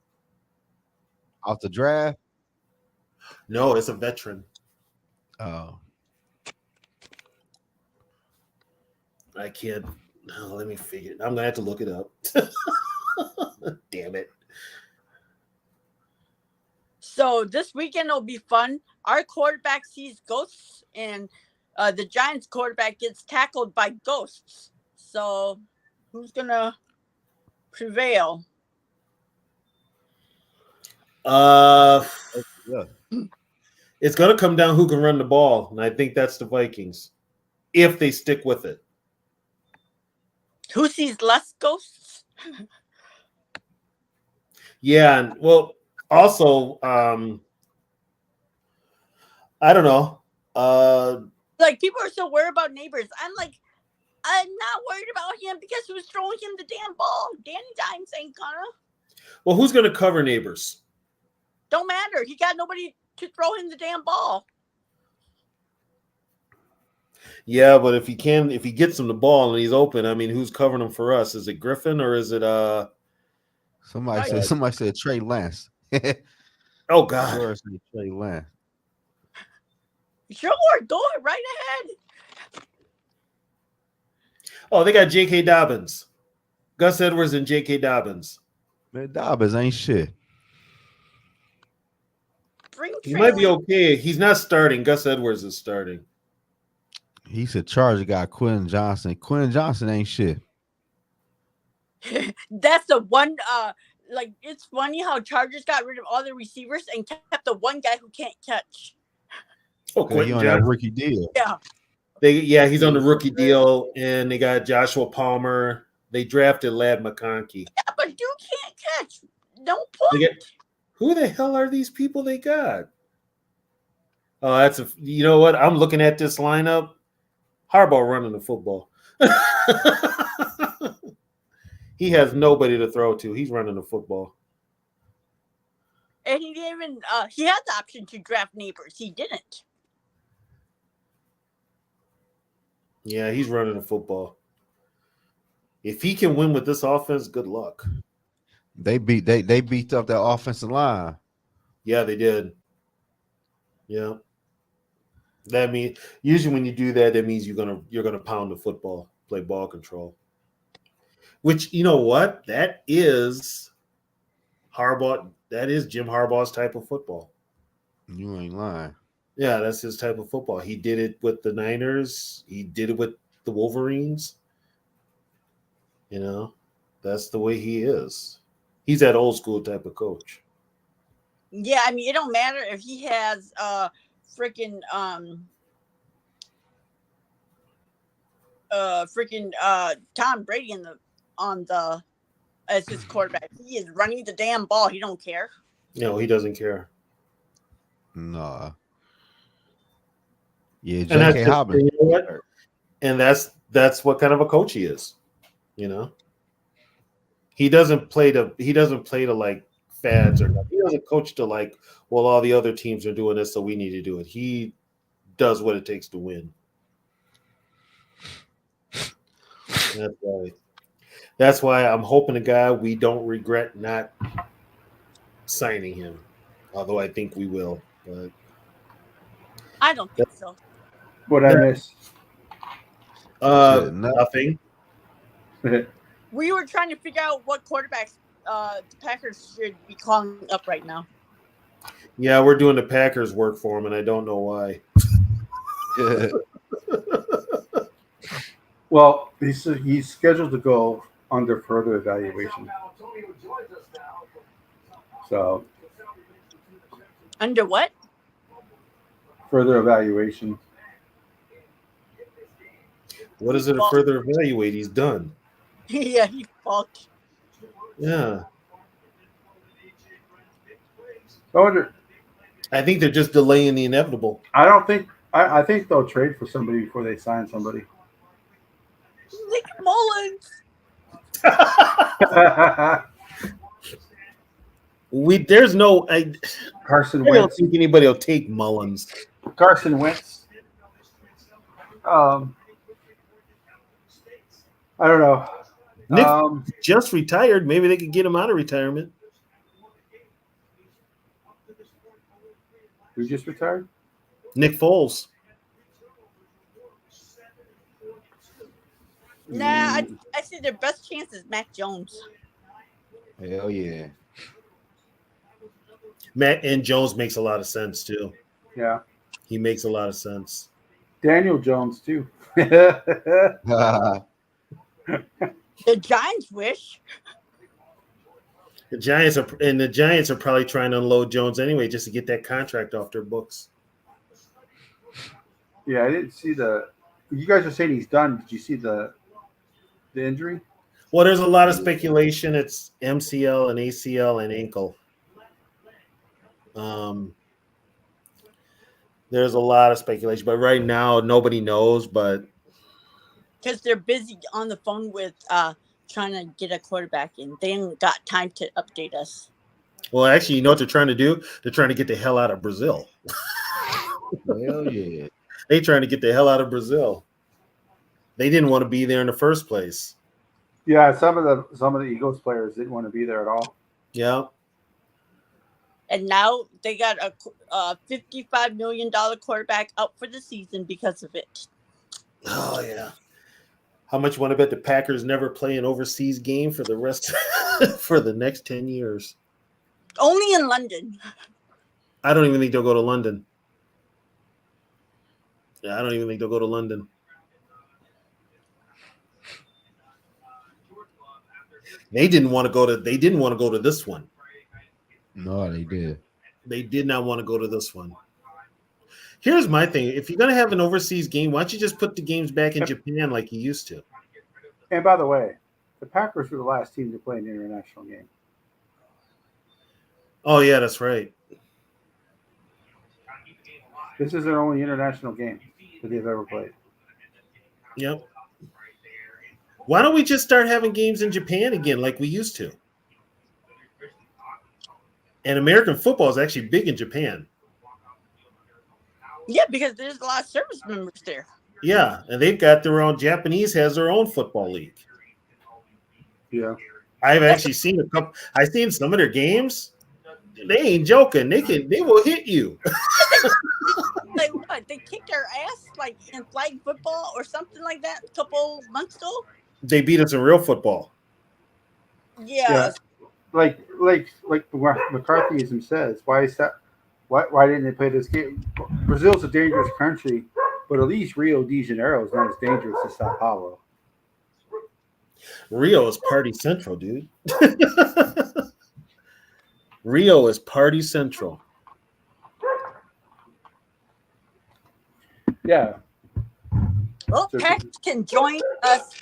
Off the draft? No, it's a veteran. Oh. I can't. No, let me figure it. I'm gonna have to look it up. Damn it. So this weekend will be fun. Our quarterback sees ghosts, and the Giants quarterback gets tackled by ghosts. So who's going to prevail? Yeah. It's gonna come down who can run the ball, and I think that's the Vikings, if they stick with it. Who sees less ghosts? Yeah, and well, also, I don't know. Like, people are so worried about Neighbors. I'm not worried about him because who's throwing him the damn ball? Danny Dimes ain't gonna. Well, who's gonna cover Neighbors? Don't matter. He got nobody to throw him the damn ball. Yeah, but if he gets him the ball and he's open, I mean, who's covering him for us? Is it Griffin or is it Somebody said Trey Lance. Oh God. Sure, said Trey Lance. Sure, go right ahead. Oh, they got J.K. Dobbins, Gus Edwards, and J.K. Dobbins. Man, Dobbins ain't shit. Bring He might be Trey okay. He's not starting. Gus Edwards is starting. He's a Charger guy, Quentin Johnson. Quentin Johnson ain't shit. Lance. That's the one. Like, it's funny how Chargers got rid of all the receivers and kept the one guy who can't catch. Oh, He Quentin on that Johnson. rookie deal. Yeah, He's on the rookie deal, and they got Joshua Palmer. They drafted Ladd McConkey. yeah, but dude can't catch. No They point. get, who the hell are these people they got? Oh, you know what? I'm looking at this lineup. Harbaugh running the football. He has nobody to throw to. He's running the football. And he didn't even. He had the option to draft Neighbors. He didn't. Yeah, he's running the football. If he can win with this offense, good luck. They beat up that offensive line. Yeah, they did. Yeah. That means usually when you do that, that means you're gonna pound the football, play ball control. Which you know what? That is Harbaugh. That is Jim Harbaugh's type of football. You ain't lying. Yeah, that's his type of football. He did it with the Niners. He did it with the Wolverines. You know, that's the way he is. He's that old school type of coach. Yeah, I mean, it don't matter if he has freaking Tom Brady as his quarterback. He is running the damn ball. He don't care. No, he doesn't care. Nah. Yeah, And that's J.K. just- Hobbins. you know what? And that's what kind of a coach he is. You know, he doesn't play to like fads or nothing. He doesn't coach to like, well, all the other teams are doing this, so we need to do it. He does what it takes to win. That's why I'm hoping to God we don't regret not signing him. Although I think we will. But I don't think so. What I miss? nothing. We were trying to figure out what quarterbacks the Packers should be calling up right now. Yeah, we're doing the Packers work for him, and I don't know why. Well, he's scheduled to go under further evaluation. So Under what? further evaluation. What is it to further evaluate? He's done. Yeah, he fucked. Yeah. I I think they're just delaying the inevitable. don't think. I think they'll trade for somebody before they sign somebody. Nick Mullins. There's no. Carson I don't Wentz. think anybody will take Mullins. Carson Wentz. I don't know. Nick Just just retired. Maybe they could get him out of retirement. who just retired? Nick Foles. Nah, I see their best chance is Mac Jones. Hell yeah. Matt and Jones makes a lot of sense too. Yeah, He makes a lot of sense. Daniel Jones too. The Giants wish. The Giants are probably trying to unload Jones anyway, just to get that contract off their books. Yeah, I didn't see the. You guys are saying he's done. Did you see the injury? Well, there's a lot of speculation. It's MCL and ACL and ankle. There's a lot of speculation, but right now nobody knows. But Because they're busy on the phone with trying to get a quarterback in. They ain't got time to update us. well, actually, you know what they're trying to do? They're trying to get the hell out of Brazil. Hell yeah. They're trying to get the hell out of Brazil. They didn't want to be there in the first place. Yeah, some of the Eagles players didn't want to be there at all. Yeah. And now they got a $55 million quarterback out for the season because of it. Oh yeah. How much you want to bet the Packers never play an overseas game for the rest for the next 10 years? Only in London. I don't even think they'll go to London. Yeah, I don't even think they'll go to London. They didn't want to go to this one. No, they did. They did not want to go to this one. Here's my thing. If you're going to have an overseas game, why don't you just put the games back in Japan like you used to? And by the way, the Packers were the last team to play an international game. Oh, yeah, that's right. This is their only international game that they've ever played. Yep. Why don't we just start having games in Japan again like we used to? And American football is actually big in Japan. Yeah, because there's a lot of service members there. Yeah, and they've got their own. Japanese has their own football league. Yeah. I've actually seen a couple. I've seen some of their games. They ain't joking. They will hit you. Like what? They kicked our ass like in flag football or something like that a couple months ago. They beat us in real football. Yeah. Like what McCarthyism says. Why is that? Why didn't they play this game? Brazil's a dangerous country, but at least Rio de Janeiro is not as dangerous as Sao Paulo. Rio is party central, dude. Rio is party central. Yeah. Well, So- Pax can join us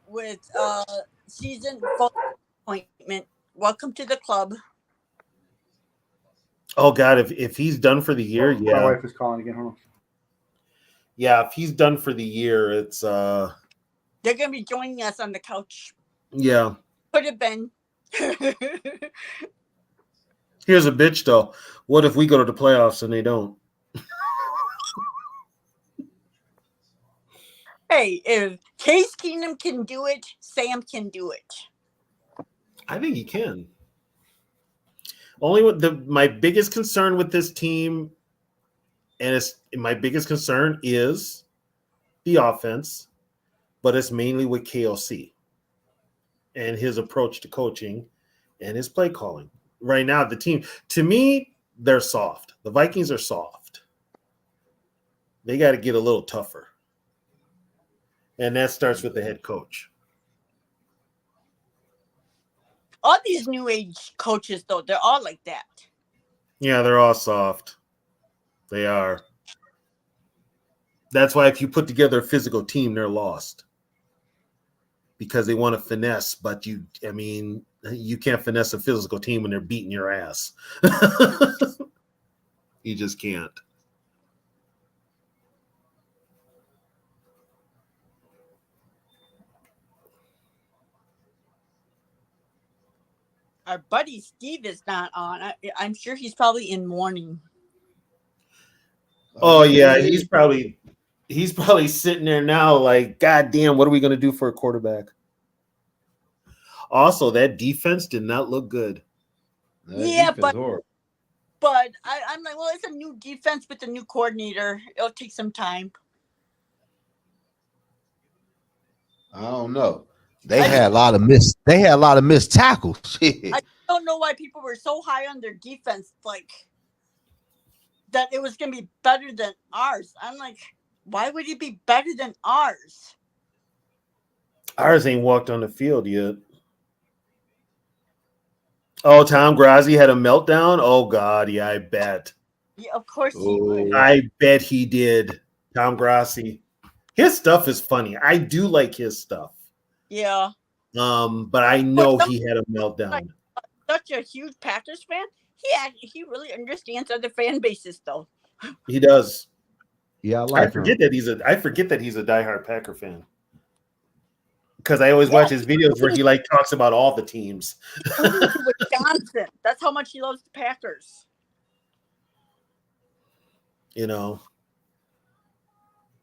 with season appointment. Welcome to the club. Oh God, if he's done for the year, My yeah. wife is calling again. Hold on. Yeah, if he's done for the year, it's They're gonna be joining us on the couch. yeah. Could have been. Here's a bitch though. What if we go to the playoffs and they don't? Hey, if Case Keenum can do it, Sam can do it. I think he can. Only with my biggest concern with this team, and my biggest concern is the offense, but it's mainly with KLC and his approach to coaching and his play calling. Right now, the team, to me, they're soft. The Vikings are soft. They got to get a little tougher. And that starts with the head coach. All these new age coaches, though, they're all like that. Yeah, they're all soft. They are. That's why if you put together a physical team, they're lost. Because they want to finesse, but you can't finesse a physical team when they're beating your ass. You just can't. Our buddy Steve is not on. I'm sure he's probably in mourning. Oh yeah, he's probably sitting there now like, God damn, what are we going to do for a quarterback? Also, that defense did not look good. Yeah, but I'm like, well, it's a new defense with a new coordinator. It'll take some time. I don't know. They had a lot of missed tackles. Shit. I don't know why people were so high on their defense, like that it was going to be better than ours. I'm like, why would it be better than ours? Ours ain't walked on the field yet. Oh, Tom Grazzi had a meltdown? Oh, God, yeah, I bet. Yeah, of course he would. I bet he did. Tom Grassi. His stuff is funny. I do like his stuff. Yeah. But I know he had a meltdown. Such a huge Packers fan. He really understands other fan bases, though. He does. Yeah, I forget that he's a diehard Packer fan. Because I always watch his videos where he talks about all the teams. Wisconsin. That's how much he loves the Packers. You know.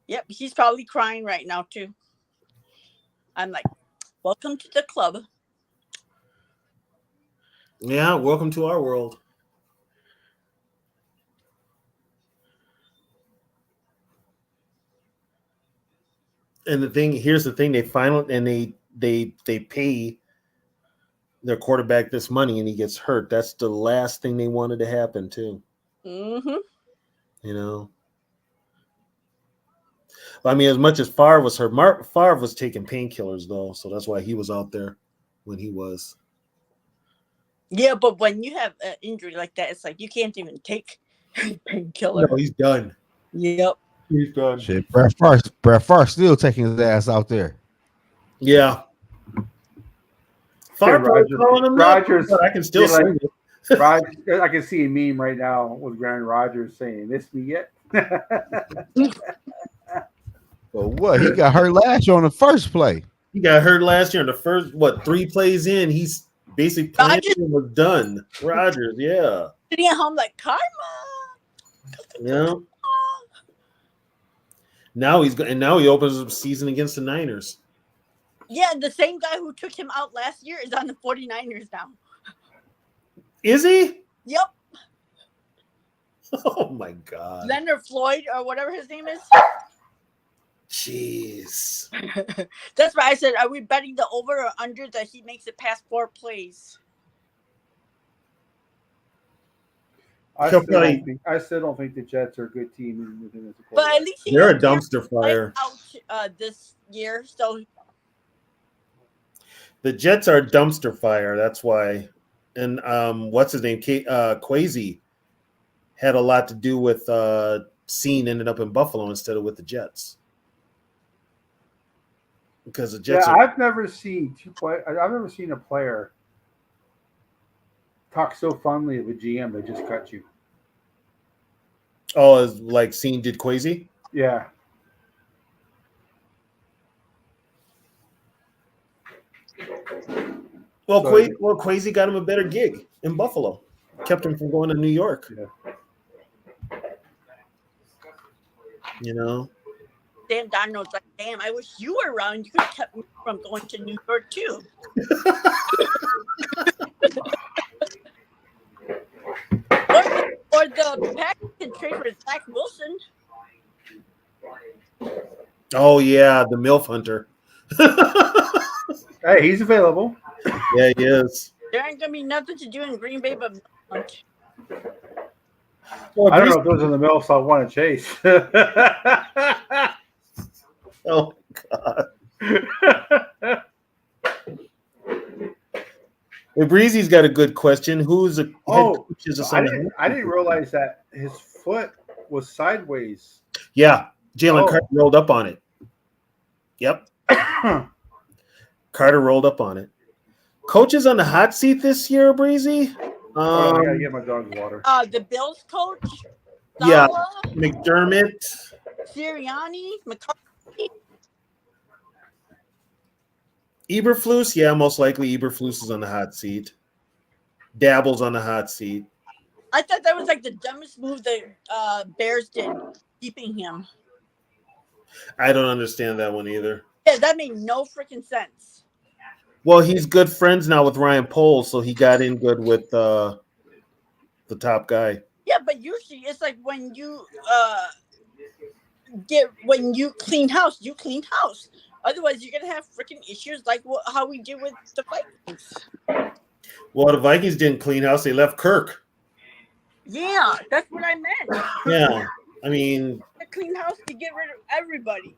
Yep, he's probably crying right now too. I'm like, welcome to the club. Yeah, welcome to our world. And here's the thing, they pay their quarterback this money and he gets hurt. That's the last thing they wanted to happen too. Mm-hmm. You know. I mean, as much as Favre was hurt, Favre was taking painkillers though, so that's why he was out there when he was. Yeah, but when you have an injury like that, it's like you can't even take painkiller. No, he's done. Yep. He's done. Shit, Brett Favre still taking his ass out there. Yeah. Favre Rodgers, but I can still say it. I can see a meme right now with Aaron Rodgers saying, "Miss me yet?" But what? He got hurt last year on the first play. He got hurt last year in the first 3 plays in. He's basically playing and was done. Rodgers, yeah. Sitting at home like karma. Yeah. Now he opens up season against the Niners. Yeah, the same guy who took him out last year is on the 49ers now. Is he? Yep. Oh my God. Leonard Floyd or whatever his name is. Jeez. That's why I said, are we betting the over or under that he makes it past 4 plays? I He'll still, probably- don't think, I still don't think the Jets are a good team within as a But at quarterback. least he They're a had Derek dumpster White fire. out this year. So The Jets are a dumpster fire. That's why. And what's his name? Kwesi had a lot to do with Scene ended up in Buffalo instead of with the Jets. Because the Jets Yeah, are I've never seen a player talk so fondly of a GM that just cut you. oh, is like Scene did Kwesi? Yeah. Well, So- Kwesi got him a better gig in Buffalo. Kept him from going to New York. Yeah. You know? Dan Donald's like, damn, I wish you were around. You could have kept me from going to New York too. or the Packers can trade for Zach Wilson. Oh yeah, the MILF hunter. Hey, he's available. Yeah, he is. There ain't gonna be nothing to do in Green Bay but lunch. Well, I don't know if those are the MILFs I want to chase. Oh God. Hey, Breezy's got a good question. Who's a head coach is I assigned? didn't realize that his foot was sideways. Yeah, Jalen Oh. Carter rolled up on it. Yep, Carter rolled up on it. Coaches on the hot seat this year, Breezy. I gotta get my dog's water. The Bills coach, Yeah. Saleh, McDermott. Sirianni, McCarthy. Eberflus, yeah, most likely Eberflus is on the hot seat. Dabble's on the hot seat. I thought that was like the dumbest move the Bears did, keeping him. I don't understand that one either. Yeah, that made no freaking sense. Well, he's good friends now with Ryan Poles, so he got in good with the top guy. Yeah, but usually it's like when you clean house, you clean house. Otherwise, you're gonna have freaking issues like how we did with the Vikings. Well, the Vikings didn't clean house; they left Kirk. Yeah, that's what I meant. Yeah, I mean, A clean house to get rid of everybody.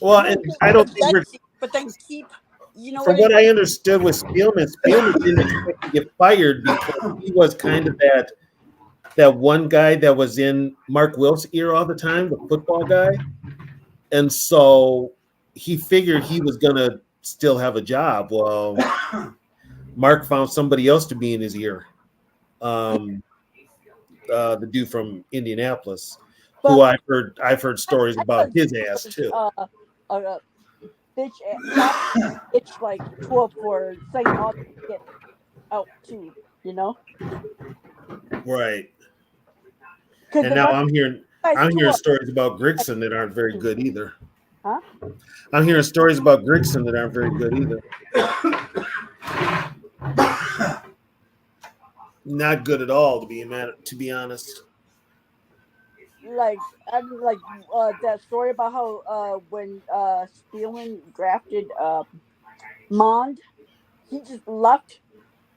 well, and I don't think we're. But then keep, you know From what what I understood with Spielman didn't expect to get fired because he was kind of that one guy that was in Mark Wilf's ear all the time, the football guy. And so he figured he was going to still have a job. Well, Mark found somebody else to be in his ear. The dude from Indianapolis, who I've heard stories about his ass too. Bitch like 12 for saying all to get out too, you know? Right. Because And now I'm hearing stories about Grigson that aren't very good either. Huh? I'm hearing stories about Grigson that aren't very good either. Not good at all, to be honest. like that story about how when Spielman drafted Mond, he just left.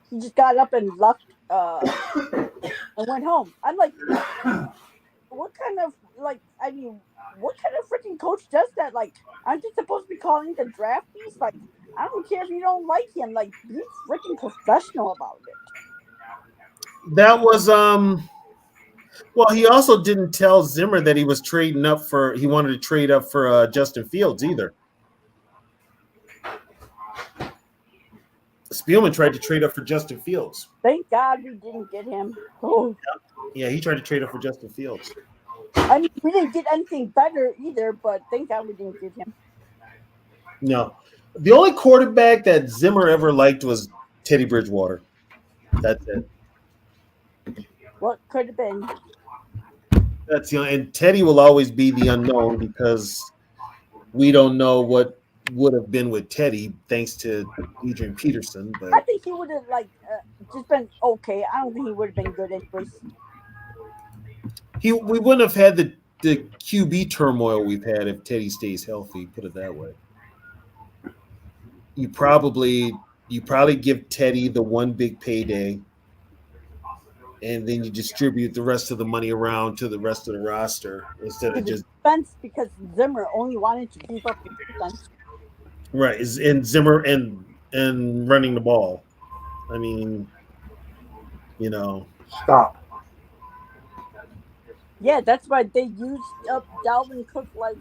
He just got up and left and went home. I'm like, what kind of what kind of freaking coach does that? Like, aren't you supposed to be calling the draftees? Like, I don't care if you don't like him. Like, be freaking professional about it. That was well, he also didn't tell Zimmer that he was he wanted to trade up for Justin Fields either. Spielman tried to trade up for Justin Fields. Thank God we didn't get him. Oh, Yeah, he tried to trade up for Justin Fields. I mean, we didn't get anything better either, but thank God we didn't get him. No. The only quarterback that Zimmer ever liked was Teddy Bridgewater. That's it. What could have been? That's and Teddy will always be the unknown because we don't know what would have been with Teddy thanks to Adrian Peterson, but I think he would have just been okay. I don't think he would have been good anyways. we wouldn't have had the QB turmoil we've had if Teddy stays healthy. Put it that way. You probably give Teddy the one big payday, and then you distribute the rest of the money around to the rest of the roster instead To of the just defense, because Zimmer only wanted to beef up the defense. right. And Zimmer and running the ball. I mean, Stop. Yeah, that's why they used up Dalvin Cook like.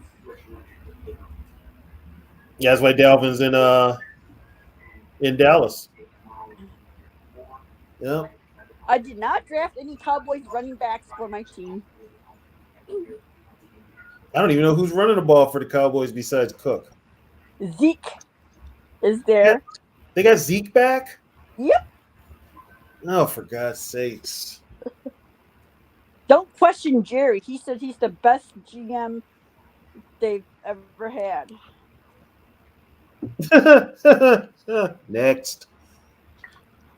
yeah, that's why Dalvin's in Dallas. Yeah. I did not draft any Cowboys running backs for my team. I don't even know who's running the ball for the Cowboys besides Cook. Zeke is there. They got Zeke back? Yep. Oh, for God's sakes. Don't question Jerry. He said he's the best GM they've ever had. Next.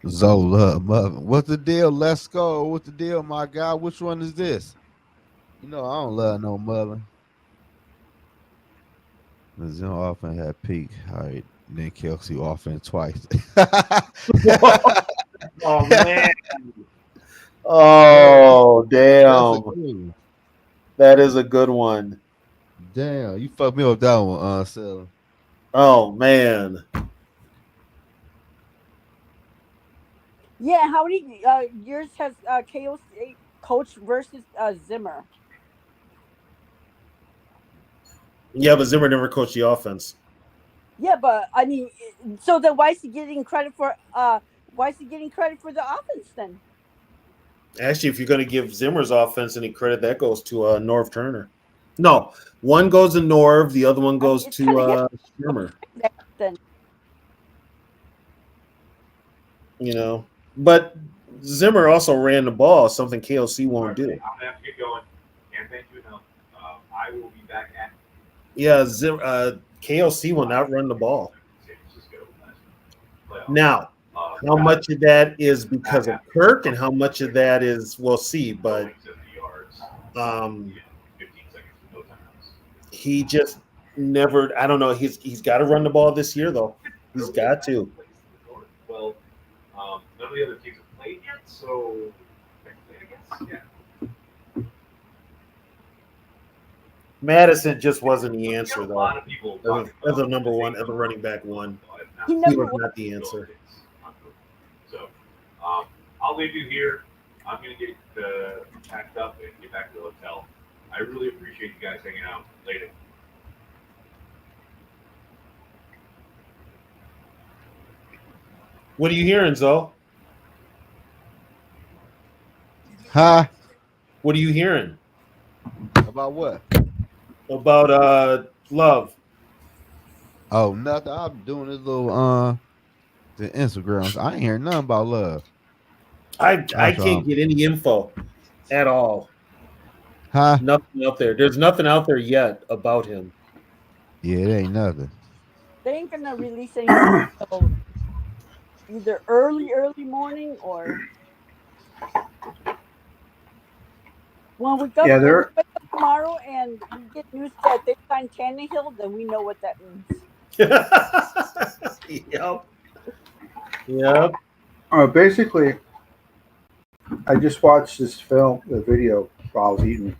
Zola, mother. What's the deal? Let's go. What's the deal, my guy? Which one is this? I don't love no mother. The Zim offense had peak. All right. Then Kelsey offense twice. Oh, man. Oh, damn. That is a good one. Damn, you fucked me up that one, Sella. Oh, man. Yeah, how many years has KO coached versus Zimmer? Yeah, but Zimmer never coached the offense. Yeah, but I mean, so then why is he getting credit for the offense then? Actually, if you're going to give Zimmer's offense any credit, that goes to Norv Turner. No, one goes to Norv, the other one goes to Zimmer. Then but Zimmer also ran the ball, something KLC won't do. I'm gonna have to get going. Can't thank you enough. I will be back at. Yeah, KLC will not run the ball. Now, how much of that is because of Kirk, and how much of that is we'll see. But he just never. I don't know. He's got to run the ball this year, though. He's got to. Well, none of the other teams have played yet, so I guess, yeah. Madison just wasn't the answer, A though. lot of people As a number one, as a running back one, he he never was not the answer. So, I'll leave you here. I'm gonna get packed up and get back to the hotel. I really appreciate you guys hanging out. Later. What are you hearing, Zoe? Huh? What are you hearing About what? about Love? Oh, nothing. I'm doing this little the Instagrams. I ain't hearing nothing about Love. I can't get any info at all. Huh? Nothing out there. There's nothing out there yet about him. Yeah, it ain't nothing. they ain't gonna release anything until either early morning or when we Yeah, when we they're- wake up tomorrow and we get news that they signed Tannehill, then we know what that means. Yep. Basically, I just watched the video while I was eating.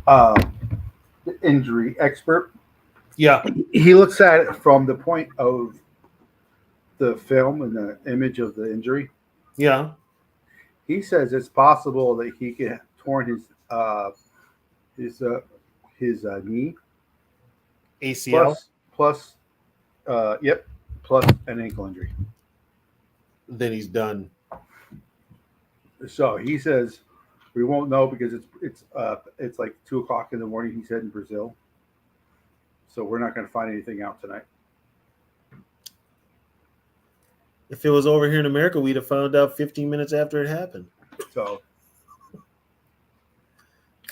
The injury expert. Yeah. He looks at it from the point of the film and the image of the injury. Yeah. He says it's possible that he could have torn his knee ACL. plus an ankle injury. Then he's done. So he says we won't know because it's like 2:00 in the morning. He said in Brazil, so we're not going to find anything out tonight. If it was over here in America, we'd have found out 15 minutes after it happened. So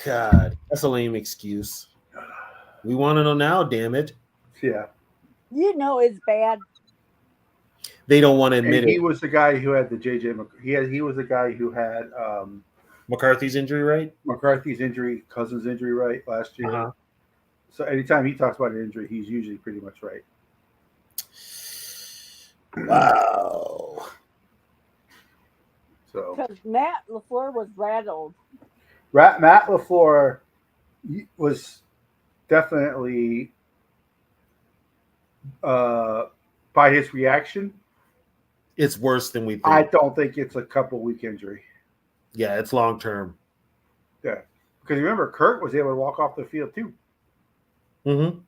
God, that's a lame excuse. We want to know now, damn it. yeah, You know it's bad. They don't want to admit And he it. was the guy who had the he was the guy who had McCarthy's injury, right? McCarthy's injury, Cousins' injury, right, last year. Uh-huh. So anytime he talks about an injury, he's usually pretty much right. Wow. So Because Matt LaFleur was rattled. Matt LaFleur was definitely by his reaction. It's worse than we think. I don't think it's a couple week injury. Yeah, it's long term. Yeah, because remember, Kurt was able to walk off the field too. Mm-hmm.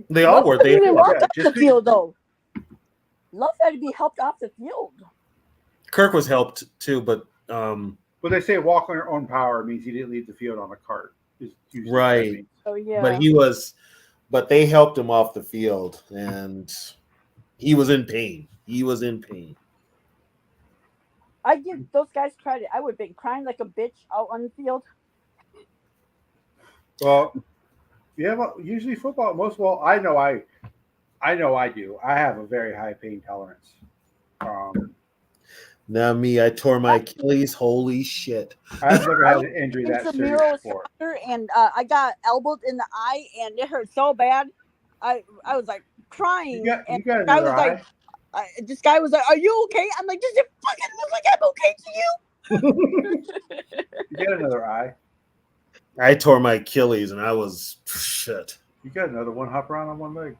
They all were. Love They didn't even walk yeah, off the just- field though. Love had to be helped off the field. Kirk was helped too, but But they say walk on your own power means he didn't leave the field on a cart. Is usually what that Right. means. So yeah. but they helped him off the field, and he was in pain. He was in pain. I give those guys credit. I would have been crying like a bitch out on the field. Well, yeah, well, usually football. I know I do. I have a very high pain tolerance. Now me, I tore my Achilles. Holy shit! I've never had an injury that It's a serious Miro before. soccer, and I got elbowed in the eye, and it hurt so bad. I was like crying. You and got the guy another was like, eye? this guy was like, "Are you okay?" I'm like, "Does it fucking look like I'm okay to you?" You got another eye? I tore my Achilles, and I was shit. You got another one? Hop around on one leg.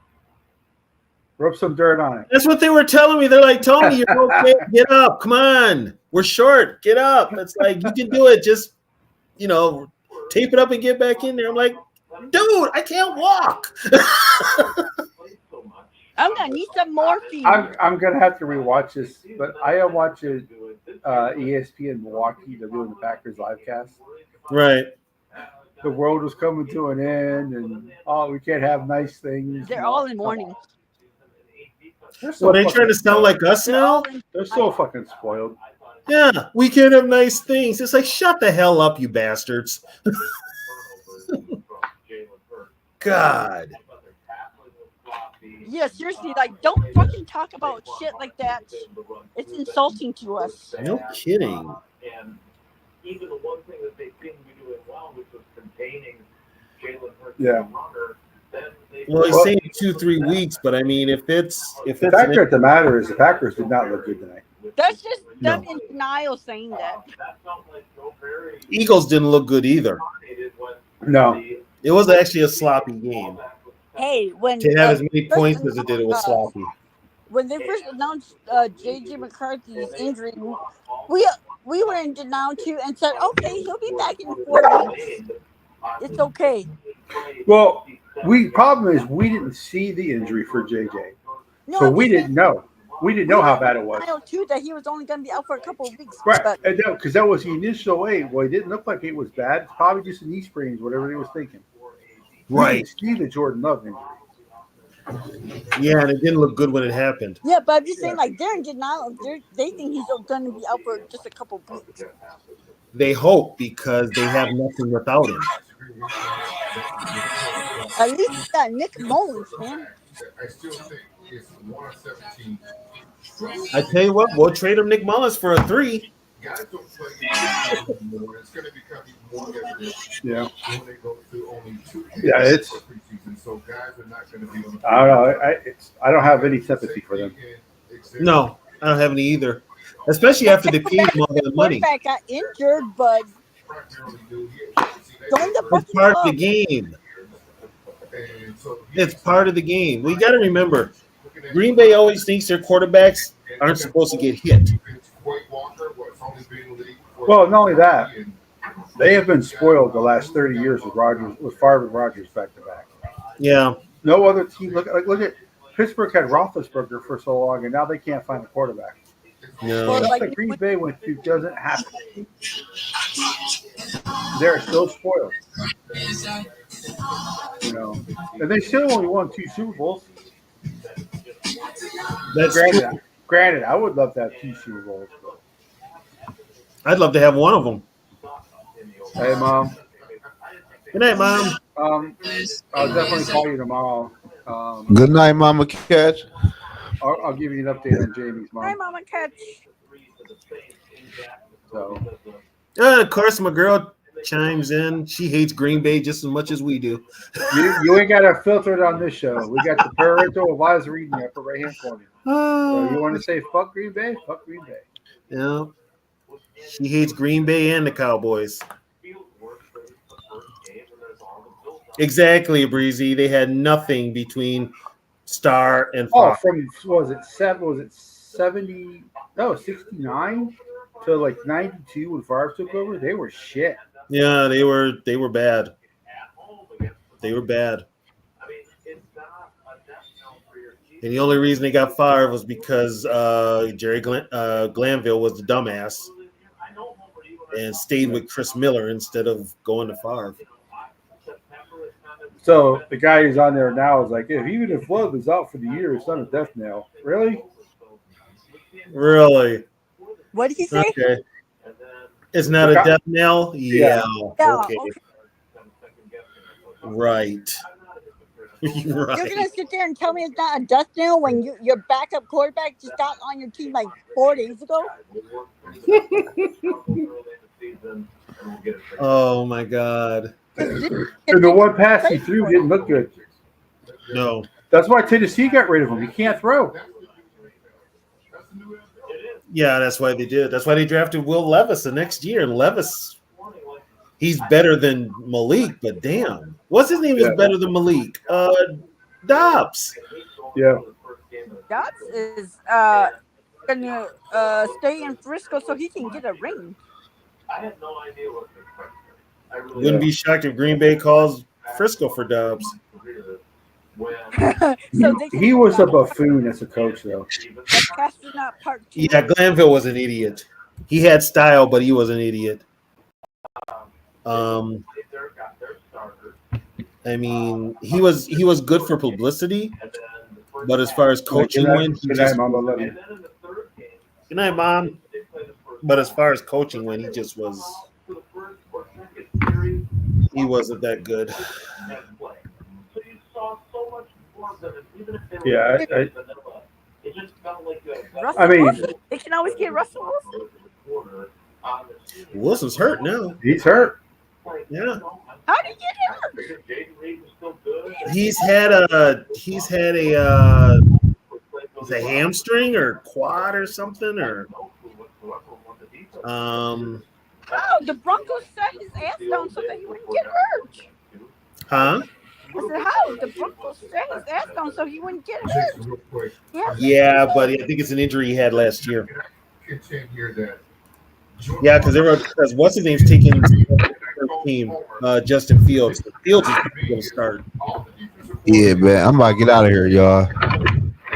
Rub some dirt on it. That's what they were telling me. They're like, Tony, you're okay. Get up. Come on. We're short. Get up. It's like, you can do it. Just, tape it up and get back in there. I'm like, dude, I can't walk. I'm gonna need some morphine. I'm gonna have to rewatch this, but I am watching ESPN Milwaukee. They're doing the Packers live cast. Right. The world was coming to an end, and we can't have nice things. They're all in mourning. They're So they fucking trying to sound like us They're now? all in. They're so fucking spoiled. Yeah, we can't have nice things. It's like, shut the hell up, you bastards. God. Yeah, seriously, like don't fucking talk about shit like that. It's insulting to us. No kidding. And even the one thing that they seemed to be doing well, which was containing Jalen Hurts Yeah. and runner, then they Well, he's saying 2-3 weeks, but I mean, if it's The fact of the matter is, the Packers did not look good tonight. That's just them No. in denial saying that. that felt like Joe Barry Eagles didn't look good either. dominated when No, the- It was actually a sloppy game. Hey, when To have as many points as it did, it was sloppy. when they first announced JJ McCarthy's injury, we were in denial too and said, okay, he'll be back in 4 weeks. It's okay. well, problem is we didn't see the injury for JJ, No, so I'm we just didn't know. We didn't know how bad it was. denial too that he was only going to be out for a couple of weeks. Right, But because that was the initial way. Well, it didn't look like it was bad. It's probably just a knee sprains, whatever he was thinking. We Right. didn't see the Jordan Love injury. Yeah, and it didn't look good when it happened. yeah, but I'm just saying, like they're in denial. They think he's going to be out for just a couple of weeks. They hope because they have nothing without him. At least we got Nick Mullins, man. I still think it's 1-17. I tell you what, we'll trade him Nick Mullins for a 3. Guys don't play anymore. It's going to become even more evident Yeah, when they go through only 2 games Yeah, it's- for preseason. So guys are not going to be on the I don't know. I don't have any sympathy for them. No, I don't have any either. Especially after they paid him all that money. Quarterback got injured, but don't the It's fucking part of the up. game. It's part of the game. We got to remember, Green Bay always thinks their quarterbacks aren't supposed to get hit. Well, not only that, they have been spoiled the last 30 years with Favre and Rodgers back to back. Yeah. No other team. Look at Pittsburgh had Roethlisberger for so long, and now they can't find a quarterback. No. Stuff like- that Green Bay went through doesn't happen. They're still spoiled. And they still only won 2 Super Bowls. That's true. Granted, I would love to have 2 Super Bowls. I'd love to have one of them. Hey, Mom. Good night, Mom. I'll definitely call you tomorrow. Good night, Mama Catch. I'll give you an update on Jamie's Hi, mom. Mama Catch. So Of course, my girl chimes in. She hates Green Bay just as much as we do. you ain't got to filter it on this show. We got the parental advisory in the upper right hand corner. So you want to say fuck Green Bay? Fuck Green Bay. Yeah. She hates Green Bay and the Cowboys. Exactly, Breezy. They had nothing between Star and Oh, Fox. from was it 70? No, 69 to like 92 when Favre took over. They were shit. Yeah, they were bad. They were bad. And the only reason they got fired was because Jerry Glanville was the dumbass and stayed with Chris Miller instead of going to Favre. So the guy who's on there now is like, even if Love is out for the year, it's not a death knell. Really? Really? What did he say? Okay. It's not a death knell? Yeah. Yeah, Okay. Right. You're Right. gonna sit there and tell me it's not a death knell when your backup quarterback just got on your team like 4 days ago? Oh my God. And the one pass he threw didn't look good. No. That's why Tennessee got rid of him. He can't throw. Yeah, that's why they did. That's why they drafted Will Levis the next year. And Levis, he's better than Malik, but damn. What's his name is better than Malik? Dobbs. Yeah. Dobbs is gonna stay in Frisco so he can get a ring. I had no idea what to expect. I really Wouldn't be shocked if Green Bay calls Frisco for Dobbs. So they He was a buffoon as a coach, though. Astronaut Part 2. Yeah, Glanville was an idiot. He had style, but he was an idiot. I mean, he was good for publicity, but as far as coaching went, Good night, Mama. Love you. good night, Mom. But as far as coaching went, he just was. He wasn't that good. Yeah, Russell I mean, Wilson. They can always get Russell Wilson. Wilson's hurt now. he's hurt. Yeah, How did you get him? he's had a is a hamstring or quad or something or How? The Broncos set his ass down so that he wouldn't get hurt. huh? I said, how? The Broncos set his ass down so he wouldn't get hurt. Yeah. Yeah, but I think it's an injury he had last year. Here that Yeah, because what's his name's taking the first team, Justin Fields. Fields is going to start. Yeah, man. I'm about to get out of here, y'all.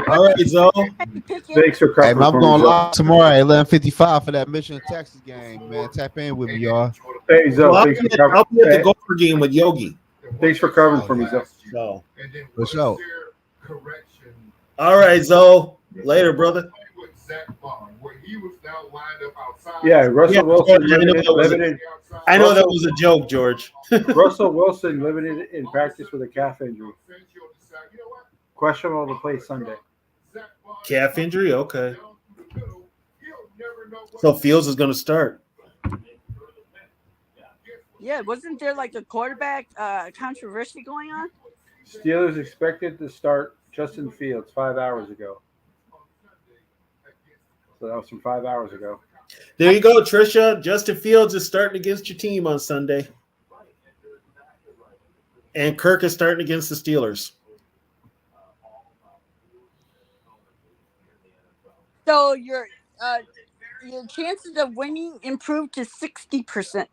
All right, Zoe. Thanks for Hey, covering. man, I'm for going me, live tomorrow at 11:55 for that Mission Texas game, man. Tap in with me, y'all. Hey, Zoe, Well, thanks for I'll be at the covering. Gopher game with Yogi. Thanks for covering for me, Zoe. So, For sure. all right, Zoe. Later, brother. Yeah, Russell Yeah, Wilson I know that was a- limited. I know that was a joke, George. Russell Wilson limited in practice with a calf injury. Questionable to play Sunday. Calf injury? Okay. So Fields is going to start. Yeah, wasn't there like a quarterback controversy going on? Steelers expected to start Justin Fields 5 hours ago. So that was from 5 hours ago. There you go, Trisha. Justin Fields is starting against your team on Sunday. And Kirk is starting against the Steelers. So your chances of winning improved to 60%.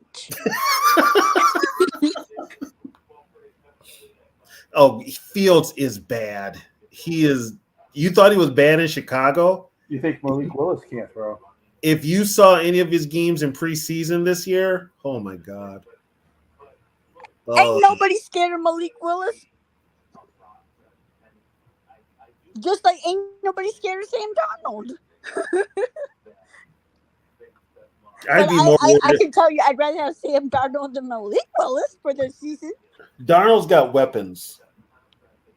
Oh, Fields is bad. He is. You thought he was bad in Chicago? You think Malik Willis can't throw? If you saw any of his games in preseason this year, oh my God. Ain't nobody scared of Malik Willis. Just like ain't nobody scared of Sam Darnold. I'd But be more I worried. can tell you, I'd rather have Sam Darnold than Malik Willis for the season. Darnold's got weapons.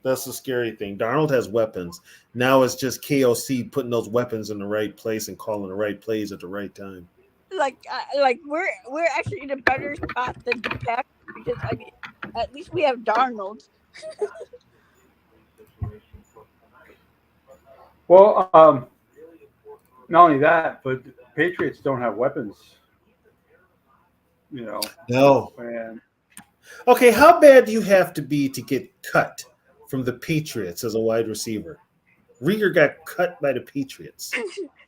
That's the scary thing. Darnold has weapons. Now it's just KOC putting those weapons in the right place and calling the right plays at the right time. Like we're actually in a better spot than the Packers because I mean, at least we have Darnold. Well, not only that, but the Patriots don't have weapons. You know, No. and Okay, how bad do you have to be to get cut from the Patriots as a wide receiver? Rieger got cut by the Patriots.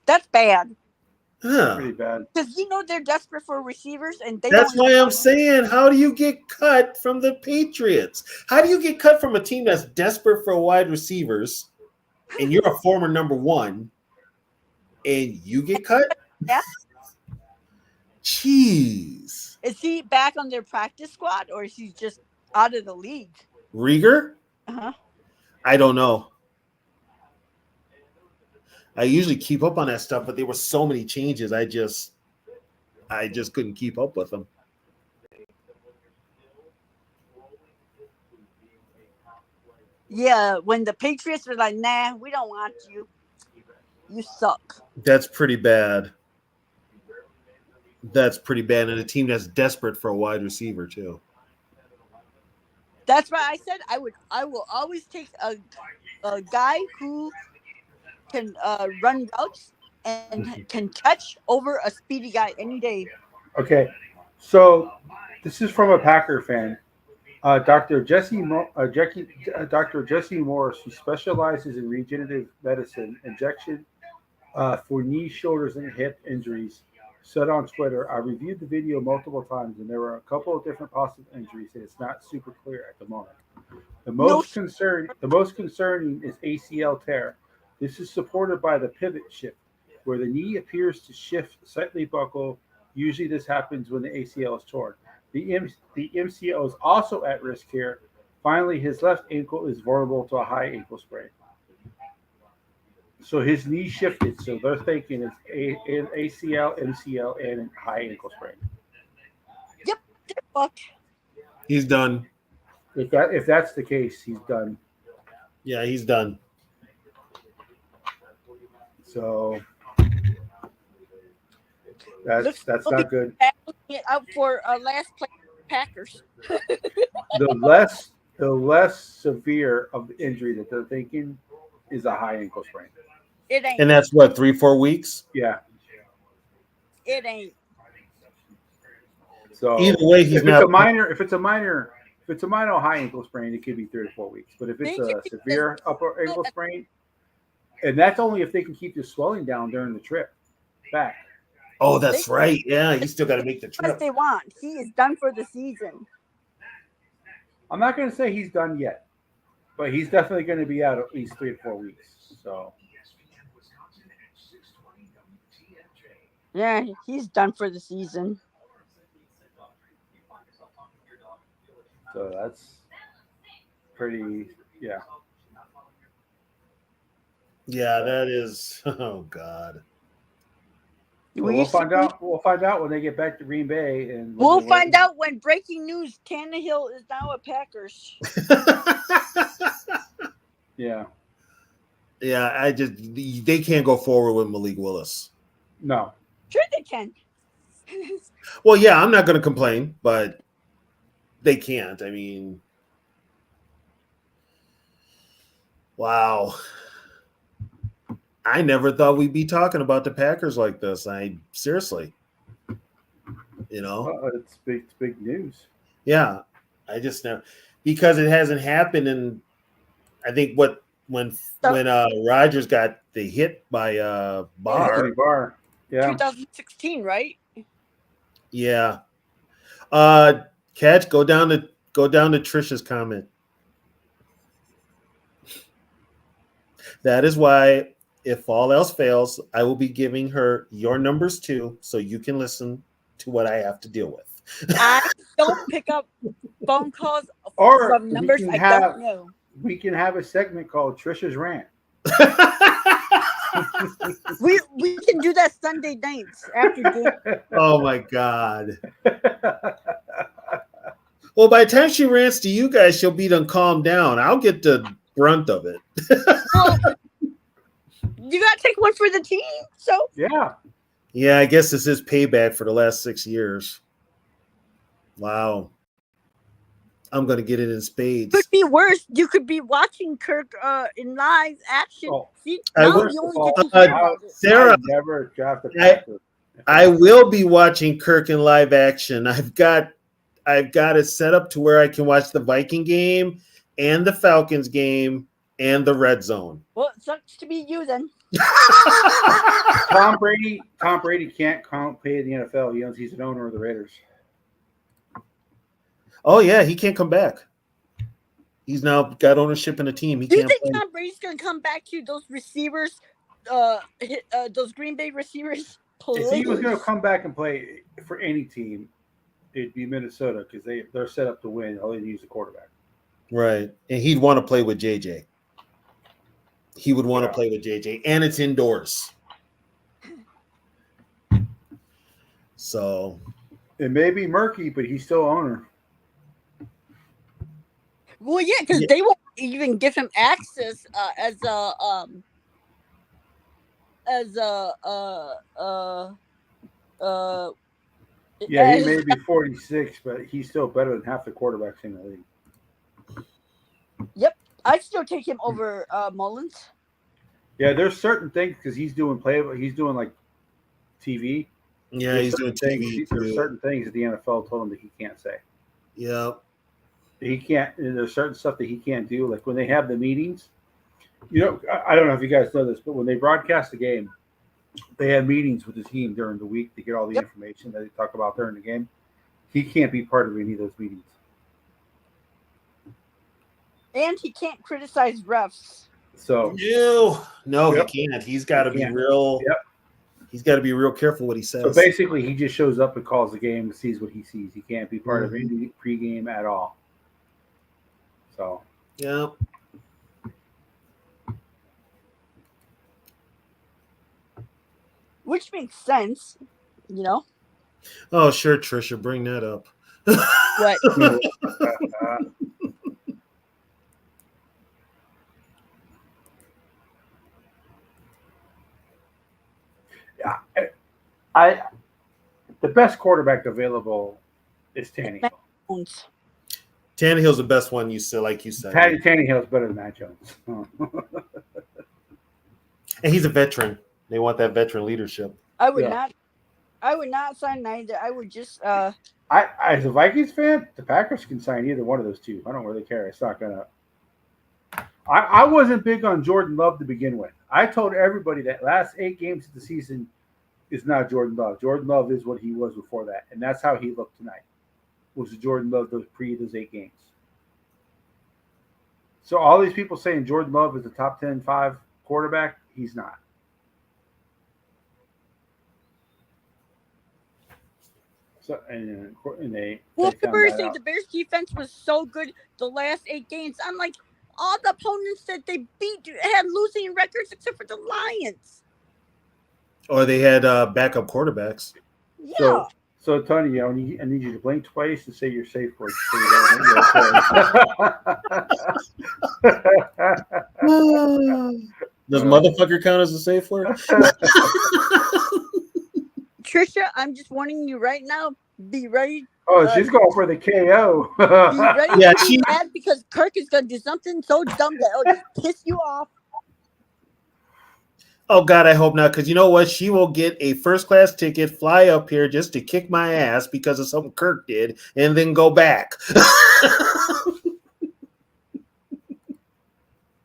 That's bad Huh. pretty bad. because they're desperate for receivers and they That's don't. why I'm saying, how do you get cut from the Patriots? How do you get cut from a team that's desperate for wide receivers, and you're a former number one, and you get cut? Yeah. Jeez. Is he back on their practice squad or is he just out of the league? Rieger? Uh-huh. I don't know. I usually keep up on that stuff, but there were so many changes. I just couldn't keep up with them. Yeah, when the Patriots were like, "Nah, we don't want you. You suck." That's pretty bad. That's pretty bad. And a team that's desperate for a wide receiver, too. That's why I said I will always take a guy who can run routes and can catch over a speedy guy any day. Okay, so this is from a Packer fan, Dr. Jesse Morris, who specializes in regenerative medicine injection for knee, shoulders, and hip injuries, said on Twitter, "I reviewed the video multiple times, and there were a couple of different possible injuries, and it's not super clear at the moment. The most concerning is ACL tear. This is supported by the pivot shift, where the knee appears to shift, slightly buckle. Usually this happens when the ACL is torn. The MCL is also at risk here. Finally, his left ankle is vulnerable to a high ankle sprain." So his knee shifted. So they're thinking it's an ACL, MCL, and high ankle sprain. Yep, they're fucked. He's done. If that's the case, he's done. Yeah, he's done. So that's not good. Looking out for last place Packers. The less severe of the injury that they're thinking is a high ankle sprain. It ain't. And that's what, 3-4 weeks? Yeah. It ain't. So Either way, he's if not. it's a minor high ankle sprain, it could be 3 to 4 weeks. But if it's a severe upper ankle sprain, and that's only if they can keep the swelling down during the trip back. Oh, that's right. Yeah, you still got to make the What trip. they want. He is done for the season. I'm not going to say he's done yet, but he's definitely going to be out at least 3 to 4 weeks. So Yeah, he's done for the season. that's pretty, yeah. Yeah, that is. Oh, God. We'll find out. We'll find out when they get back to Green Bay, and We'll find out when breaking news: Tannehill is now a Packers. Yeah. Yeah, they can't go forward with Malik Willis. No. Sure, they can. Well, yeah, I'm not going to complain, but they can't. I mean, wow. I never thought we'd be talking about the Packers like this. Seriously, Well, it's big news. Yeah, I just never, because it hasn't happened. And I think when Rodgers got the hit by Barr. Anthony Barr. Yeah. 2016, right? Yeah. Catch, go down to Trisha's comment. That is why, if all else fails, I will be giving her your numbers too, so you can listen to what I have to deal with. I don't pick up phone calls Or from numbers I don't know. We can have a segment called Trisha's Rant. We can do that Sunday nights after game. Oh my God. Well, by the time she rants to you guys, she'll be done calmed down. I'll get to brunt of it. Well, you gotta take one for the team. So Yeah. Yeah, I guess this is payback for the last 6 years. Wow. I'm going to get it in spades. could be worse. You could be watching Kirk in live action. Oh. See, I now will- you only get to uh, hear about it. Sarah, I never drafted I- Packers. I will be watching Kirk in live action. I've got it set up to where I can watch the Viking game and the Falcons game and the Red Zone. Well, it sucks to be you then. Tom Brady can't pay the NFL. He's an owner of the Raiders. Oh yeah, he can't come back. He's now got ownership in the team. He Do you can't think play. Tom Brady's gonna come back to those receivers, those Green Bay receivers? If he was Please. going to come back and play for any team, it'd be Minnesota because they're set up to win. All they need is a quarterback. Right. And he'd want to play with JJ. He would want to play with JJ. And it's indoors. So It may be murky, but he's still owner. Well, yeah, because Yeah. they won't even give him access as Yeah, he as- may be 46, but he's still better than half the quarterbacks in the league. I'd still take him over Mullins. Yeah, there's certain things because he's doing like TV. yeah, he's doing certain TV things, there's too. certain things that the NFL told him that he can't say. Yeah. He can't. There's certain stuff that he can't do. Like when they have the meetings. I don't know if you guys know this, but when they broadcast the game, they have meetings with the team during the week to get all the Yep. information that they talk about during the game. He can't be part of any of those meetings. And he can't criticize refs. So No, Yep. he can't. He's got to He be can't. real. Yep. He's got to be real careful what he says. So basically, he just shows up and calls the game and sees what he sees. He can't be part of Mm-hmm. any pregame at all. So Yeah. Which makes sense, you know. Oh, sure, Trisha, bring that up. What? the best quarterback available is Tannehill. Tannehill's the best one you said, like you said. Tannehill's better than Matt Jones. And he's a veteran. They want that veteran leadership. I would Yeah. not. I would not sign neither. I would just. I as a Vikings fan, the Packers can sign either one of those two. I don't really care. It's not gonna. I wasn't big on Jordan Love to begin with. I told everybody that last 8 games of the season is not Jordan Love. Jordan Love is what he was before that, and that's how he looked tonight. Was Jordan Love those 8 games? So all these people saying Jordan Love is a top 10-5 quarterback, he's not. So and they Well, they people found were that saying out. the Bears defense was so good the last 8 games. I'm like, all the opponents that they beat had losing records except for the Lions. Or they had backup quarterbacks. Yeah. So Tony, I need you to blink twice and say your safe word. So you don't Does motherfucker count as a safe word? Trisha, I'm just warning you right now. Be ready. Oh, she's going for the KO. Be ready Yeah, to she- be mad because Kirk is going to do something so dumb that it'll just piss you off. Oh God, I hope not. Because you know what? She will get a first-class ticket, fly up here just to kick my ass because of something Kirk did, and then go back.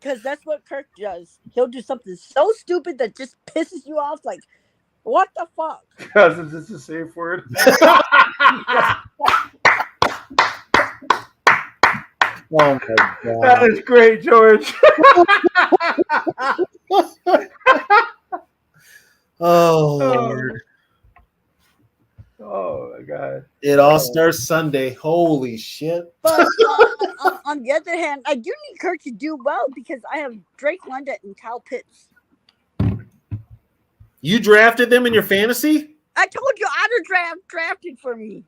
Because that's what Kirk does. He'll do something so stupid that just pisses you off. Like, what the fuck? Cousins, this is a safe word. Oh my That God. is great, George. Oh Lord. Oh my God. It all starts Sunday. Holy shit. But on the other hand, I do need Kirk to do well because I have Drake London and Kyle Pitts. You drafted them in your fantasy? I told you auto drafted for me.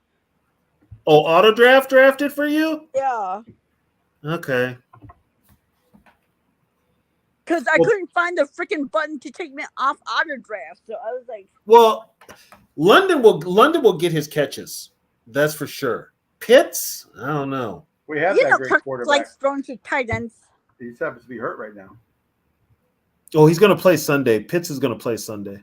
Oh, auto draft drafted for you? Yeah. Okay. Because I Well- couldn't find the freaking button to take me off auto draft. So I was like, Well, London will get his catches. That's for sure. Pitts, I don't know. We have you that know, great Kirk quarterback. likes throwing to tight ends. He just happens to be hurt right now. Oh, he's going to play Sunday. Pitts is going to play Sunday.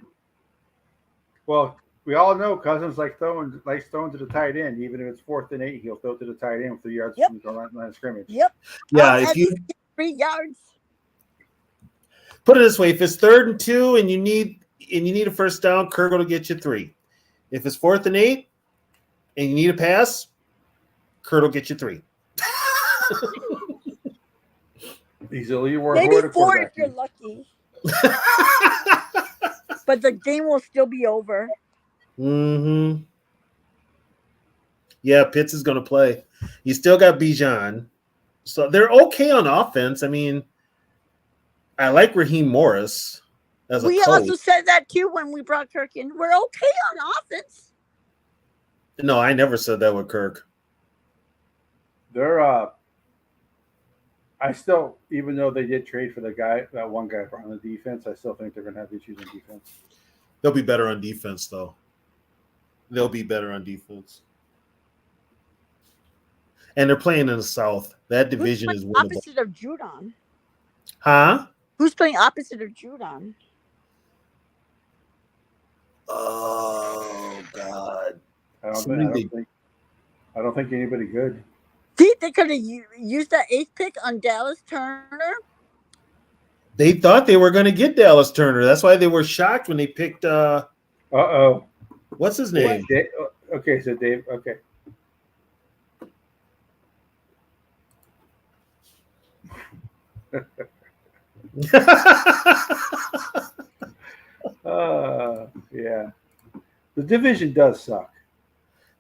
Well, we all know Cousins likes throwing to the tight end. Even if it's 4th and 8, he'll throw to the tight end with 3 yards Yep. from the line of scrimmage. Yep. Yeah, I'll if at you least get 3 yards. put it this way, if it's 3rd and 2 and you need a first down, Kirk will get you 3. If it's 4th and 8 and you need a pass, Kurt will get you 3. He's a Leroy Maybe Hoard 4 if quarterback. you're lucky. But the game will still be over. Mm-hmm. Yeah, Pitts is going to play. You still got Bijan. So they're okay on offense. I mean, I like Raheem Morris as a We coach. also said that too when we brought Kirk in. We're okay on offense. No, I never said that with Kirk. They're I still, even though they did trade for that one guy on the defense, I still think they're going to have issues on defense. They'll be better on defense, though. They'll be better on defense. And they're playing in the South. That division Who's is playing winnable. opposite of Judon? Huh? Who's playing opposite of Judon? Oh, God. I don't think anybody good. See, they could have used that 8th pick on Dallas Turner. They thought they were going to get Dallas Turner. That's why they were shocked when they picked Uh-oh. what's his name? Okay, so Dave, okay. Yeah. The division does suck.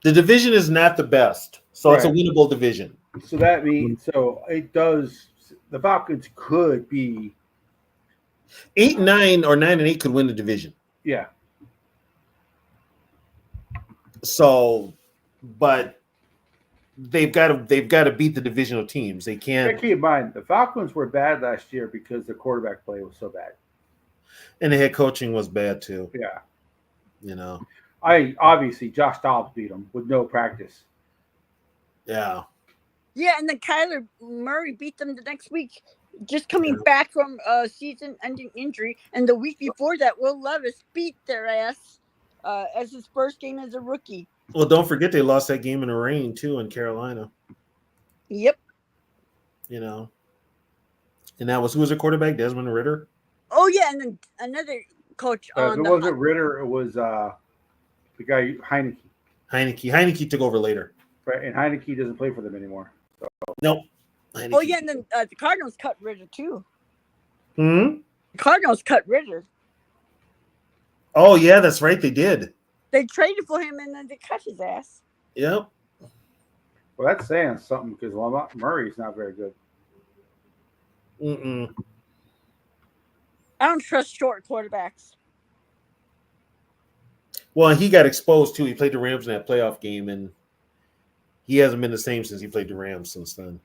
The division is not the best, so it's a Right. winnable division. So that means it does. The Falcons could be 8-9 or 9-8 could win the division. yeah. So, but they've got to beat the divisional teams. They can't, Keep in mind the Falcons were bad last year because the quarterback play was so bad. and the head coaching was bad too. Yeah. You know, Obviously Josh Dobbs beat them with no practice. yeah. Yeah, and then Kyler Murray beat them the next week, just coming back from a season-ending injury. And the week before that, Will Levis beat their ass as his first game as a rookie. Well, don't forget they lost that game in the rain too in Carolina. Yep. You know, and that was who was their quarterback? Desmond Ridder. Oh yeah, and then another coach If on it the wasn't Ritter, it was the guy Heineke. Heineke took over later. Right, and Heineke doesn't play for them anymore. Nope. Oh yeah, and then the Cardinals cut Ritter too. Hmm. The Cardinals cut Ritter. Oh yeah, that's right. They did. They traded for him and then they cut his ass. Yep. Well, that's saying something because Murray's not very good. Mm-mm. I don't trust short quarterbacks. Well, he got exposed too. He played the Rams in that playoff game, and he hasn't been the same since he played the Rams since then.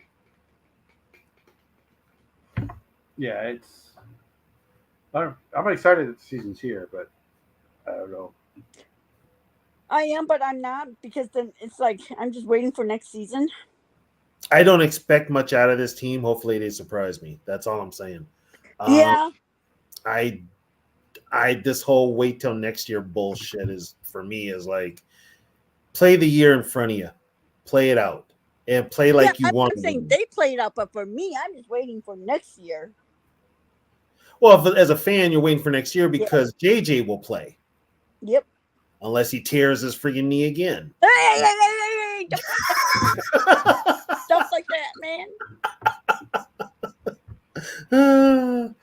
Yeah, I'm excited that the season's here, but I don't know. I am, but I'm not because then it's like I'm just waiting for next season. I don't expect much out of this team. Hopefully, they surprise me. That's all I'm saying. Yeah. I this whole wait till next year bullshit is for me is like play the year in front of you, play it out, and play like you want. I'm saying they played up, but for me, I'm just waiting for next year. Well, as a fan, you're waiting for next year because JJ will play. Yep. Unless he tears his freaking knee again. Hey, don't stuff like that, man.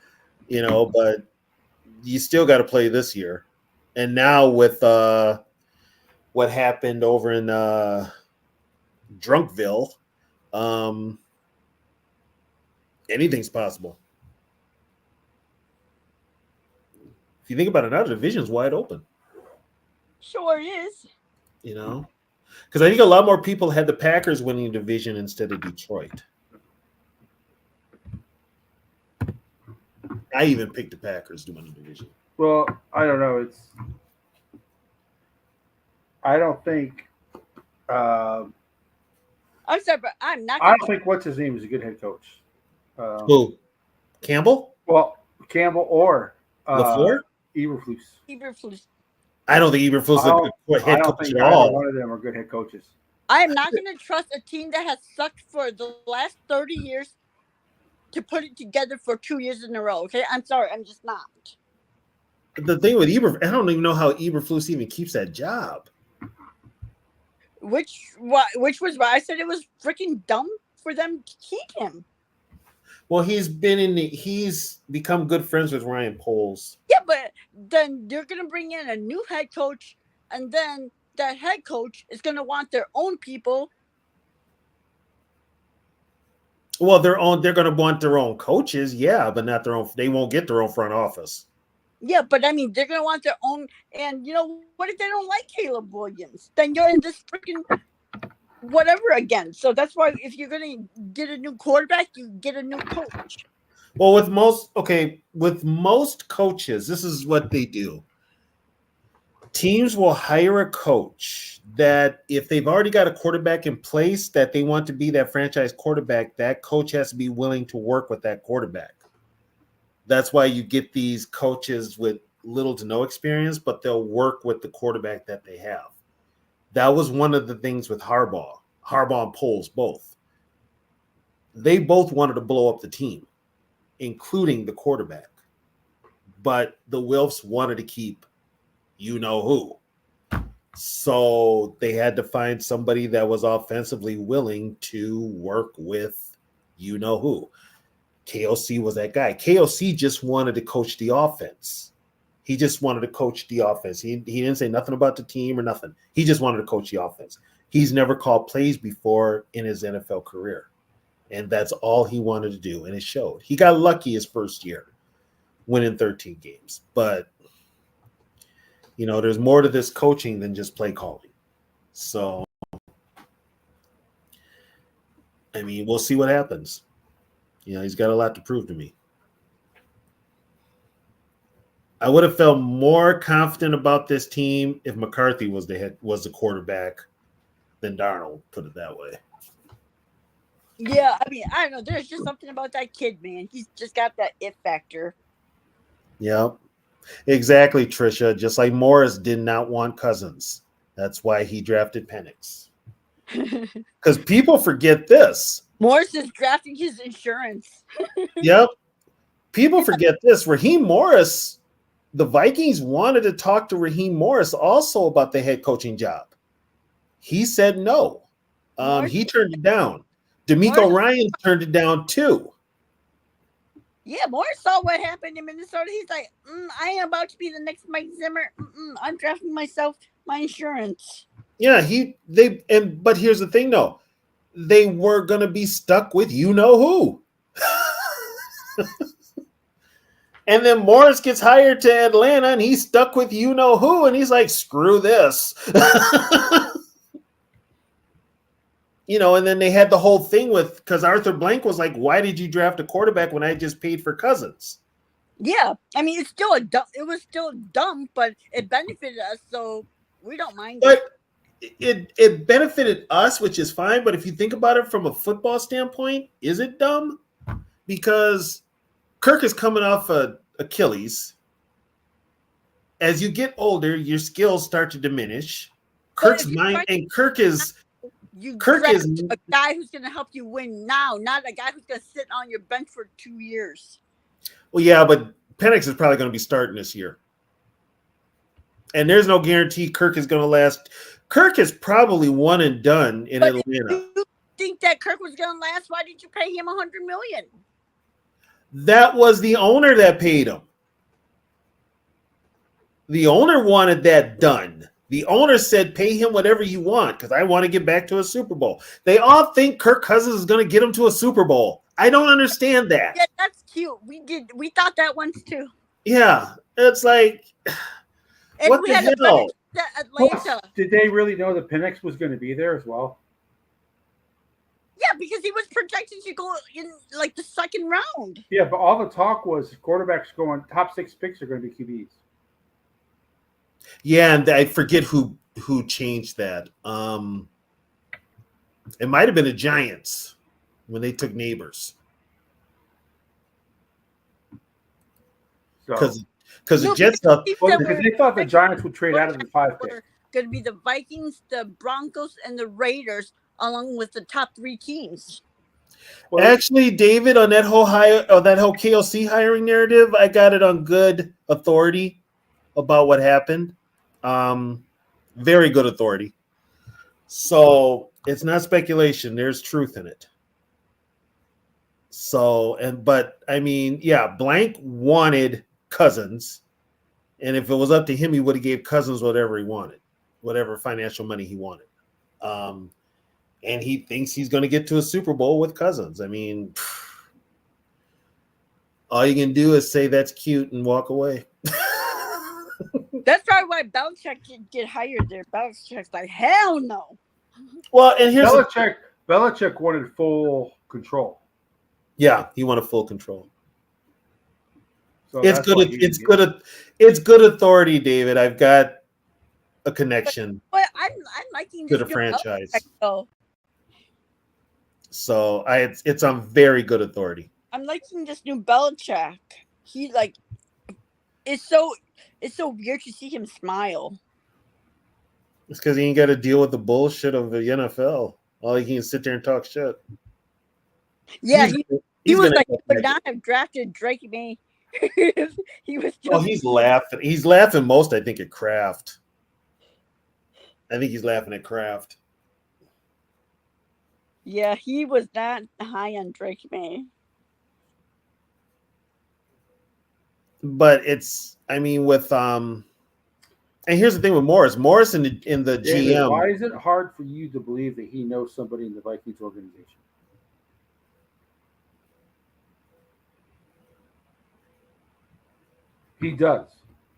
You know, but you still got to play this year. And now with what happened over in Drunkville, anything's possible. If you think about it now, the division's wide open. Sure is. You know, because I think a lot more people had the Packers winning the division instead of Detroit. I even picked the Packers to win the division. Well, I don't know. I don't think. I'm sorry, but I'm not. I Gonna don't think what's his name is a good head coach. Who? Campbell? Well, Campbell or LaFleur? Eberflus. Eberflus. I don't think Eberflus is a good I head don't coach think at either all. one of them are good head coaches. I am not going to trust a team that has sucked for the last 30 years to put it together for 2 years in a row. Okay, I'm sorry, I'm just not. The thing with Eberflus, I don't even know how Eberflus even keeps that job. Which was why I said it was freaking dumb for them to keep him. Well, he's become good friends with Ryan Poles. Yeah, but then they're going to bring in a new head coach, and then that head coach is going to want their own people. Well, they're going to want their own coaches, yeah, but not their own. They won't get their own front office. Yeah, but I mean, they're going to want their own. And you know, what if they don't like Caleb Williams? Then you're in this freaking whatever again. So that's why if you're going to get a new quarterback, you get a new coach. Well, with most coaches, this is what they do. Teams will hire a coach that if they've already got a quarterback in place that they want to be that franchise quarterback, that coach has to be willing to work with that quarterback. That's why you get these coaches with little to no experience, but they'll work with the quarterback that they have. That was one of the things with Harbaugh and Poles both. They both wanted to blow up the team, including the quarterback. But the Wilfs wanted to keep you-know-who. So they had to find somebody that was offensively willing to work with you-know-who. KOC was that guy. KOC just wanted to coach the offense. He just wanted to coach the offense. He didn't say nothing about the team or nothing. He just wanted to coach the offense. He's never called plays before in his NFL career. And that's all he wanted to do. And it showed. He got lucky his first year, winning 13 games. But, you know, there's more to this coaching than just play calling. So, I mean, we'll see what happens. You know, he's got a lot to prove to me. I would have felt more confident about this team if McCarthy was the quarterback than Darnold, put it that way. Yeah, I mean, I don't know. There's just something about that kid, man. He's just got that it factor. Yeah, exactly, Trisha. Just like Morris did not want Cousins. That's why he drafted Penix. Because people forget this. Morris is drafting his insurance. Yep. People forget this. Raheem Morris, the Vikings wanted to talk to Raheem Morris also about the head coaching job. He said no. He turned it down. DeMeco Ryan turned it down too. Yeah, Morris saw what happened in Minnesota. He's like, I am about to be the next Mike Zimmer. I'm drafting myself my insurance. Yeah, but here's the thing though. They were gonna be stuck with you know who. And then Morris gets hired to Atlanta and he's stuck with you know who, and he's like, screw this. You know, and then they had the whole thing because Arthur Blank was like, why did you draft a quarterback when I just paid for Cousins? Yeah, I mean, it was still dumb, but it benefited us, so we don't mind but it benefited us, which is fine. But if you think about it from a football standpoint, is it dumb? Because Kirk is coming off Achilles. As you get older, your skills start to diminish. Kirk is a guy who's going to help you win now, not a guy who's going to sit on your bench for 2 years. Well, yeah, but Penix is probably going to be starting this year. And there's no guarantee Kirk is going to last. Kirk is probably one and done in Atlanta. If you think that Kirk was going to last, why did you pay him $100 million? That was the owner that paid him. The owner wanted that done. The owner said, pay him whatever you want because I want to get back to a Super Bowl. They all think Kirk Cousins is going to get him to a Super Bowl. I don't understand that. Yeah, that's cute. We thought that once too. Yeah, it's like, and what we the had hell? Atlanta. Did they really know that Penix was going to be there as well? Yeah, because he was projected to go in like the second round. Yeah, but all the talk was quarterbacks going top 6 picks are going to be QBs. Yeah, and I forget who changed that. It might have been the Giants when they took Neighbors. So Because the No, Jets because thought he well, said because we're they thought the Giants would trade out of the 5 pick. going to be the Vikings, the Broncos, and the Raiders, along with the top 3 teams. Well, actually, David, on that whole KOC hiring narrative, I got it on good authority about what happened. Very good authority. So it's not speculation. There's truth in it. So, but I mean, yeah, Blank wanted Cousins, and if it was up to him, he would have gave Cousins whatever he wanted, whatever financial money he wanted. And he thinks he's going to get to a Super Bowl with Cousins. I mean, all you can do is say that's cute and walk away. That's probably why Belichick didn't get hired there. Belichick's like, hell no. Well, and here's Belichick wanted full control. yeah, he wanted full control. So It's that's why good. he It's didn't get good. It's good authority, David. I've got a connection But I'm liking to this the new franchise, Belichick, though. so it's on very good authority. I'm liking this new Belichick. He like it's so weird to see him smile. It's because he ain't got to deal with the bullshit of the NFL. All he can sit there and talk shit. Yeah, He's he was gonna like, get would back. not have drafted Drake May. He was Oh, just, he's laughing. He's laughing most, I think, at Kraft. I think he's laughing at Kraft. yeah, he was not high on Drake May. But it's, I mean, with and here's the thing with Morris. Morris in the David, GM. why is it hard for you to believe that he knows somebody in the Vikings organization? He does.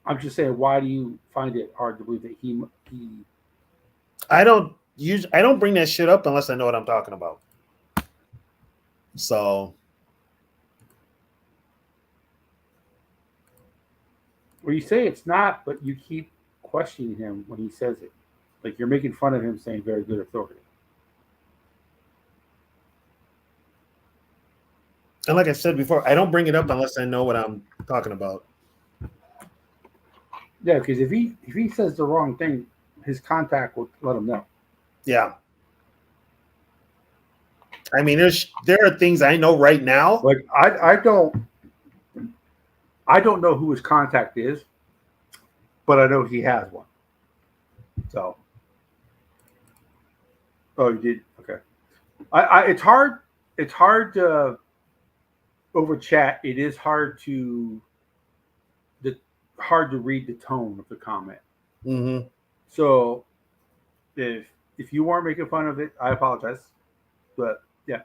I'm just saying, why do you find it hard to believe that he I don't bring that shit up unless I know what I'm talking about. So Well, you say it's not, but you keep questioning him when he says it. Like you're making fun of him saying very good authority. and like I said before, I don't bring it up unless I know what I'm talking about. Yeah, because if he says the wrong thing, his contact will let him know. Yeah. I mean, there are things I know right now. Like I don't know who his contact is, but I know he has one. So, oh, you did? Okay. It's hard. It's hard to over chat. It is hard to read the tone of the comment. Mm-hmm. So, if you weren't making fun of it, I apologize. But yeah,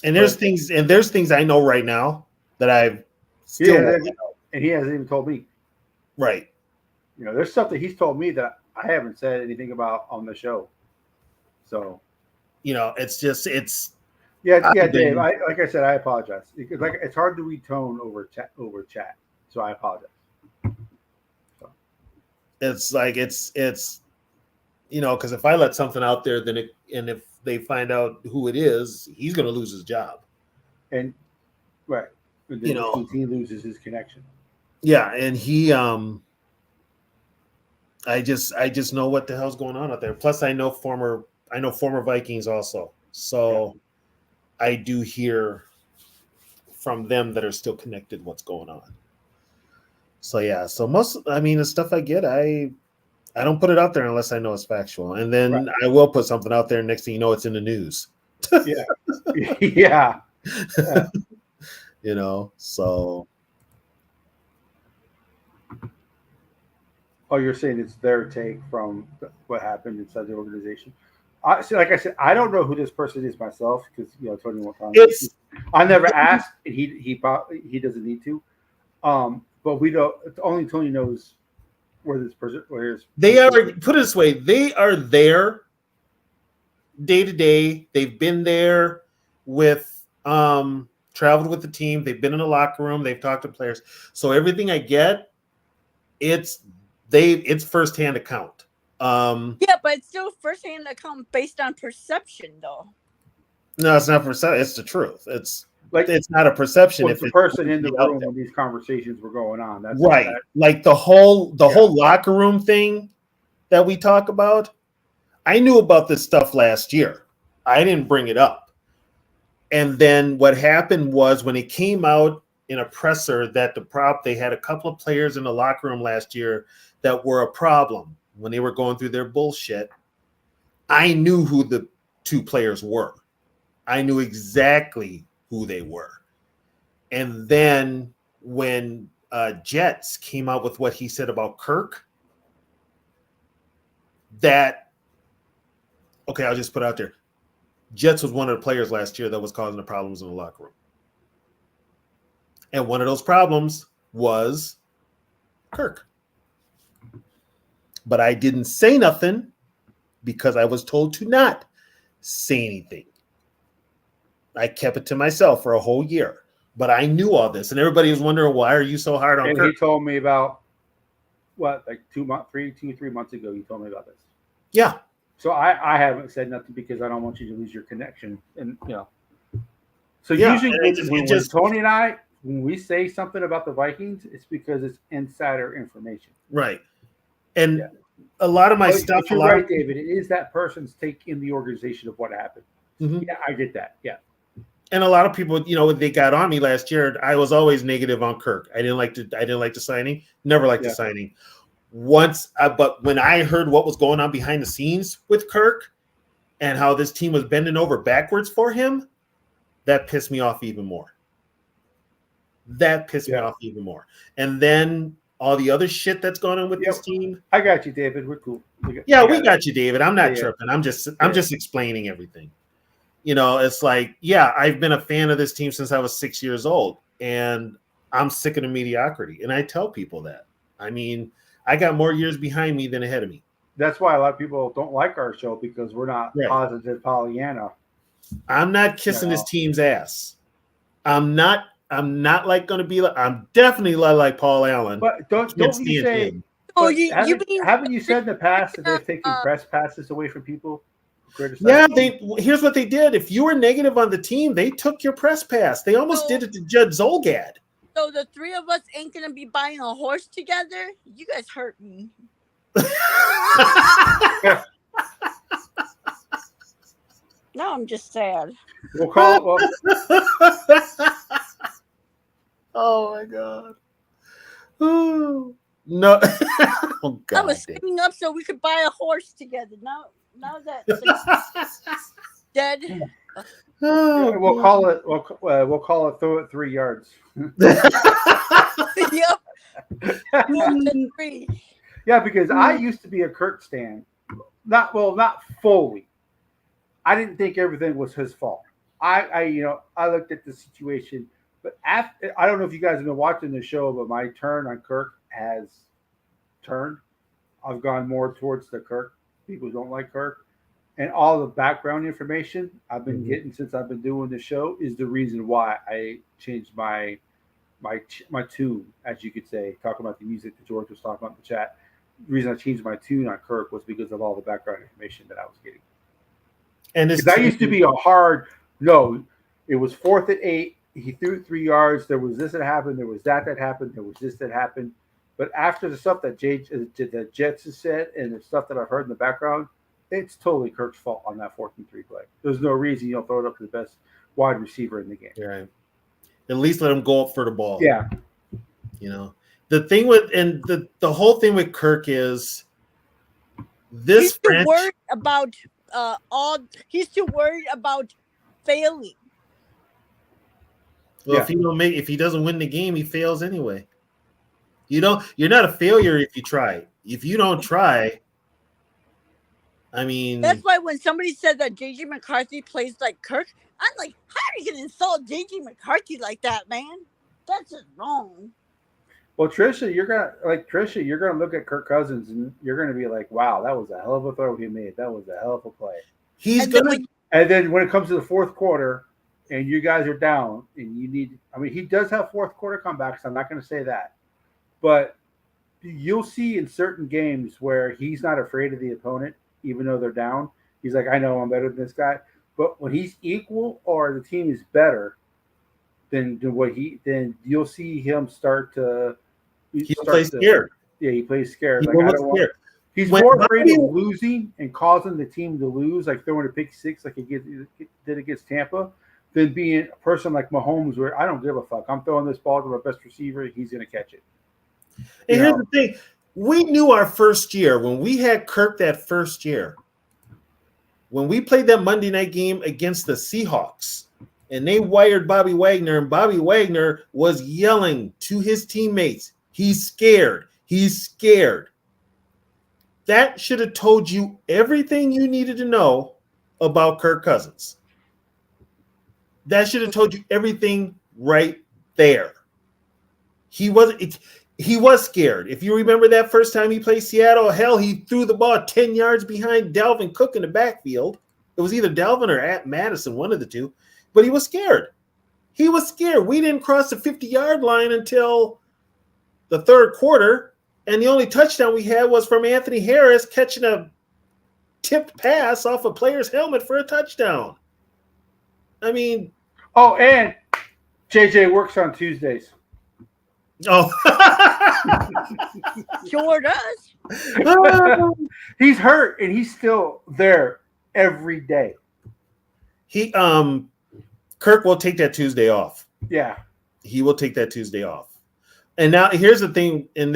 And there's things I know right now that I've still and he hasn't even told me. right. You know, there's stuff that he's told me that I haven't said anything about on the show. So, You know, it's just yeah, I've Dave. been- Like I said, I apologize. It's hard to read tone over chat. So I apologize. it's like it's you know, because if I let something out there, then if they find out who it is, he's going to lose his job. And right, and then You know. he loses his connection. Yeah, and he I just know what the hell's going on out there. Plus, I know former Vikings also, so I do hear from them that are still connected what's going on. So yeah, so the stuff I get, I don't put it out there unless I know it's factual, and then I will put something out there. Next thing you know, it's in the news. Yeah, yeah. You know, so Oh, you're saying it's their take from what happened inside the organization. Like I said, I don't know who this person is myself because Tony won't tell me. I never asked, and he doesn't need to. But we don't. Only Tony knows where this person. they are. Put it this way: they are there day to day. They've been there with traveled with the team. They've been in the locker room. They've talked to players. So everything I get, it's firsthand account. Yeah, but it's still firsthand account based on perception, though. No, it's not perception. It's the truth. It's Like, not a perception. was If the it's person in the out room there. when these conversations were going on? That's Right. that- Like the whole locker room thing that we talk about. I knew about this stuff last year. I didn't bring it up. And then what happened was when it came out in a presser that they had a couple of players in the locker room last year that were a problem when they were going through their bullshit. I knew who the two players were. I knew exactly who they were. And then when Jets came out with what he said about Kirk, I'll just put it out there. Jets was one of the players last year that was causing the problems in the locker room. And one of those problems was Kirk. But I didn't say nothing because I was told to not say anything. I kept it to myself for a whole year. But I knew all this. And everybody was wondering, why are you so hard on And Kirk? he told me about like 3 months ago. He told me about this. Yeah. So I haven't said nothing because I don't want you to lose your connection. And So Yeah, usually and it when just- Tony and I, when we say something about the Vikings, it's because it's insider information. Right. And Yeah. a lot of my But stuff. you're right, David. It is that person's take in the organization of what happened. Mhm. Yeah, I get that. Yeah. And a lot of people, they got on me last year. I was always negative on Kirk. I didn't like the signing. Never liked the Yeah. signing. But when I heard what was going on behind the scenes with Kirk and how this team was bending over backwards for him, that pissed me off even more. And then all the other shit that's going on with this team. I got you, David. We're cool. We got you, David. I'm not Yeah. tripping. I'm just explaining everything. It's like, I've been a fan of this team since I was 6 years old, and I'm sick of the mediocrity. And I tell people that. I mean, I got more years behind me than ahead of me. That's why a lot of people don't like our show because we're not Right. positive Pollyanna. I'm not kissing No. this team's ass. I'm not like going to be like. I'm definitely like Paul Allen. But don't Can't you stand say? him. Oh, but you haven't you said in the past that they've taken press passes away from people? who criticize Yeah, them? here's what they did. If you were negative on the team, they took your press pass. They almost did it to Judd Zolgad. So the three of us ain't gonna be buying a horse together. You guys hurt me. Now I'm just sad. We'll call. Oh my god. Oh, no. Oh I god. was saving up so we could buy a horse together. Now that's dead. Oh, We'll call it. We'll call it. Throw it 3 yards. Yep. 4 to 3. Yeah, because I used to be a Kirk stan. Not fully. I didn't think everything was his fault. I looked at the situation, but after, I don't know if you guys have been watching the show, but my turn on Kirk has turned. I've gone more towards the Kirk. People who don't like Kirk, and all the background information I've been getting since I've been doing the show is the reason why I changed my tune, as you could say, talking about the music that George was talking about in the chat. The reason I changed my tune on Kirk was because of all the background information that I was getting. and this That used to be a hard no. It was 4th and 8. He threw it 3 yards. There was this that happened. There was that happened. There was this that happened. But after the stuff that the Jets has said and the stuff that I've heard in the background, it's totally Kirk's fault on that 4th and 3 play. There's no reason you don't throw it up to the best wide receiver in the game. right. At least let him go up for the ball. Yeah. The thing with the whole thing with Kirk is this He's too worried about He's too worried about failing. Well, Yeah. if he doesn't win the game, he fails anyway. You're not a failure if you try. If you don't try, I mean, That's why when somebody said that JJ McCarthy plays like Kirk, I'm like, how are you gonna insult JJ McCarthy like that, man? That's just wrong. Well, Trisha, you're gonna look at Kirk Cousins and you're gonna be like, "Wow, that was a hell of a throw he made. That was a hell of a play." He's And then gonna. when And then when it comes to the fourth quarter, and you guys are down, and you need, I mean, he does have fourth quarter comebacks. I'm not going to say that, but you'll see in certain games where he's not afraid of the opponent, even though they're down. He's like, I know I'm better than this guy. But when he's equal or the team is better than then you'll see him start to. He'll play scared. Yeah, he plays scared. He Like will I look don't want. scared. He's When more afraid Bobby- of losing and causing the team to lose, like throwing a pick six, like he did against Tampa, than being a person like Mahomes, where I don't give a fuck. I'm throwing this ball to my best receiver; he's going to catch it. And You here's know? the thing: we knew our first year when we had Kirk that first year. When we played that Monday night game against the Seahawks, and they wired Bobby Wagner, and Bobby Wagner was yelling to his teammates, "He's scared. He's scared." That should have told you everything you needed to know about Kirk Cousins. That should have told you everything right there. He was scared. If you remember that first time he played Seattle, hell, he threw the ball 10 yards behind Dalvin Cook in the backfield. It was either Dalvin or at Madison, one of the two, but he was scared. He was scared. We didn't cross the 50-yard line until the third quarter. And the only touchdown we had was from Anthony Harris catching a tipped pass off a player's helmet for a touchdown. I mean, Oh, and JJ works on Tuesdays. oh, sure does. He's hurt, and he's still there every day. Kirk will take that Tuesday off. Yeah. He will take that Tuesday off. And now here's the thing, and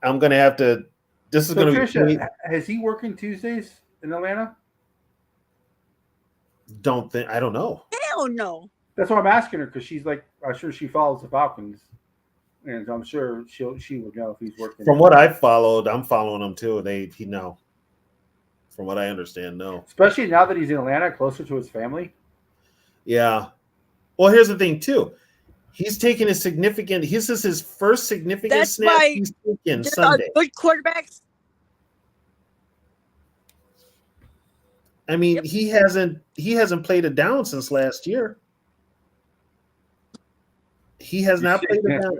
I'm gonna have to. This is So gonna Trisha, be. has he working Tuesdays in Atlanta? I don't know. Hell no. That's why I'm asking her, because she's like, I'm sure she follows the Falcons, and I'm sure she would know if he's working. From what I followed, I'm following him too. He know. From what I understand, no. Especially now that he's in Atlanta, closer to his family. Yeah. Well, here's the thing too. He's taking a significant. This is his first significant That's snap why he's taken There are Sunday. good quarterbacks. I mean, he hasn't played a down since last year. He has not played a down.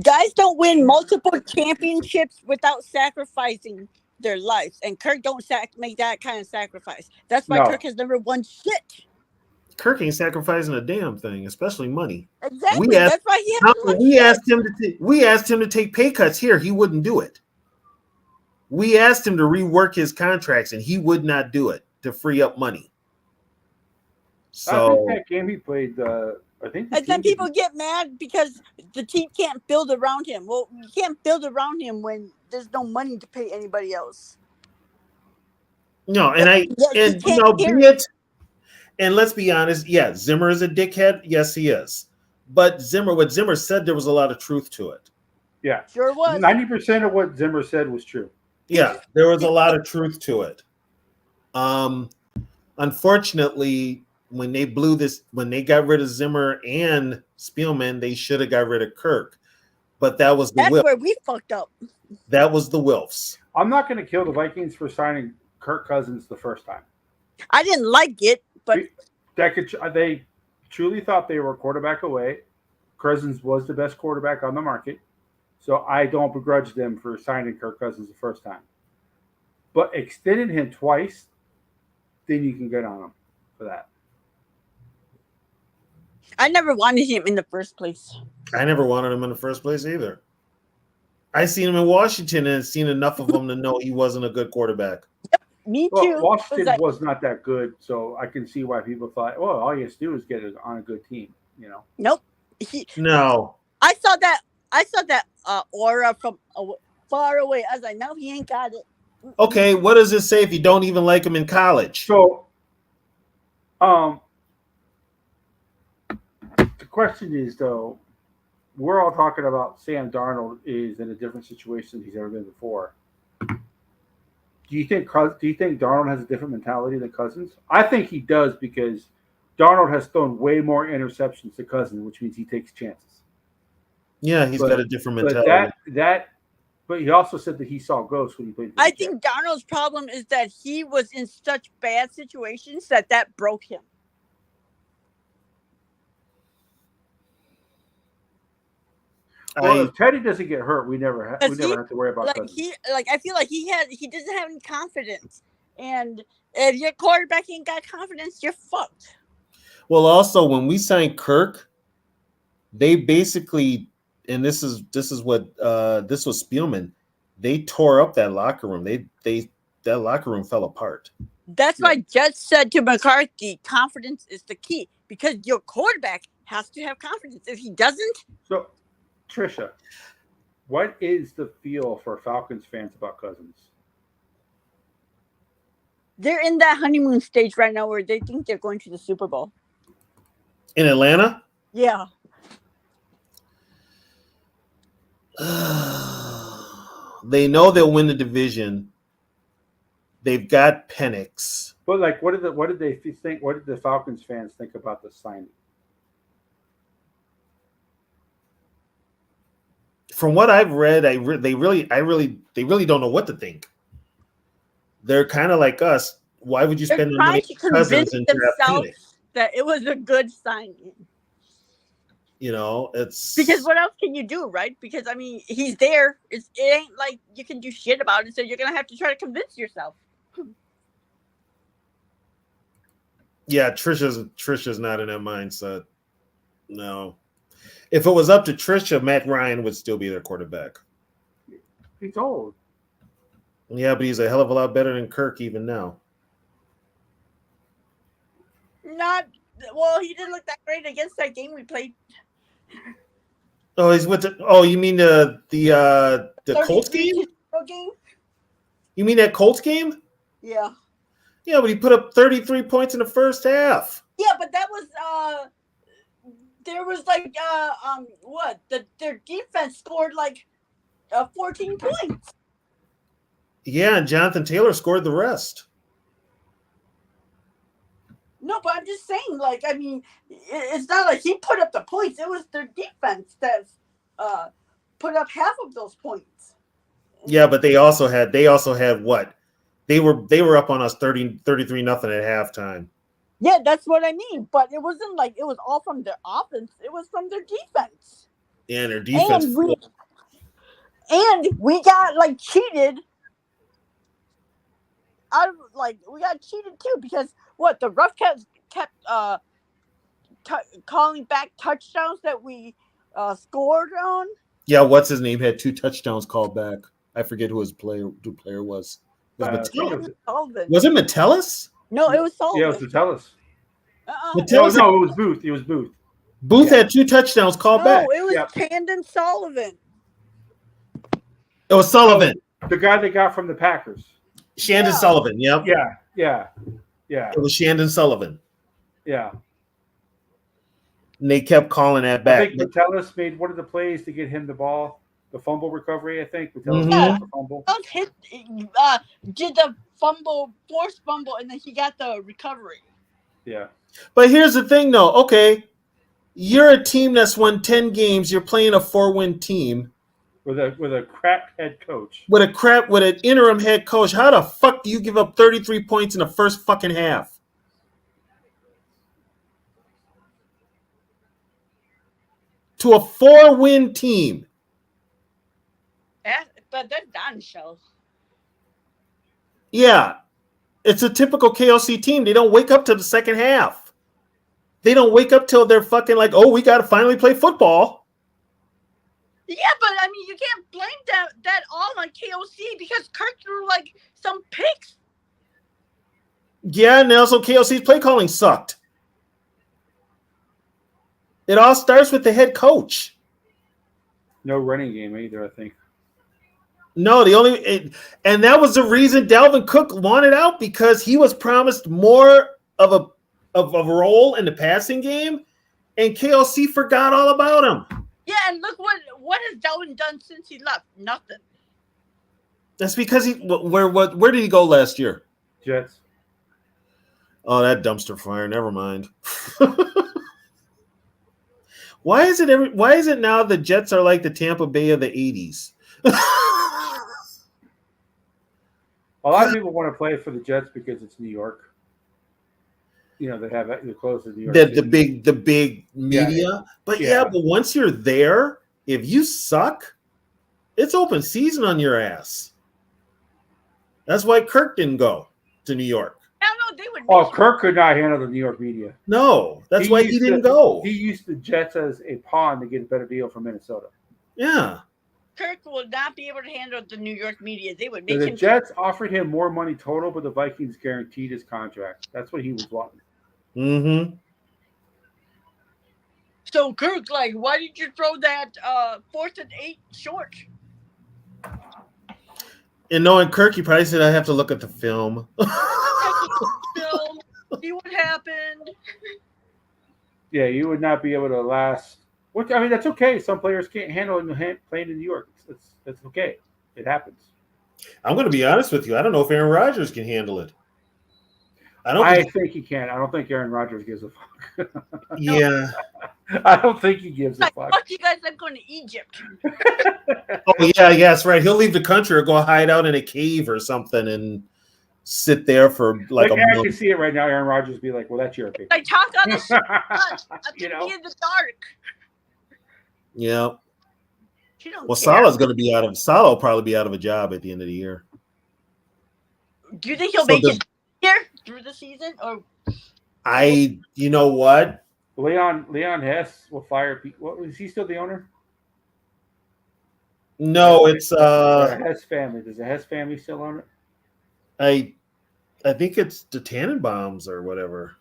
Guys don't win multiple championships without sacrificing their lives, and Kirk don't make that kind of sacrifice. That's why No. Kirk has never won shit. Kirk ain't sacrificing a damn thing, especially money. Exactly. We asked- That's why he hasn't won We shit. asked him to take pay cuts here. He wouldn't do it. We asked him to rework his contracts, and he would not do it to free up money. I So think that game he played. I think. the And then team- people get mad because the team can't build around him. Well, you can't build around him when there's no money to pay anybody else. no, and Yes, you can't be carry it. And let's be honest, yeah, Zimmer is a dickhead. Yes, he is. But what Zimmer said, there was a lot of truth to it. Yeah, Sure was. 90% of what Zimmer said was true. Yeah, there was a lot of truth to it. Unfortunately, when they got rid of Zimmer and Spielman, they should have got rid of Kirk. But that was the That's Wilfs. where we fucked up. That was the Wilfs. I'm not going to kill the Vikings for signing Kirk Cousins the first time. I didn't like it, but They truly thought they were a quarterback away. Cousins was the best quarterback on the market, so I don't begrudge them for signing Kirk Cousins the first time. But extending him twice, then you can get on him for that. I never wanted him in the first place. I never wanted him in the first place either. I seen him in Washington and seen enough of him to know he wasn't a good quarterback. Me too. Well, It was Washington like- was not that good, so I can see why people thought, well, all he has to do is get on a good team, you know. Nope. No. I saw that aura from far away. I was like, no, he ain't got it. Okay, what does it say if you don't even like him in college? So, the question is though, we're all talking about Sam Darnold is in a different situation than he's ever been before. Do you think Darnold has a different mentality than Cousins? I think he does, because Darnold has thrown way more interceptions to Cousins, which means he takes chances. Yeah, he's But- got a different But mentality. But he also said that he saw ghosts when he played. For the I Jets. think Darnold's problem is that he was in such bad situations that broke him. Well, if Teddy doesn't get hurt, we never have Because he- to worry about Like Cousins. I feel like he doesn't have any confidence, and if your quarterback ain't got confidence, you're fucked. Well, also when we signed Kirk, they basically, and this is what this was Spielman. They tore up that locker room. That locker room fell apart. That's why Jets said to McCarthy, confidence is the key because your quarterback has to have confidence. If he doesn't, So, Trisha, what is the feel for Falcons fans about Cousins? they're in that honeymoon stage right now where they think they're going to the Super Bowl. In Atlanta? Yeah. They know they'll win the division. They've got Penix. But like, what did they think? What did the Falcons fans think about the signing? From what I've read, they really don't know what to think. They're kind of like us. Why would you They're spend the money trying to on Cousins convince and draft themselves Penix? that it was a good signing. You know, it's Because what else can you do, right? Because I mean, he's there. It ain't like you can do shit about it. So you're gonna have to try to convince yourself. yeah. Trisha's not in that mindset. No, if it was up to Trisha, Matt Ryan would still be their quarterback. He's old. Yeah, but he's a hell of a lot better than Kirk even now. Not well. He didn't look that great against that game we played. Oh, he's with the. Oh, you mean the Colts 33 game? to 0 game? You mean that Colts game? Yeah. Yeah, but he put up 33 points in the first half. Yeah, but that was there was like what their defense scored like 14 points. Yeah, and Jonathan Taylor scored the rest. No, but I'm just saying, like, I mean, it's not like he put up the points. It was their defense that put up half of those points. Yeah, but they also had what? They were up on us 33 nothing at halftime. Yeah, that's what I mean. But it wasn't like it was all from their offense. It was from their defense. Yeah, and their defense. And we got like cheated. We got cheated too because what the Roughcats kept calling back touchdowns that we scored on. Yeah, what's his name had 2 touchdowns called back. I forget who player was. Sullivan. Was it Metellus? No, it was Sullivan. Yeah, it was Metellus. Metellus. No, it was Booth. It was Booth. Booth had 2 touchdowns called back. No, it was Yep. Candon Sullivan. It was Sullivan. The guy they got from the Packers. Shandon Yeah. Sullivan. Yep. Yeah. It was Shandon Sullivan. Yeah. And they kept calling that I back. think Metellus made one of the plays to get him the ball, the fumble recovery. I think Metellus Mhm. got the fumble. Doug did the forced fumble, and then he got the recovery. Yeah. But here's the thing, though. Okay, you're a team that's won 10 games. You're playing a 4-win team With a crap head coach. with an interim head coach. How the fuck do you give up 33 points in the first fucking half? To a 4-win team. But that's Don's show. Yeah, it's a typical KLC team. They don't wake up till the second half. They don't wake up till they're fucking like, oh, we got to finally play football. Yeah, but I mean, you can't blame that all on KOC because Kirk threw like some picks. Yeah, and also KLC's play calling sucked. It all starts with the head coach. No running game either, I think. No, and that was the reason Dalvin Cook wanted out because he was promised more of a role in the passing game, and KLC forgot all about him. Yeah, and look what has Dalvin done since he left? Nothing. That's because where did he go last year? Jets. Oh, that dumpster fire. Never mind. Why is it now the Jets are like the Tampa Bay of the 80s? A lot of people want to play for the Jets because it's New York. You know, they're close to New York. The City. the big media. But Yeah. but once you're there, if you suck, it's open season on your ass. That's why Kirk didn't go to New York. I don't know. They would. Oh, Kirk could not handle the New York media. No, that's He why he used didn't to- go. He used the Jets as a pawn to get a better deal from Minnesota. Yeah. Kirk will not be able to handle the New York media. They would make The him. Jets offered him more money total, but the Vikings guaranteed his contract. That's what he was wanting. Mm-hmm. So Kirk, like, why did you throw that 4th and 8 short? And knowing Kirk, he probably said, I have to look at the film. Film, see what happened. Yeah, you would not be able to last. Which, I mean, that's okay. Some players can't handle it playing in New York. That's okay. It happens. I'm going to be honest with you. I don't know if Aaron Rodgers can handle it. I think he can. I don't think Aaron Rodgers gives a fuck. Yeah. I don't think he gives a Like, fuck. fuck you guys, I'm going to Egypt. Oh, yeah, that's right. He'll leave the country or go hide out in a cave or something and sit there for like a I month. can see it right now. Aaron Rodgers be like, "Well, that's your opinion." I talk on the shit. I You can know? be in the dark. Yeah. You don't Well, care. Salah's going to be Salah will probably be out of a job at the end of the year. Do you think he'll So make does- it here through the season? Or You know what? Leon Hess will fire people. What, is he still the owner? No, it's The Hess family. Does the Hess family still own it? I think it's the Tannenbaums or whatever.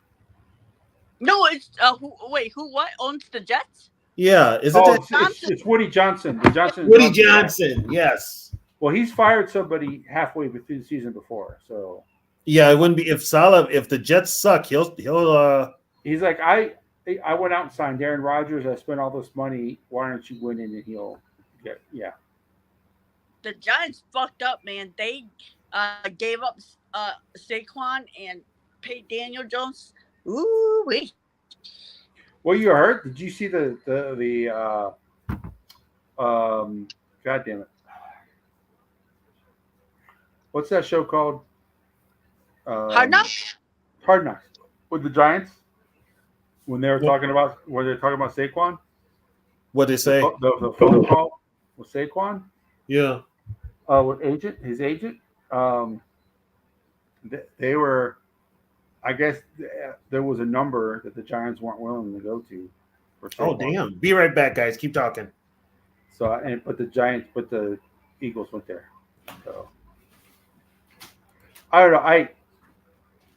no, it's what owns the Jets? Yeah, is it Oh, that? it's Woody Johnson. The Johnson. Woody Johnson? Yes. Well, he's fired somebody halfway through the season before, so Yeah, it wouldn't be if the Jets suck, he'll he's like, I went out and signed Aaron Rodgers. I spent all this money. Why don't you win in? And he'll get The Giants fucked up, man. They gave up Saquon and paid Daniel Jones. Ooh wait. Well, you heard? Did you see the God damn it. What's that show called? Hard Knocks? Hard Knocks. With the Giants? When they were talking about Saquon? what they say? The phone call with Saquon? Yeah. With his agent. They were, I guess there was a number that the Giants weren't willing to go to. For Oh Saquon. damn. Be right back, guys. Keep talking. So but the Eagles went there. So I don't know.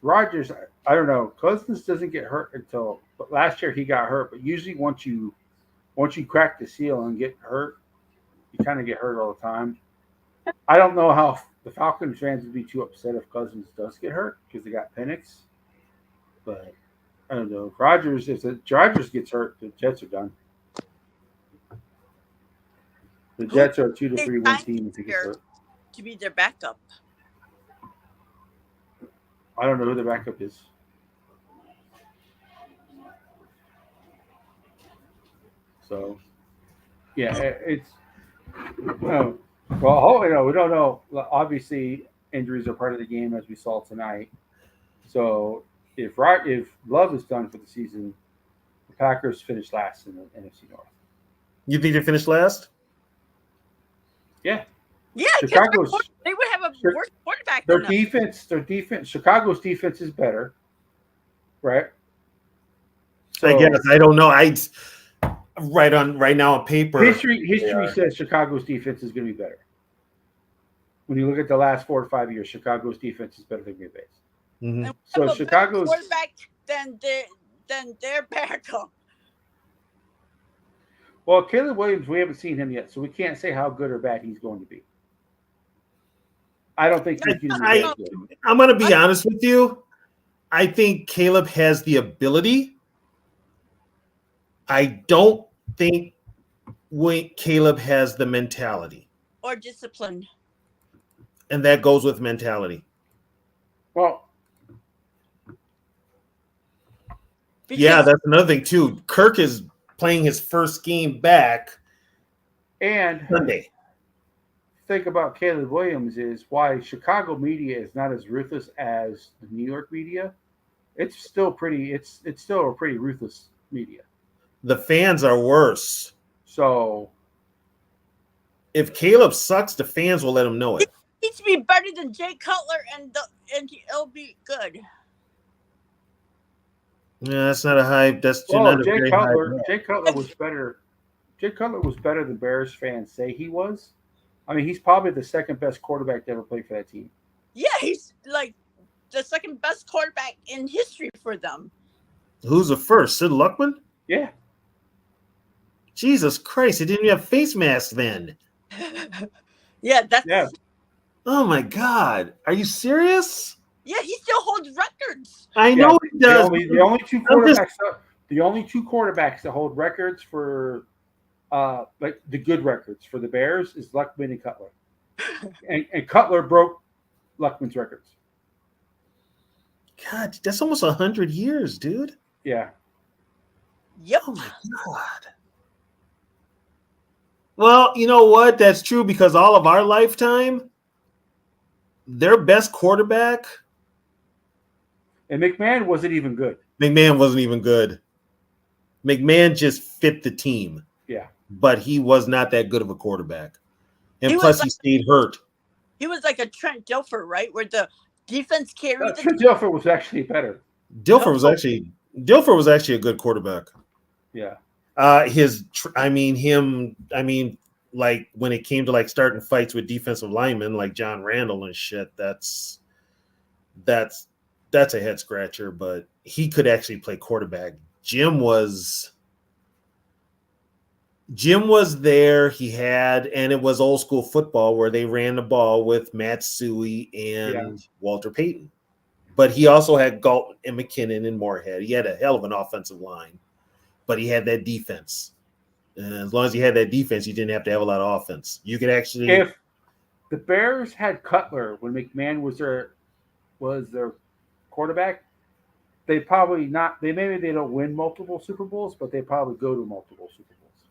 Rodgers, I don't know. Cousins doesn't get hurt but last year he got hurt. But usually once you crack the seal and get hurt, you kind of get hurt all the time. I don't know how the Falcons fans would be too upset if Cousins does get hurt because they got Penix. But I don't know. If Rodgers gets hurt, the Jets are done. The Jets are a 2 to 3 win team if he gets hurt. To be their backup. I don't know who the backup is. So, yeah, it's. Well, we don't know. Obviously, injuries are part of the game, as we saw tonight. So, if Love is done for the season, the Packers finish last in the NFC North. You think they finished last? Yeah, Yeah, Chicago's they would have a worse quarterback their than us. defense. Chicago's defense is better, right? I guess. I don't know. Right now on paper. History says Chicago's defense is going to be better. When you look at the last 4 to 5 years, Chicago's defense is better than Green Bay's. Mhm. And So we have a better Chicago's- quarterback than their backup. Well, Caleb Williams, we haven't seen him yet, so we can't say how good or bad he's going to be. I don't think he's going to be that good. I'm going to be honest with you. I think Caleb has the ability. I don't think Caleb has the mentality. Or discipline. And that goes with mentality. Well, Yeah, that's another thing too. Kirk is playing his first game back and Sunday. think about Caleb Williams is why Chicago media is not as ruthless as the New York media. It's still pretty. It's still a pretty ruthless media. The fans are worse. So If Caleb sucks, the fans will let him know it. He needs to be better than Jay Cutler, and it'll be good. Yeah, that's not a hype. That's well, not a Jay very Cutler. high. Jay Cutler was better. Jay Cutler was better than Bears fans say he was. I mean, he's probably the second best quarterback to ever play for that team. Yeah, he's like the second best quarterback in history for them. Who's the first? Sid Luckman? Yeah. Jesus Christ, he didn't even have face mask then. Yeah, that's Yeah. Oh my God. Are you serious? yeah. He still holds records. I know he The does. only, the only two quarterbacks. The only two quarterbacks that hold records for, like the good records for the Bears is Luckman and Cutler, and Cutler broke Luckman's records. God, that's almost 100 years, dude. Yeah. Yep. Oh my God. Well, you know what? That's true because all of our lifetime, their best quarterback, And McMahon wasn't even good. McMahon wasn't even good. McMahon just fit the team, Yeah. but he was not that good of a quarterback. And He was plus, he like- stayed hurt. He was like a Trent Dilfer, right? Where the defense carried the Trent Dilfer was actually better. Dilfer was actually a good quarterback. Yeah. Like when it came to like starting fights with defensive linemen like John Randall and shit, that's a head scratcher, but he could actually play quarterback. Jim was there. And it was old school football where they ran the ball with Matt Suey and Walter Payton. But he also had Galton and McKinnon and Moorhead. He had a hell of an offensive line, but he had that defense. And as long as he had that defense, you didn't have to have a lot of offense. You could actually. If the Bears had Cutler when McMahon was their quarterback, they probably not. Maybe they don't win multiple Super Bowls, but they probably go to multiple Super Bowls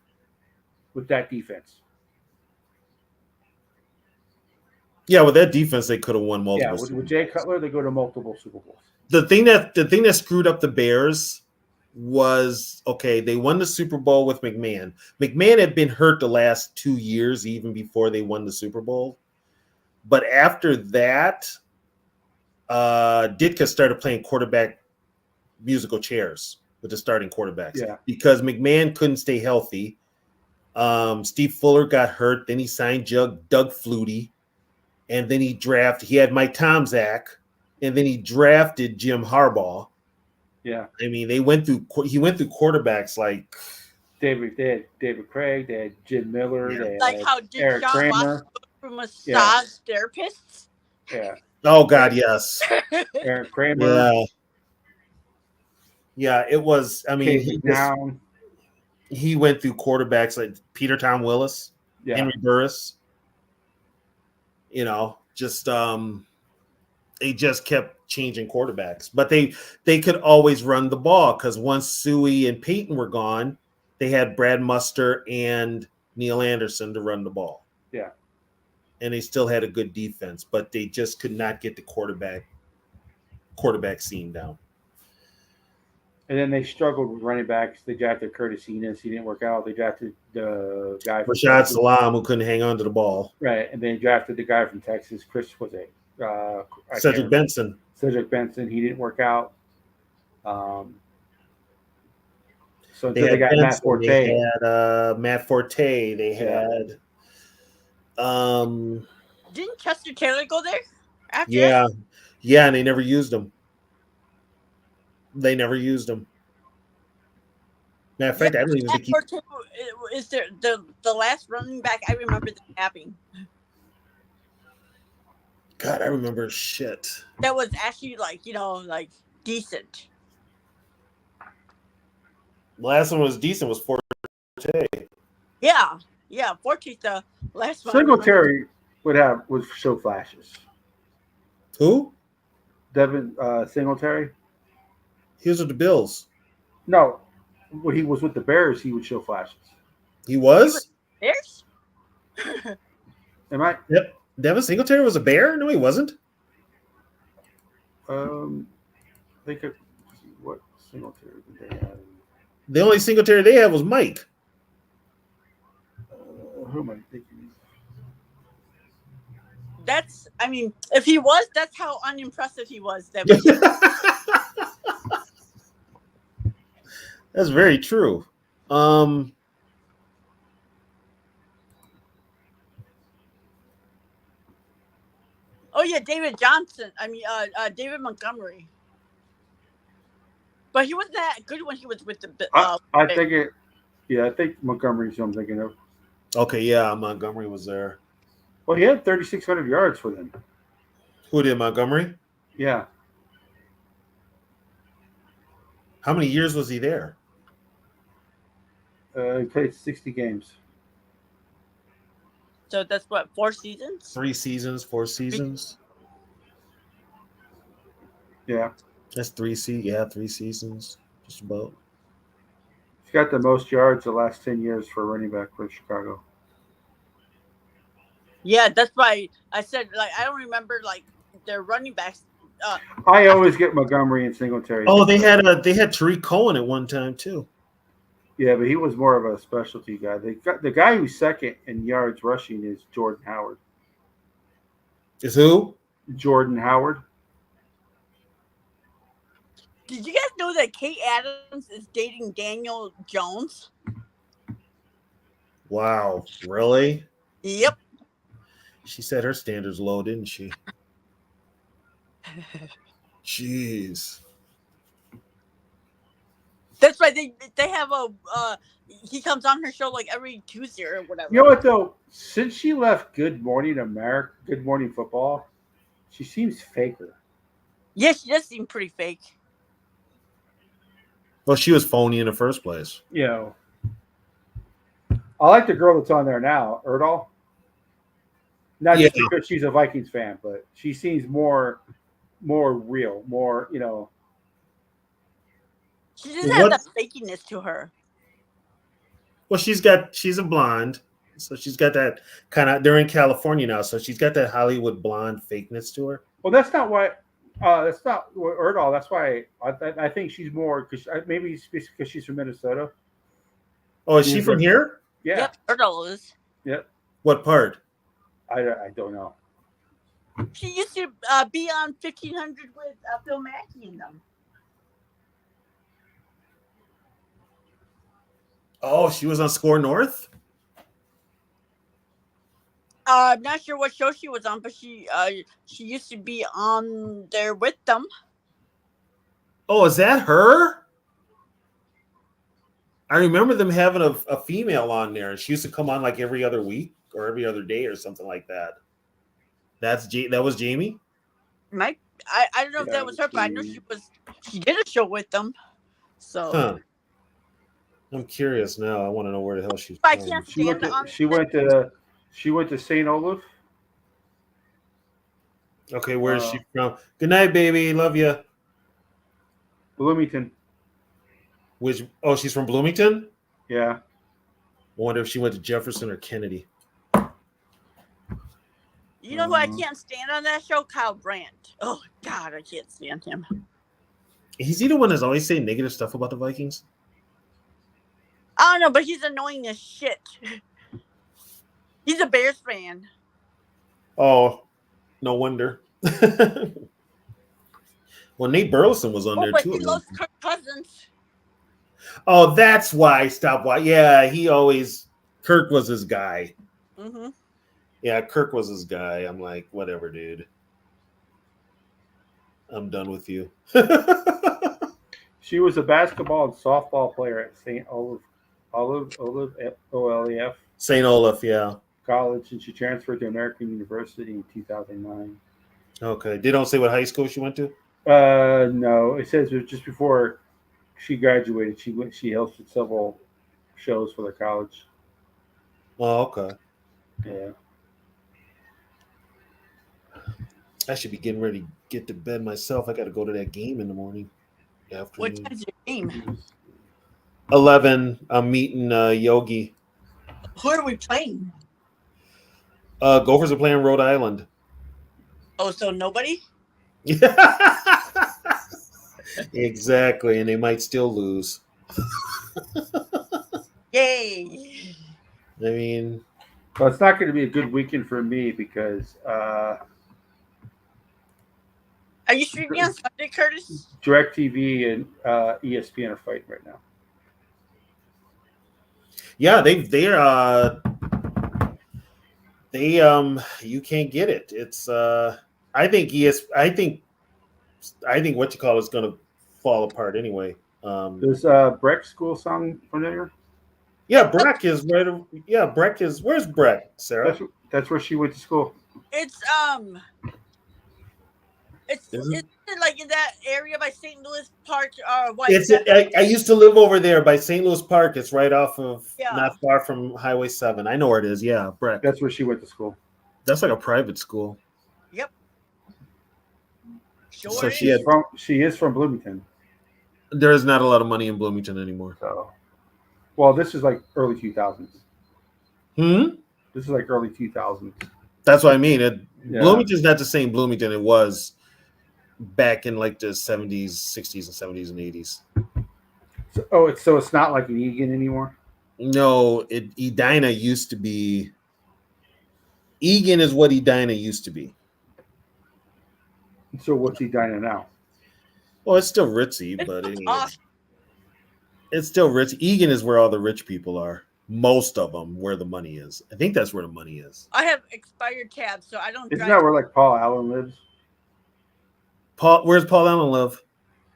with that defense. Yeah, with that defense, they could have won multiple. Yeah, with Jay Cutler, they go to multiple Super Bowls. The thing that screwed up the Bears was, okay, they won the Super Bowl with McMahon. McMahon had been hurt the last 2 years, even before they won the Super Bowl. But after that, Ditka started playing quarterback musical chairs with the starting quarterbacks. Yeah. Because McMahon couldn't stay healthy. Steve Fuller got hurt. Then he signed Doug Flutie. And then he had Mike Tomczak. And then he drafted Jim Harbaugh. Yeah. I mean, he went through quarterbacks like David Craig, they had Jim Miller, they like had how did Eric John Kramer. Watson go through massage therapists? Yeah. oh God, yes. Eric Kramer. Yeah, it was. I mean, Casey Brown. he went through quarterbacks like Peter Tom Willis, Yeah. Henry Burris. You know, just they just kept changing quarterbacks, but they could always run the ball because once Suey and Peyton were gone, they had Brad Muster and Neil Anderson to run the ball. Yeah. And they still had a good defense, but they just could not get the quarterback scene down. And then they struggled with running backs. They drafted Curtis Enos. He didn't work out. They drafted the guy from Rashad Texas. Salam, who couldn't hang on to the ball. Right. And then drafted the guy from Texas, Chris was it? Cedric Benson. Cedric Benson. He didn't work out. So They until had they got Benson, Matt Forte. They had Matt Forte. They had Didn't Chester Taylor go there after? yeah, and they never used him. Matter of fact, I don't even think he. Is there the last running back I remember them having God, I remember shit. that was actually like decent. The last one was decent. Was Forte. Yeah, Forte's the last one. Singletary would show flashes. Who? Devin Singletary. He was with the Bills. No, when he was with the Bears, he would show flashes. He was. Bears? Am I? Yep. Devin Singletary was a Bear? No, he wasn't. Think of what Singletary did they have? The only Singletary they had was Mike. Who am I thinking? That's, I mean, if he was, that's how unimpressive he was. That That's very true. Oh yeah, David Johnson. I mean, David Montgomery. But he wasn't that good when he was with the. I think it. Yeah, I think Montgomery's who I'm thinking of. Okay, yeah, Montgomery was there. Well, he had 3,600 yards for them. Who did Montgomery? Yeah. How many years was he there? He played 60 games. So that's what, 4 seasons? 3 seasons, 4 seasons. Yeah. That's 3 seasons, just about. He's got the most yards the last 10 years for a running back for Chicago. Yeah, that's why I said, like, I don't remember, like, their running backs. I always get Montgomery and Singletary. Oh, they had Tariq Cohen at one time too. Yeah, but he was more of a specialty guy. The guy who's second in yards rushing is Jordan Howard. Is who? Jordan Howard. Did you guys know that Kate Adams is dating Daniel Jones? Wow, really? Yep. She set her standards low, didn't she? Jeez. That's why they have a he comes on her show like every Tuesday or whatever. You know what though? Since she left Good Morning America, Good Morning Football, she seems faker. Yeah, she does seem pretty fake. Well, she was phony in the first place. You know, I like the girl that's on there now, Erdahl. Not just Yeah. because she's a Vikings fan, but she seems more real, more, you know. She doesn't have What- that fakiness to her. Well, she's a blonde, so she's got that kind of. They're in California now, so she's got that Hollywood blonde fakeness to her. Well, that's not what Erdahl. That's why I think she's more because maybe it's because she's from Minnesota. Oh, is she from here? Yeah. Yep, Erdahl is. Yep. What part? I don't know. She used to be on 1500 with Phil Mackey and them. Oh, she was on Score North. I'm not sure what show she was on, but she used to be on there with them. Oh, is that her? I remember them having a female on there. She used to come on like every other week or every other day or something like that. That was Jamie? I don't know if that was her, but I know she did a show with them. So Huh. I'm curious now. I want to know where the hell she's I from. can't She went stand to St. Olaf. Okay, where is she from? Good night, baby. Love you. Bloomington. She's from Bloomington? Yeah. I wonder if she went to Jefferson or Kennedy. You know who I can't stand on that show? Kyle Brandt. Oh God, I can't stand him. Is he the one that's always saying negative stuff about the Vikings? I don't know, but he's annoying as shit. He's a Bears fan. Oh, no wonder. Well, Nate Burleson was on there But too. he loves Kirk Cousins. Oh, that's why I stopped watching. Yeah, Kirk was his guy. Mm-hmm. Yeah, Kirk was his guy. I'm like, whatever, dude. I'm done with you. She was a basketball and softball player at St. Olaf OLEF St. Olaf, yeah. College, and she transferred to American University in 2009. Okay. They don't say what high school she went to? No, it says it was just before she graduated. She hosted several shows for the college. Oh, okay. Yeah. I should be getting ready to get to bed myself. I got to go to that game in the morning. What Afternoon. time's your game? 11. I'm meeting Yogi. Who are we playing? Gophers are playing Rhode Island. Oh, so nobody? Exactly, and they might still lose. Yay! I mean, Well, it's not going to be a good weekend for me because Are you streaming on Sunday, Curtis? DirecTV and ESPN are fighting right now. yeah, you can't get it. It's I think I think what you call is going to fall apart anyway. Does Breck School sound familiar? Yeah, Breck is right. Yeah, Breck is. Where's Breck, Sarah? That's where she went to school. It's Isn't- it's like in that area by St. Louis Park or what? It's. I used to live over there by St. Louis Park. It's right off of, Yeah. not far from Highway 7. I know where it is. Yeah, Breck. That's where she went to school. That's like a private school. Yep. Sure. So is. She is from Bloomington. There is not a lot of money in Bloomington anymore. So, well, this is like early 2000s. This is like early 2000s. That's what I mean. Yeah. Bloomington's not the same Bloomington it was back in like the 70s, 60s, and 70s and 80s. So it's not like an Egan anymore. No, Edina used to be. Egan is what Edina used to be. So what's Edina now? Well, it's still ritzy, It's but awesome. it's still rich. Egan is where all the rich people are. Most of them, where the money is. I think that's where the money is. I have expired tabs, so I don't Isn't drive. that where like Paul Allen lives? Where's Paul Allen live?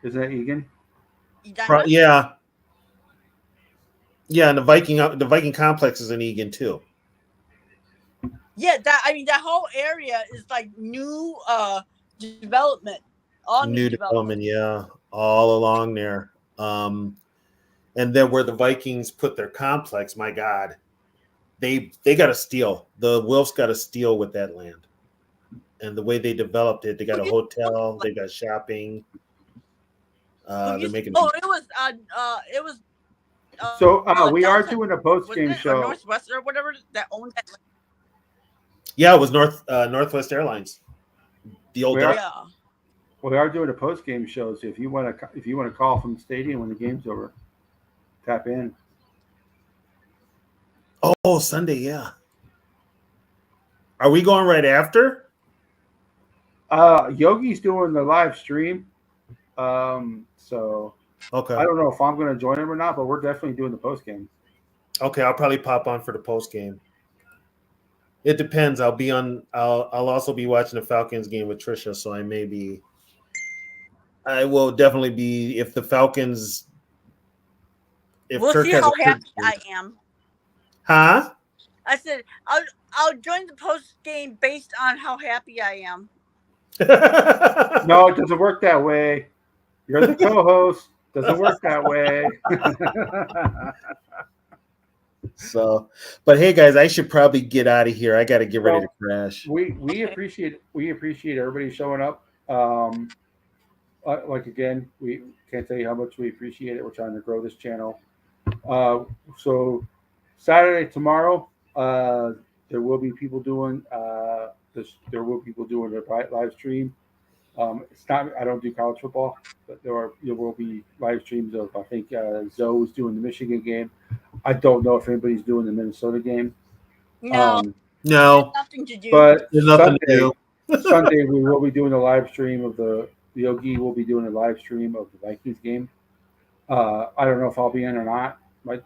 Isn't that Egan? Edina. Yeah, and the Viking complex is in Egan too. Yeah, that whole area is like new development. All New development, yeah, all along there. And then where the Vikings put their complex, my God, they got to steal. The Wilfs got to steal with that land. And the way they developed it, they got a hotel, they got shopping. They're making. Oh, it was. So we are Delta, doing a post wasn't game it? Or show. Northwest or whatever that owned that. Yeah, it was Northwest Airlines. The old Where? Delta. Yeah. We are doing a post game show. So if you want to call from the stadium when the game's over, tap in. Oh, Sunday, yeah. Are we going right after? Yogi's doing the live stream. So Okay. I don't know if I'm going to join him or not, but we're definitely doing the post game. Okay, I'll probably pop on for the post game. It depends. I'll also be watching the Falcons game with Trisha, so I will definitely be if the Falcons. If We'll Kirk see has how a happy Kirk- I am. Huh? I said I'll join the post game based on how happy I am. No, it doesn't work that way. You're the co-host. Doesn't work that way. So, but hey, guys, I should probably get out of here. I got to get ready to crash. we appreciate everybody showing up. Like again, we can't tell you how much we appreciate it. We're trying to grow this channel. So Saturday tomorrow, there will be people doing There will be people doing a live stream. It's not. I don't do college football, but there will be live streams of. I think Zoe's doing the Michigan game. I don't know if anybody's doing the Minnesota game. No, No, nothing to do. But there's nothing to Sunday, do. Sunday we will be doing a live stream of the Yogi will be doing a live stream of the Vikings game. I don't know if I'll be in or not.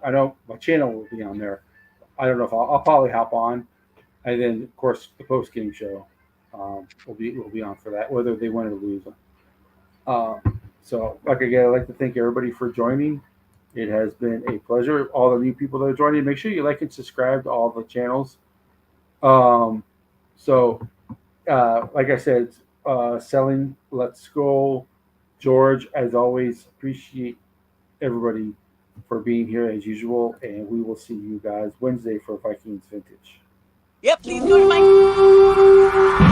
I know my channel will be on there. I don't know if I'll probably hop on, and then of course the post game show will be on for that, whether they win or lose. So like again, I'd like to thank everybody for joining. It has been a pleasure. All the new people that are joining, make sure you like and subscribe to all the channels. Like I said, selling. Let's go, George. As always, appreciate everybody for being here as usual, and we will see you guys Wednesday for Vikings Vintage. Yep, please go to my